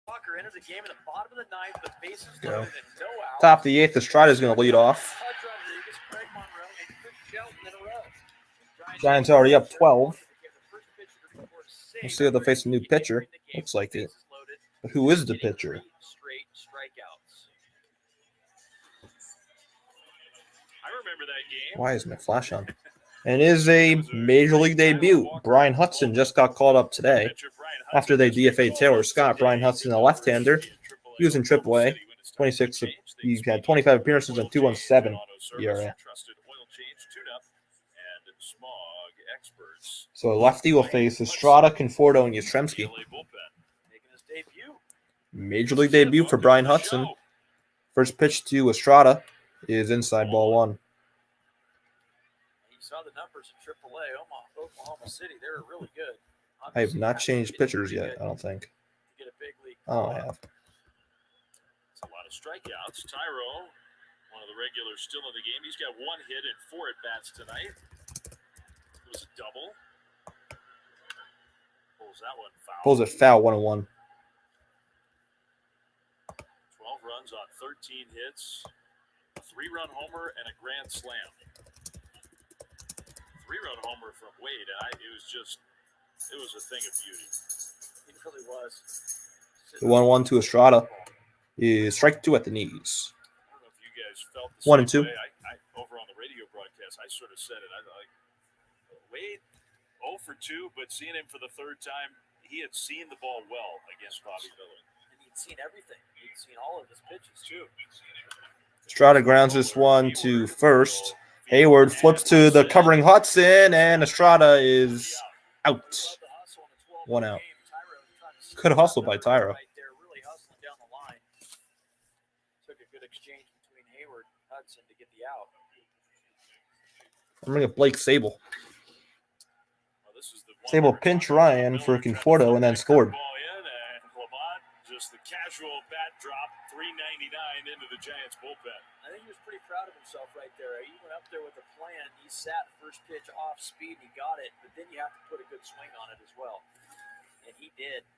Walker enters the game in the bottom of the 9th, the bases Go. loaded and no outs. Top of the 8th, Estrada is going to lead off. Pudge Rodriguez, Craig Monroe, and Chris Shelton in a row. Giants already up 12. First pitcher to record We'll 6 see if they'll face a new pitcher. during the game. Looks like it. Bases loaded, But who is the getting pitcher? 3 straight strikeouts. I remember that game. Why is my flash on? And it is a major league debut. Brian Hudson just got called up today. After they DFA'd Taylor Scott, Brian Hudson, a left-hander. He was in AAA. 26. He had 25 appearances and 2.17 ERA. So lefty will face Estrada, Conforto, and Yastrzemski. Making his debut. Major league debut for Brian Hudson. First pitch to Estrada is inside ball 1. You saw the numbers in AAA, Oklahoma City. They were really good. I have not changed pitchers yet, I don't think. To get a big league. Oh, I have. It's a lot of strikeouts. Tyro, one of the regulars still in the game. He's got 1 hit and 4 at-bats tonight. It was a double. Pulls that one foul. Pulls it foul, 1-1. 12 runs on 13 hits. A 3-run homer and a grand slam. 3-run homer from Wade. It was a thing of beauty. It really was. The 1-1 to Estrada is strike 2 at the knees. I don't know if you guys felt the 1 and same 2. way. I over on the radio broadcast, I sort of said it. I like Wade 0 for 2, but seeing him for the 3rd time, he had seen the ball well against Bobby Miller. And he'd seen everything. He'd seen all of his pitches, too. Estrada grounds this one to first. Hayward flips to the covering Hudson, and Estrada is out. 1 out. Good hustle by Tyro. Right there, really hustling down the line. I'm bringing up Blake Sable. Well, this is the one Sable we were pinched talking about. Ryan Miller for tried to Conforto flip and then that scored. curveball in, and Lamont, just the casual bat drop, 399 into the Giants bullpen. I think he was pretty proud of himself right there. He went up there with a plan. He sat first pitch off speed. He got it, but then you have to put a good swing on it as well. And he did.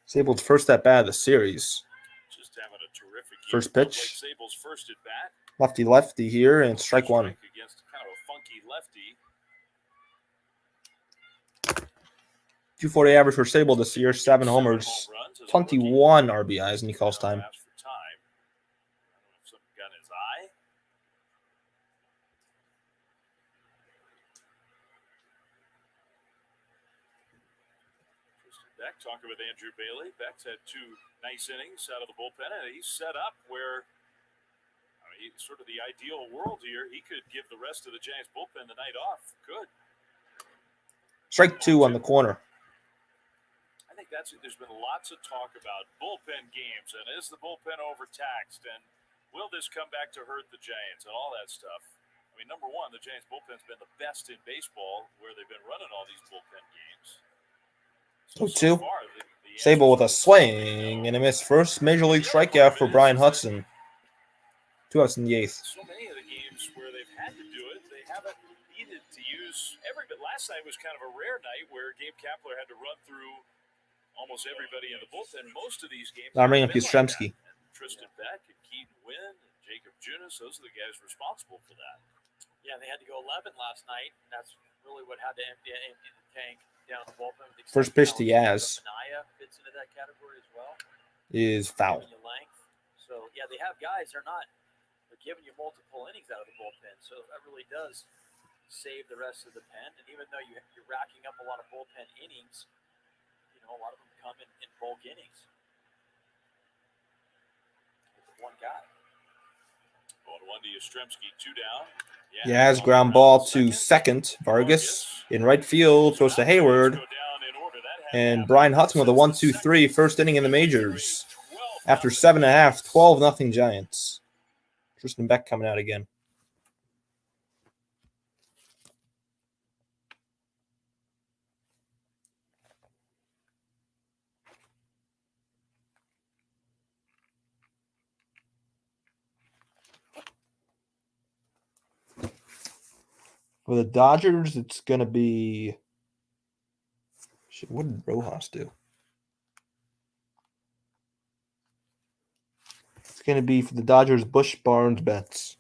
Sable's first at bat of the series. Just having a terrific year. First pitch. Blake Sable's first at bat. Lefty here, and strike one. Against kind of a funky lefty. 240 average for Sable this year, 7 homers, 21 RBIs, and he calls time. I don't know if something got in his eye. Beck talking with Andrew Bailey. Beck's had 2 nice innings out of the bullpen, and he's set up where he's sort of the ideal world here. He could give the rest of the Giants bullpen the night off. Good. Strike 2 on the corner. I think there's been lots of talk about bullpen games, and is the bullpen overtaxed, and will this come back to hurt the Giants and all that stuff. I mean, number one, the Giants bullpen's been the best in baseball where they've been running all these bullpen games. So 2-2. far, Sable with a swing and a miss. First major league strikeout for Brian Hudson. 2 outs in the 8th. So many of the games where they've had to do it, they haven't needed to use everybody. Last night was kind of a rare night where Gabe Kapler had to run through almost everybody in the bullpen. Most of these games. I'm bringing up Yastrzemski. Tristan Beck and Keaton Wynn and Jacob Junis, those are the guys responsible for that. Yeah, they had to go 11 last night, and that's really what had to empty the tank down the bullpen. First pitch to Yaz. Anaya fits into that category as well. Is foul. Giving you length. So, yeah, they have guys. They're giving you multiple innings out of the bullpen. So that really does save the rest of the pen. And even though you're racking up a lot of bullpen innings, a lot of them come in bulk innings. With one guy. 1-1 to Yastrzemski, 2 down. Yaz ground ball to second. Vargas in right field, throws to Hayward. And Brian Hudson with a 1-2-3, first inning in the majors. After 7.5, 12-0 Giants. Tristan Beck coming out again. For the Dodgers, it's going to be... Shit, what did Rojas do? It's going to be for the Dodgers, Bush, Barnes, Betts.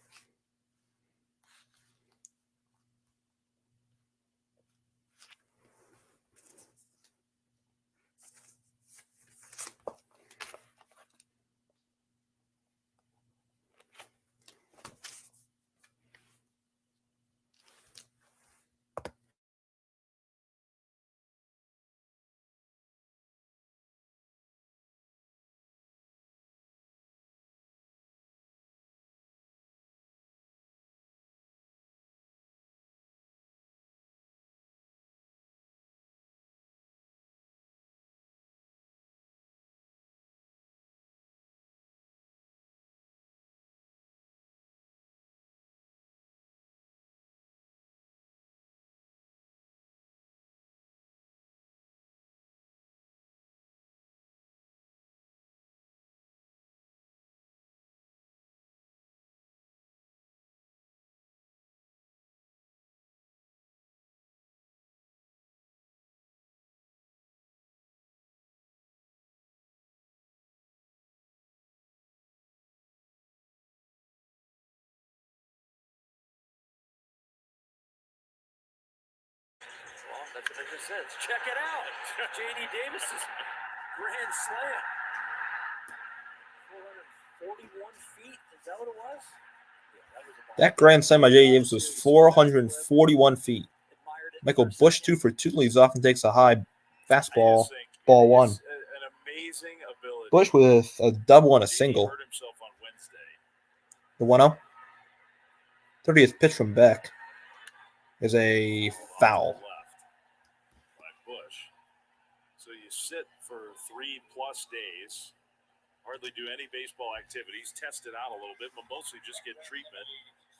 Well, that's what I just said. Check it out. J.D. Davis's grand slam. 441 feet. Is that what it was? Yeah, that was a ball. That grand slam by J.D. Davis was 441 feet. Michael Bush, 2 for 2, leads off and takes a high fastball, ball 1. An amazing ability. Bush with a double and a single. Hurt himself on Wednesday. The 1-0. 30th pitch from Beck is a foul. By Bush. So you sit for 3+ days, hardly do any baseball activities, test it out a little bit, but mostly just get treatment.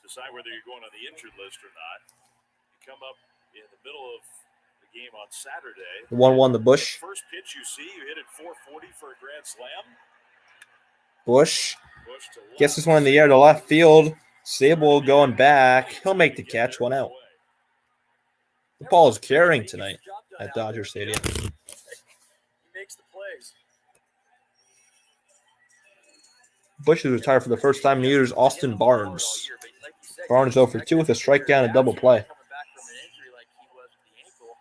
decide whether you're going on the injured list or not. You come up in the middle of the game on Saturday. The 1-1 the Bush. First pitch you see, you hit it 440 for a grand slam. Bush Bush to left. gets this one in the air to left field. Sable going back. He'll make the catch, 1 out. The ball is carrying tonight at Dodger Stadium. He makes the plays. Bush is retired for the first time in years. Austin Barnes. Barnes 0 for 2 with a strikeout and a double play. Coming back from an injury like he was with the ankle,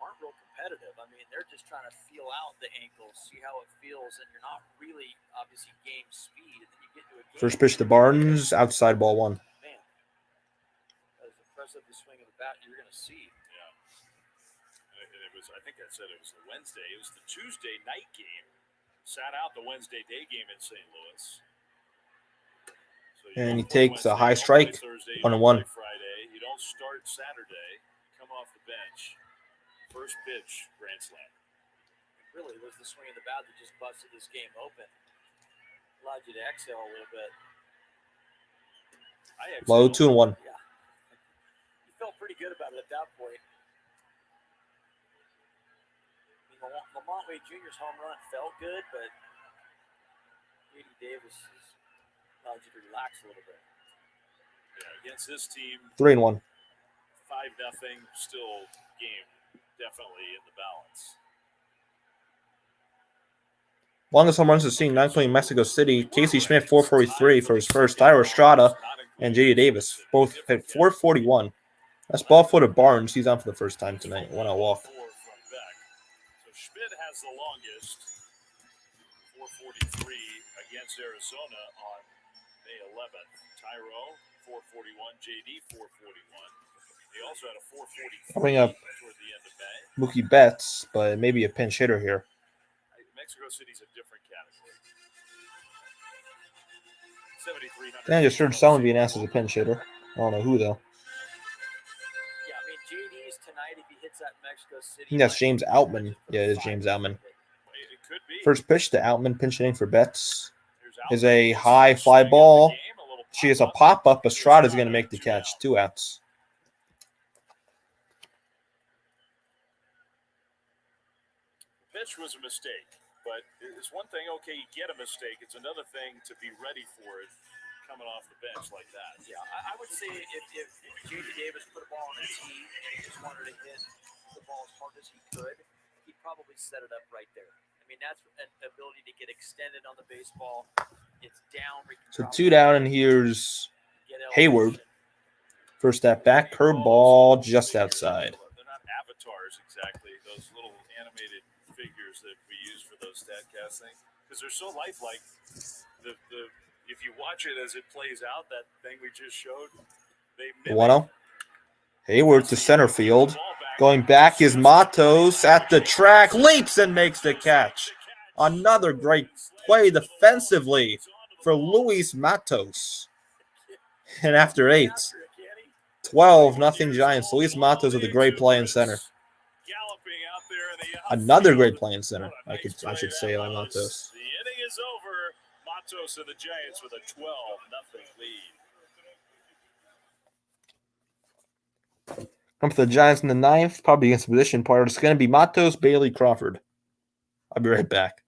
aren't real competitive. I mean, they're just trying to feel out the ankle, see how it feels, and you're not really obviously game speed. And then you get to a game. First pitch to Barnes, outside ball 1. Man, as impressive the swing of the bat you're going to see. Yeah. And it was, I think I said it was the Wednesday. It was the Tuesday night game. Sat out the Wednesday day game in St. Louis. So And he takes a high strike, 1-1. Friday. You don't start Saturday. You come off the bench. First pitch, grand slam. Really, it was the swing of the bat that just busted this game open. Allowed you to exhale a little bit. Low 2-1. Yeah. You felt pretty good about it at that point. I mean, Lamont Wade Jr.'s home run felt good, but J.D. Davis allowed you to relax a little bit. Yeah, against this team, 3-1. 5-0, still game definitely in the balance. Longest home runs is seen 9 playing Mexico City. Casey Schmidt 443 for his first. Tyler Estrada and J.D. Davis both hit 441. That's ball foot of Barnes. He's on for the first time tonight. 1-out walk. So Schmidt has the longest, 443 against Arizona on May 11th. Tyro 441, JD 441. They also had a 443 Coming up, toward the end of May. Mookie Betts, but maybe a pinch hitter here. Mexico City's a different category. 7,300. I just heard someone being asked as a pinch hitter. I don't know who though. Yeah, I mean, JD's tonight, if he hits that Mexico City. I think that's James Outman. Yeah, it is James Outman. It could be. First pitch to Outman, pinch hitting for Betts. Is a high fly ball. She has a pop up. Estrada's going to make the catch. 2 outs. Pitch was a mistake, but it's one thing, okay, you get a mistake. It's another thing to be ready for it coming off the bench like that. Yeah, I would say if J.D. Davis put a ball on the tee and he just wanted to hit the ball as hard as he could, he'd probably set it up right there. I mean, that's an ability to get extended on the baseball. It's down. So 2 down, and here's Hayward. First at bat, curveball just outside. They're not avatars exactly, those little animated figures that we use for those statcast things, because they're so lifelike. If you watch it as it plays out, that thing we just showed, they mimic. Hayward to center field. Going back is Matos at the track, leaps and makes the catch. Another great play defensively for Luis Matos. And after 8, 12-0 Giants. Luis Matos with a great play in center. Another great play in center. I should say on Matos. The inning is over. Matos and the Giants with a 12-0 lead. Come for the Giants in the 9th, probably against the position part. It's going to be Matos, Bailey, Crawford. I'll be right back.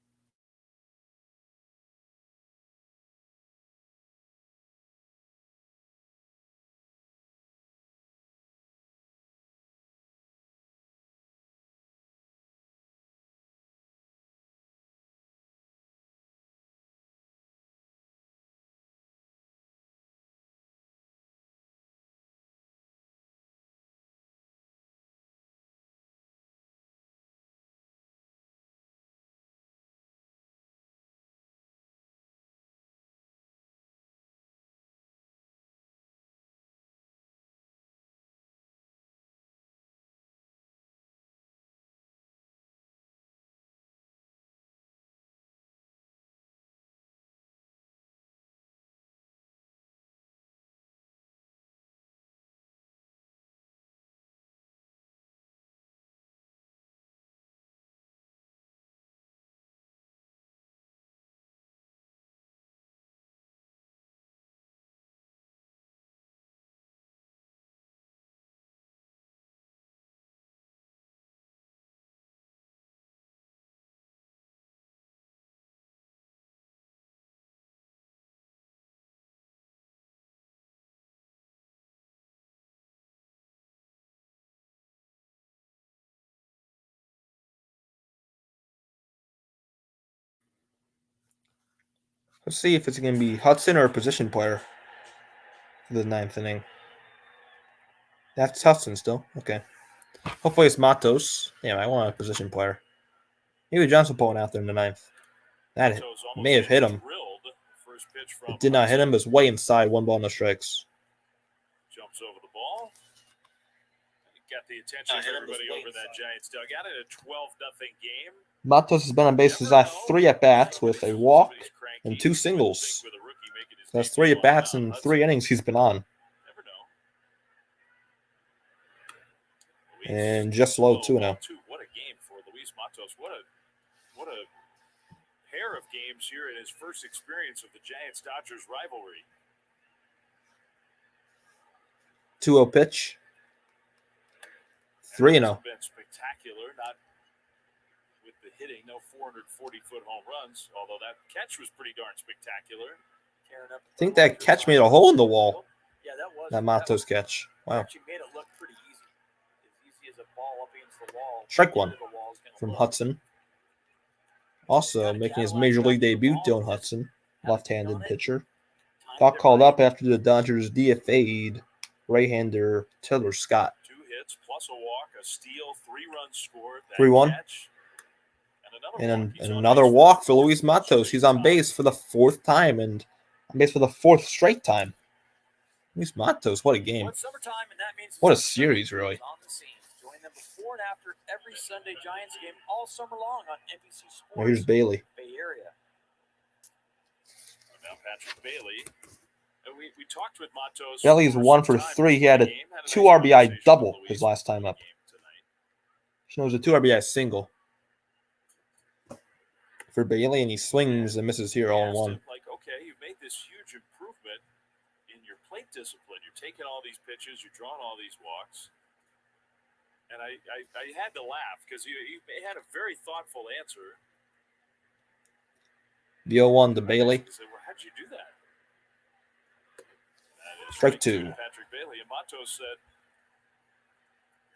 Let's see if it's going to be Hudson or a position player for the 9th inning. That's Hudson still. Okay. Hopefully it's Matos. Yeah, I want a position player. Maybe Johnson pulling out there in the 9th. That may have hit him. It did not hit him, but it's way inside. 1 ball, no strikes. Jumps over the ball. Got the attention of everybody over that Giants dugout in a 12-0 game. Matos has been on base his last 3 at-bats with a walk and 2 singles. That's 3 at-bats in 3 innings he's been on. Never know. And just low 2 now. What a game for Luis Matos. What a pair of games here in his first experience of the Giants-Dodgers rivalry. 2-0 pitch. 3-0. Been spectacular, not with the hitting, no 440-foot home runs, although that catch was pretty darn spectacular. I think that catch made a hole in the wall. Yeah, that was. That Matos catch. Wow. Actually made it look pretty easy. As easy as a ball up against the wall. Strike 1 from Hudson. Also making his major league debut, Dylan Hudson, left-handed pitcher. Got called up after the Dodgers DFA'd right-hander Taylor Scott. 2 hits plus a walk, a steal, 3 runs scored. 3-1. And another walk for Luis Matos. He's on base for the 4th time and on base for the 4th straight time. Luis Matos, what a game. What a series, really. Join them before and after every Sunday Giants game all summer long on NBC Sports. Well, here's Bailey. Bay Area. Now Patrick Bailey. We talked with Matos. Bailey's 1 for 3. He had a 2 RBI double his last time up. She knows a 2 RBI single for Bailey, and he swings and misses here all in 1. Like, okay, you've made this huge improvement in your plate discipline. You're taking all these pitches, you're drawing all these walks. And I had to laugh because he had a very thoughtful answer. The 0-1 to Bailey. I said, well, how'd you do that? Strike 2. Patrick Bailey. And Matos said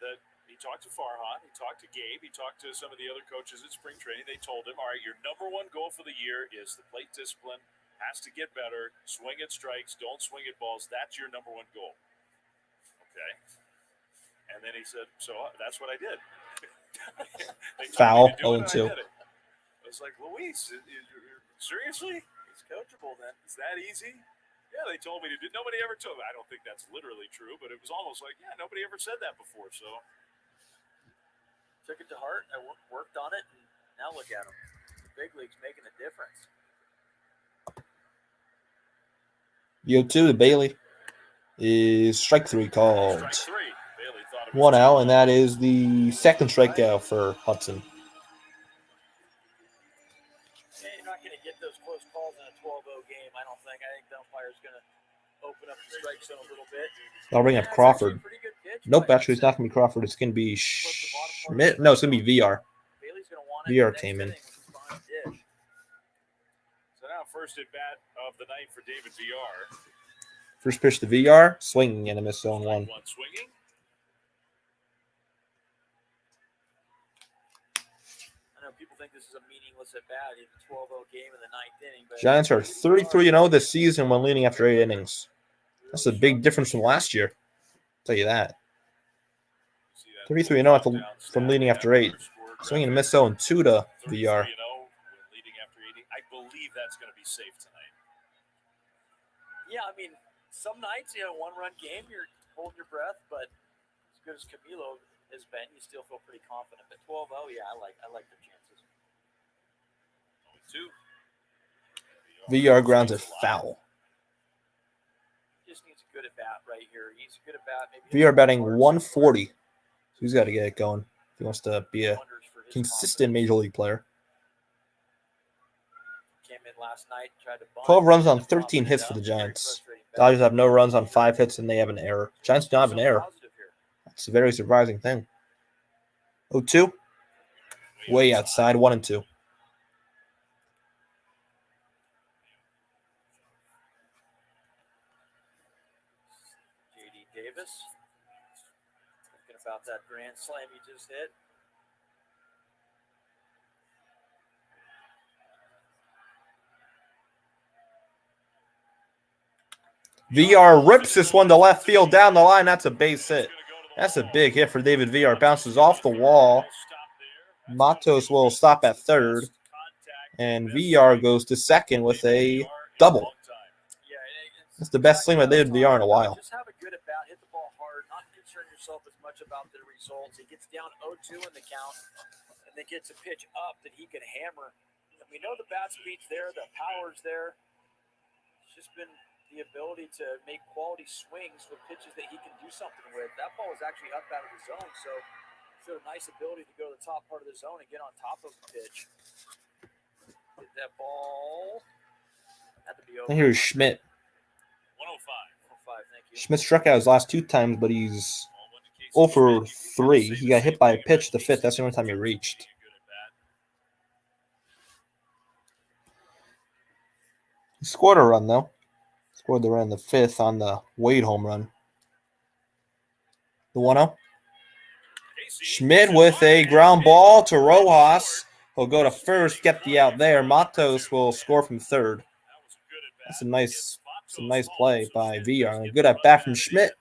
that he talked to Farhan, he talked to Gabe, he talked to some of the other coaches at spring training. They told him, all right, your number 1 goal for the year is the plate discipline. Has to get better. Swing at strikes. Don't swing at balls. That's your number 1 goal. Okay. And then he said, so that's what I did. Foul, 0-2. I was like, Luis, seriously? He's coachable then. Is that easy? Yeah, they told me to do. Nobody ever told me. I don't think that's literally true, but it was almost like, yeah, nobody ever said that before. So took it to heart. I worked on it, and now look at him. The big league's making a difference. The 0-2 to Bailey is strike 3 called. 1 out, and that is the 2nd strikeout for Hudson. Yeah, you're not going to get those close calls in a 12-0 game, I don't think. I think the umpire's going to open up the strike zone a little bit. I'll bring up Crawford. Nope, actually, it's not going to be Crawford. It's going to be Schmidt. No, it's going to be VR. VR came in. So now first at bat of the night for David VR. First pitch to VR, swinging and a miss, 0-1. One swinging. I know people think this is a meaningless at bat in a 12-0 game in the 9th inning. But Giants are 33-0 this season when leading after 8 innings. That's a big difference from last year. I'll tell you that. 33-0 from leading after 8. Swinging and miss 0-2 to VR. Leading after 80. I believe that's going to be safe tonight. Yeah, I mean, some nights, 1-run game, you're holding your breath, but as good as Camilo has been, you still feel pretty confident. But 12-0, yeah, I like their chances. 2. VR grounds it foul. He just needs a good at bat right here. He's a good at bat. VR batting 140. So he's got to get it going if he wants to be a consistent major league player. Came in last night, tried to 12 runs on 13 hits for the Giants. Dodgers have no runs on 5 hits, and they have an error. Giants don't have an error. That's a very surprising thing. 0-2. Way outside, 1-2. JD Davis. Thinking about that grand slam he just hit. VR rips this one to left field down the line. That's a base hit. That's a big hit for David VR. Bounces off the wall. Matos will stop at third. And VR goes to second with a double. That's the best swing by David VR in a while. Just have a good at bat, hit the ball hard, not concern yourself as much about the results. He gets down 0-2 in the count, and then gets a pitch up that he can hammer. And we know the bat speed's there, the power's there. It's just been the ability to make quality swings with pitches that he can do something with. That ball was actually up out of the zone, so showed a nice ability to go to the top part of the zone and get on top of the pitch. Get that ball. Had to be over. And here's Schmidt. 105, thank you. Schmidt struck out his last 2 times, but he's 0 for 3. He got hit by a pitch the 5th. That's the only time he reached. He scored a run, though. Scored the run in the 5th on the Wade home run. The 1-0. Schmidt with a ground ball to Rojas. He'll go to first, get the out there. Matos will score from third. That's a nice play by VR. A good at bat from Schmidt.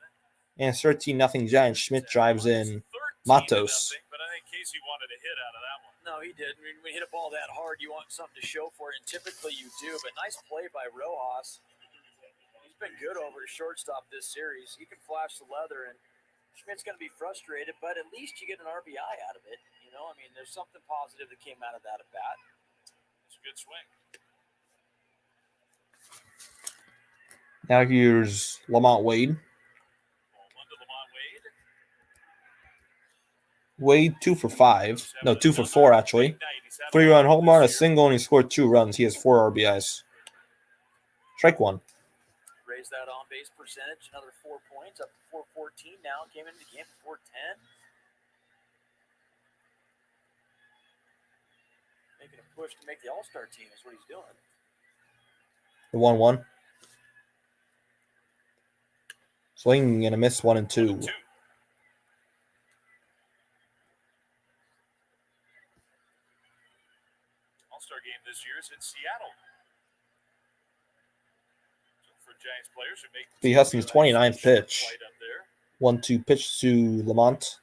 And 13-0 Giants. Schmidt drives in Matos. But I think Casey wanted a hit out of that one. No, he didn't. When you hit a ball that hard, you want something to show for it, and typically you do. But nice play by Rojas. He's been good over to shortstop this series. He can flash the leather, and Schmidt's going to be frustrated, but at least you get an RBI out of it. You know, I mean, there's something positive that came out of that at bat. It's a good swing. Now here's Lamont Wade. Wade 2 for 5. No, 2 for 4 actually. 3-run home run, a single, and he scored 2 runs. He has 4 RBIs. Strike 1. Raise that on base percentage, another 4 points, up to 414 now. Came into the game at 410. Making a push to make the All-Star team is what he's doing. The 1-1. Swing and a miss, 1 and 2. All-Star game this year is in Seattle. So for Giants players who make B. Hudson's 29th pitch. 1-2 pitch to Lamont.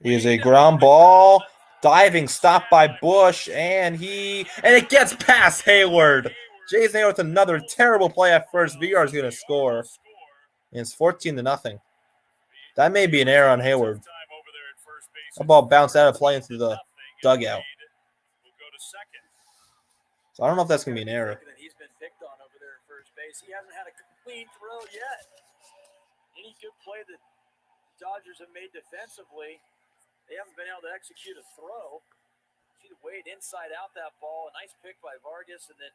Here's a ground ball. Diving stop by Bush, and it gets past Hayward. Jason Hayward with another terrible play at first. VR is going to score. And it's 14-0. That may be an error on Hayward. That ball bounced out of play into the dugout. So I don't know if that's going to be an error. He's been picked on over there at first base. He hasn't had a clean throw yet. Any good play that the Dodgers have made defensively, they haven't been able to execute a throw. See the Wade inside out that ball. A nice pick by Vargas, and then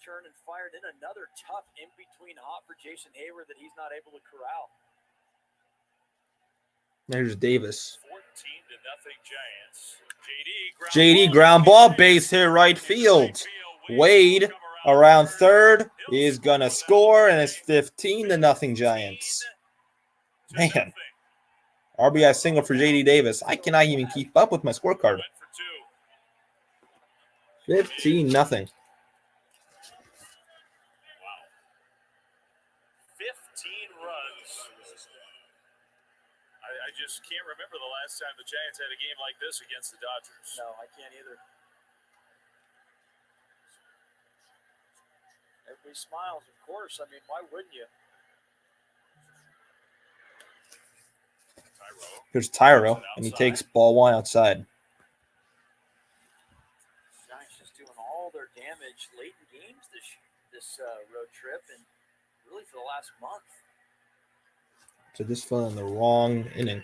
turned and fired in another tough in-between hop for Jason Hayward that he's not able to corral. There's Davis. 14-0 Giants. JD ground ball, base hit right field. Wade around third is going to score, and it's 15-0 Giants. Man. RBI single for JD Davis. I cannot even keep up with my scorecard. 15-0. 15 runs. I just can't remember the last time the Giants had a game like this against the Dodgers. No, I can't either. Everybody smiles, of course. I mean, why wouldn't you? Here's Tyro, and he takes ball 1 outside. Giants just doing all their damage late in games this road trip, and really for the last month. So this fell in the wrong inning.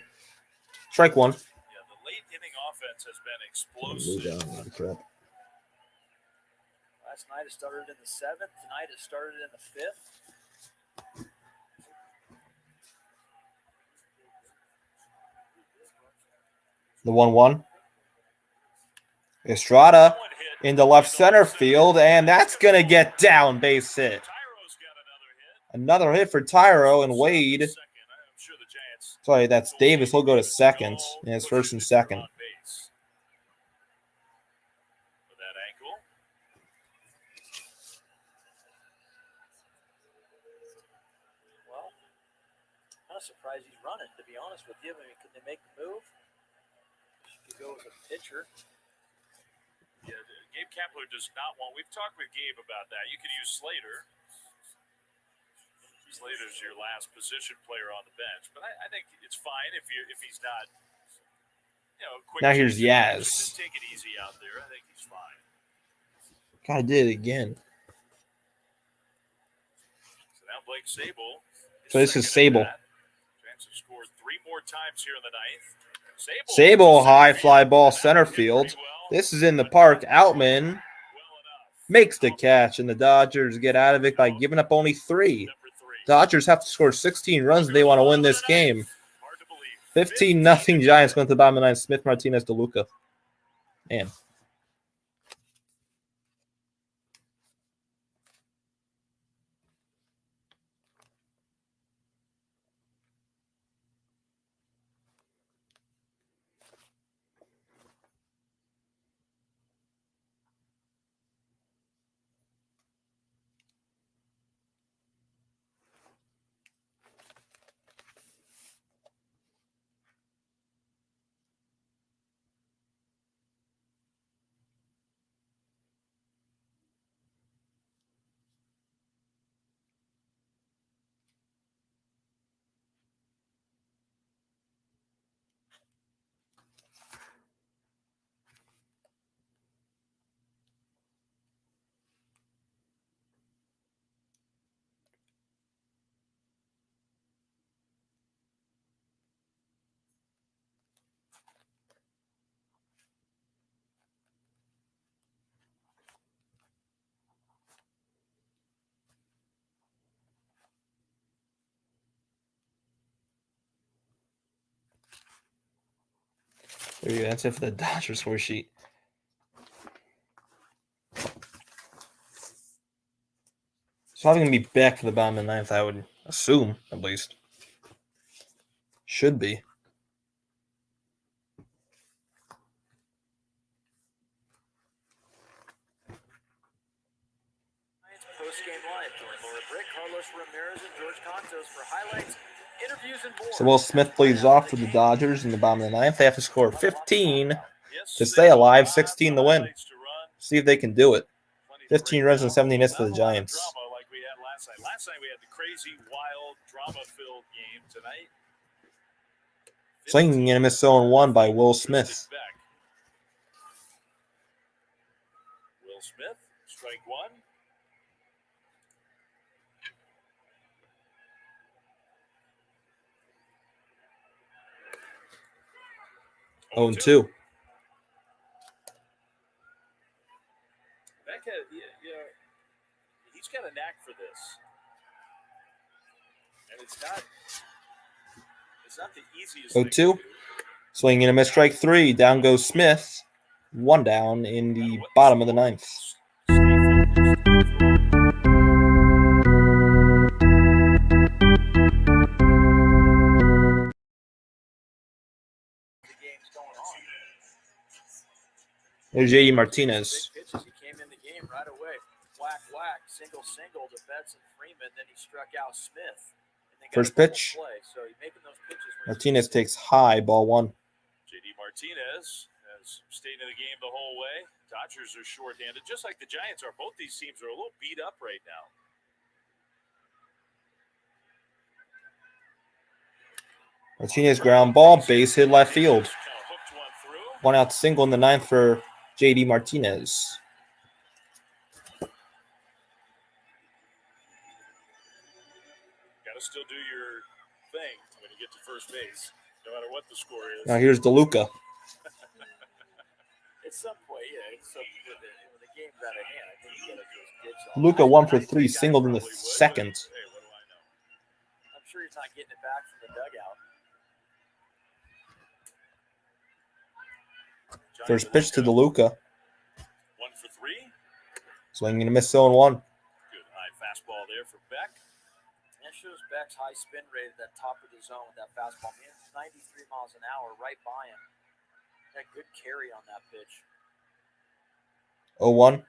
Strike 1. Yeah, the late inning offense has been explosive. Last night it started in the 7th. Tonight it started in the 5th. The 1-1. Estrada into left center field, and that's going to get down, base hit. Another hit for Tyro, and Wade. Sorry, that's Davis. He'll go to second, and it's first and second. of surprised he's running, to be honest with you. I mean, could they make the move? She could go as a pitcher. Yeah, Gabe Kapler does not want. We've talked with Gabe about that. You could use Slater. Slater's your last position player on the bench, but I think it's fine if he's not. Quick. Now here's Yaz. Just take it easy out there. I think he's fine. God, I did it again. So now Blake Sable. So this is Sable. Giants have scored 3 more times here in the ninth. Sable, high fly ball center field. This is in the park. Outman makes the catch, and the Dodgers get out of it by giving up only 3. Dodgers have to score 16 runs if they want to win this game. 15-0 Giants going to the bottom of the ninth. Smith, Martinez, DeLuca. Man. There you go. That's it for the Dodgers score sheet. It's probably going to be back for the bottom of the ninth, I would assume, at least. Should be. Post-game live. Join Laura Brick, Carlos Ramirez, and George Contos for highlights, interviews, and more. So Will Smith leads off for the Dodgers in the bottom of the ninth. They have to score 15 to stay alive, 16 to win. See if they can do it. 15 runs and 17 hits for the Giants. Like we had last night. Last night we had the crazy, wild, drama-filled game. Tonight, Swinging and a miss 0-1 by Will Smith. Will Smith, strike 1. Oh, and 2. He's got a knack for this, and it's not the easiest. 0-2. Swinging and a miss, strike 3. Down goes Smith. 1 down in the bottom of the ninth. There's J.D. Martinez. He came in the game right away. Whack, whack, single to Betts and Freeman. Then he struck out Smith. First pitch. So making those pitches Martinez takes high, ball 1. J.D. Martinez has stayed in the game the whole way. Dodgers are shorthanded, just like the Giants are. Both these teams are a little beat up right now. Martinez ground ball, base hit left field. 1 out single in the ninth for J.D. Martinez. Got to still do your thing when you get to first base, no matter what the score is. Now here's DeLuca. At some point, when the game's out of hand, I think you got to just ditch all DeLuca 1 for 3, singled in the second. Hey, what do I know? I'm sure he's not getting it back from the dugout. First pitch to DeLuca. 1 for 3. Swinging and a miss 0-1. Good high fastball there for Beck. That shows Beck's high spin rate at that top of the zone with that fastball. Man, 93 miles an hour right by him. That good carry on that pitch. 0-1.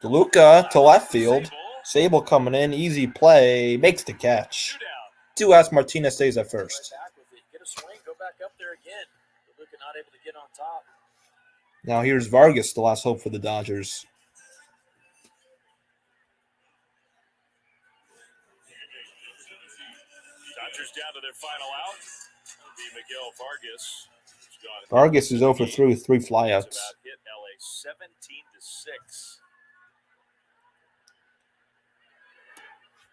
DeLuca to left field. Sable coming in. Easy play. Makes the catch. 2 outs. Martinez stays at first. Right back with it. Get a swing, go back up there again. DeLuca not able to get on top. Now here's Vargas, the last hope for the Dodgers. Dodgers down to their final out. That'll be Miguel Vargas. Vargas is 0 for 3 with 3 flyouts. About hit LA 17-6.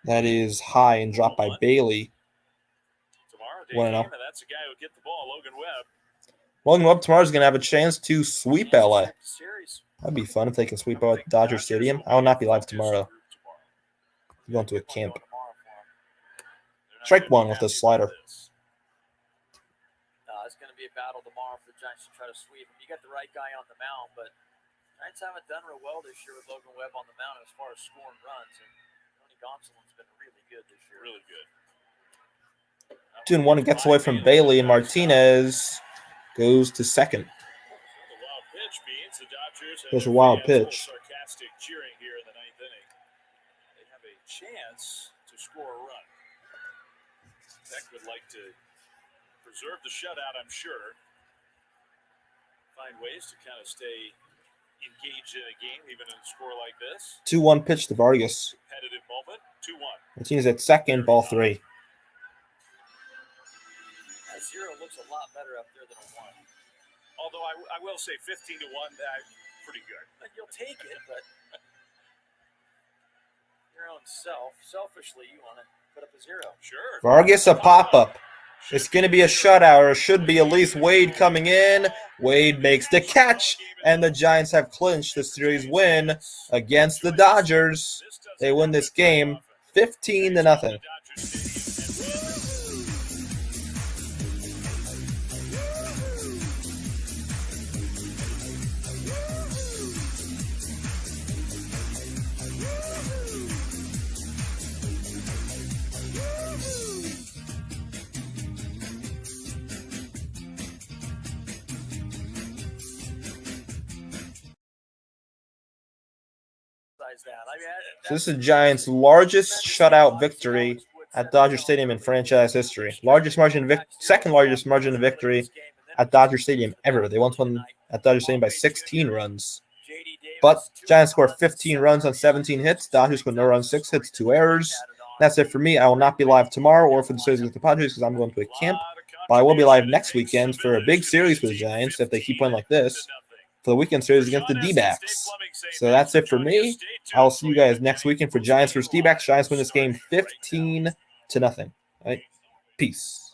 That is high and dropped by Bailey. Tomorrow, and that's a guy who get the ball, Logan Webb. Logan Webb tomorrow is going to have a chance to sweep LA. That'd be fun if they can sweep out Dodger Stadium. I will not be live tomorrow. I'm going to a camp. Strike one with the slider. It's going to be a battle tomorrow for the Giants to try to sweep him. You got the right guy on the mound, but Giants haven't done real well this year with Logan Webb on the mound as far as scoring runs. And Tony Gonsolin's been really good this year. Really good. 2-1 gets away from Bailey, and Martinez goes to second. The wild pitch means the Dodgers There's a wild pitch. Sarcastic cheering here in the 9th inning. They have a chance to score a run. Beck would like to preserve the shutout, I'm sure. Find ways to kind of stay engaged in a game, even in a score like this. 2-1 pitch to Vargas. Competitive moment. 2-1. Martinez at second, ball 3. A 0 looks a lot better up there than a 1. Although I will say 15-1, that's pretty good. Like you'll take it, but your own selfishly, you want to put up a 0. Sure. Vargas a pop-up. It's going to be a shutout, or should be at least Wade coming in. Wade makes the catch, and the Giants have clinched the series win against the Dodgers. They win this game 15-0. So this is the Giants' largest shutout victory at Dodger Stadium in franchise history. Second largest margin of victory at Dodger Stadium ever. They once won at Dodger Stadium by 16 runs. But Giants scored 15 runs on 17 hits. Dodgers scored no runs, 6 hits, 2 errors. That's it for me. I will not be live tomorrow or for the series against the Padres because I'm going to a camp. But I will be live next weekend for a big series for the Giants if they keep playing like this, for the weekend series against the D-backs. So that's it for me. I'll see you guys next weekend for Giants versus D-backs. Giants win this game 15-0. All right? Peace.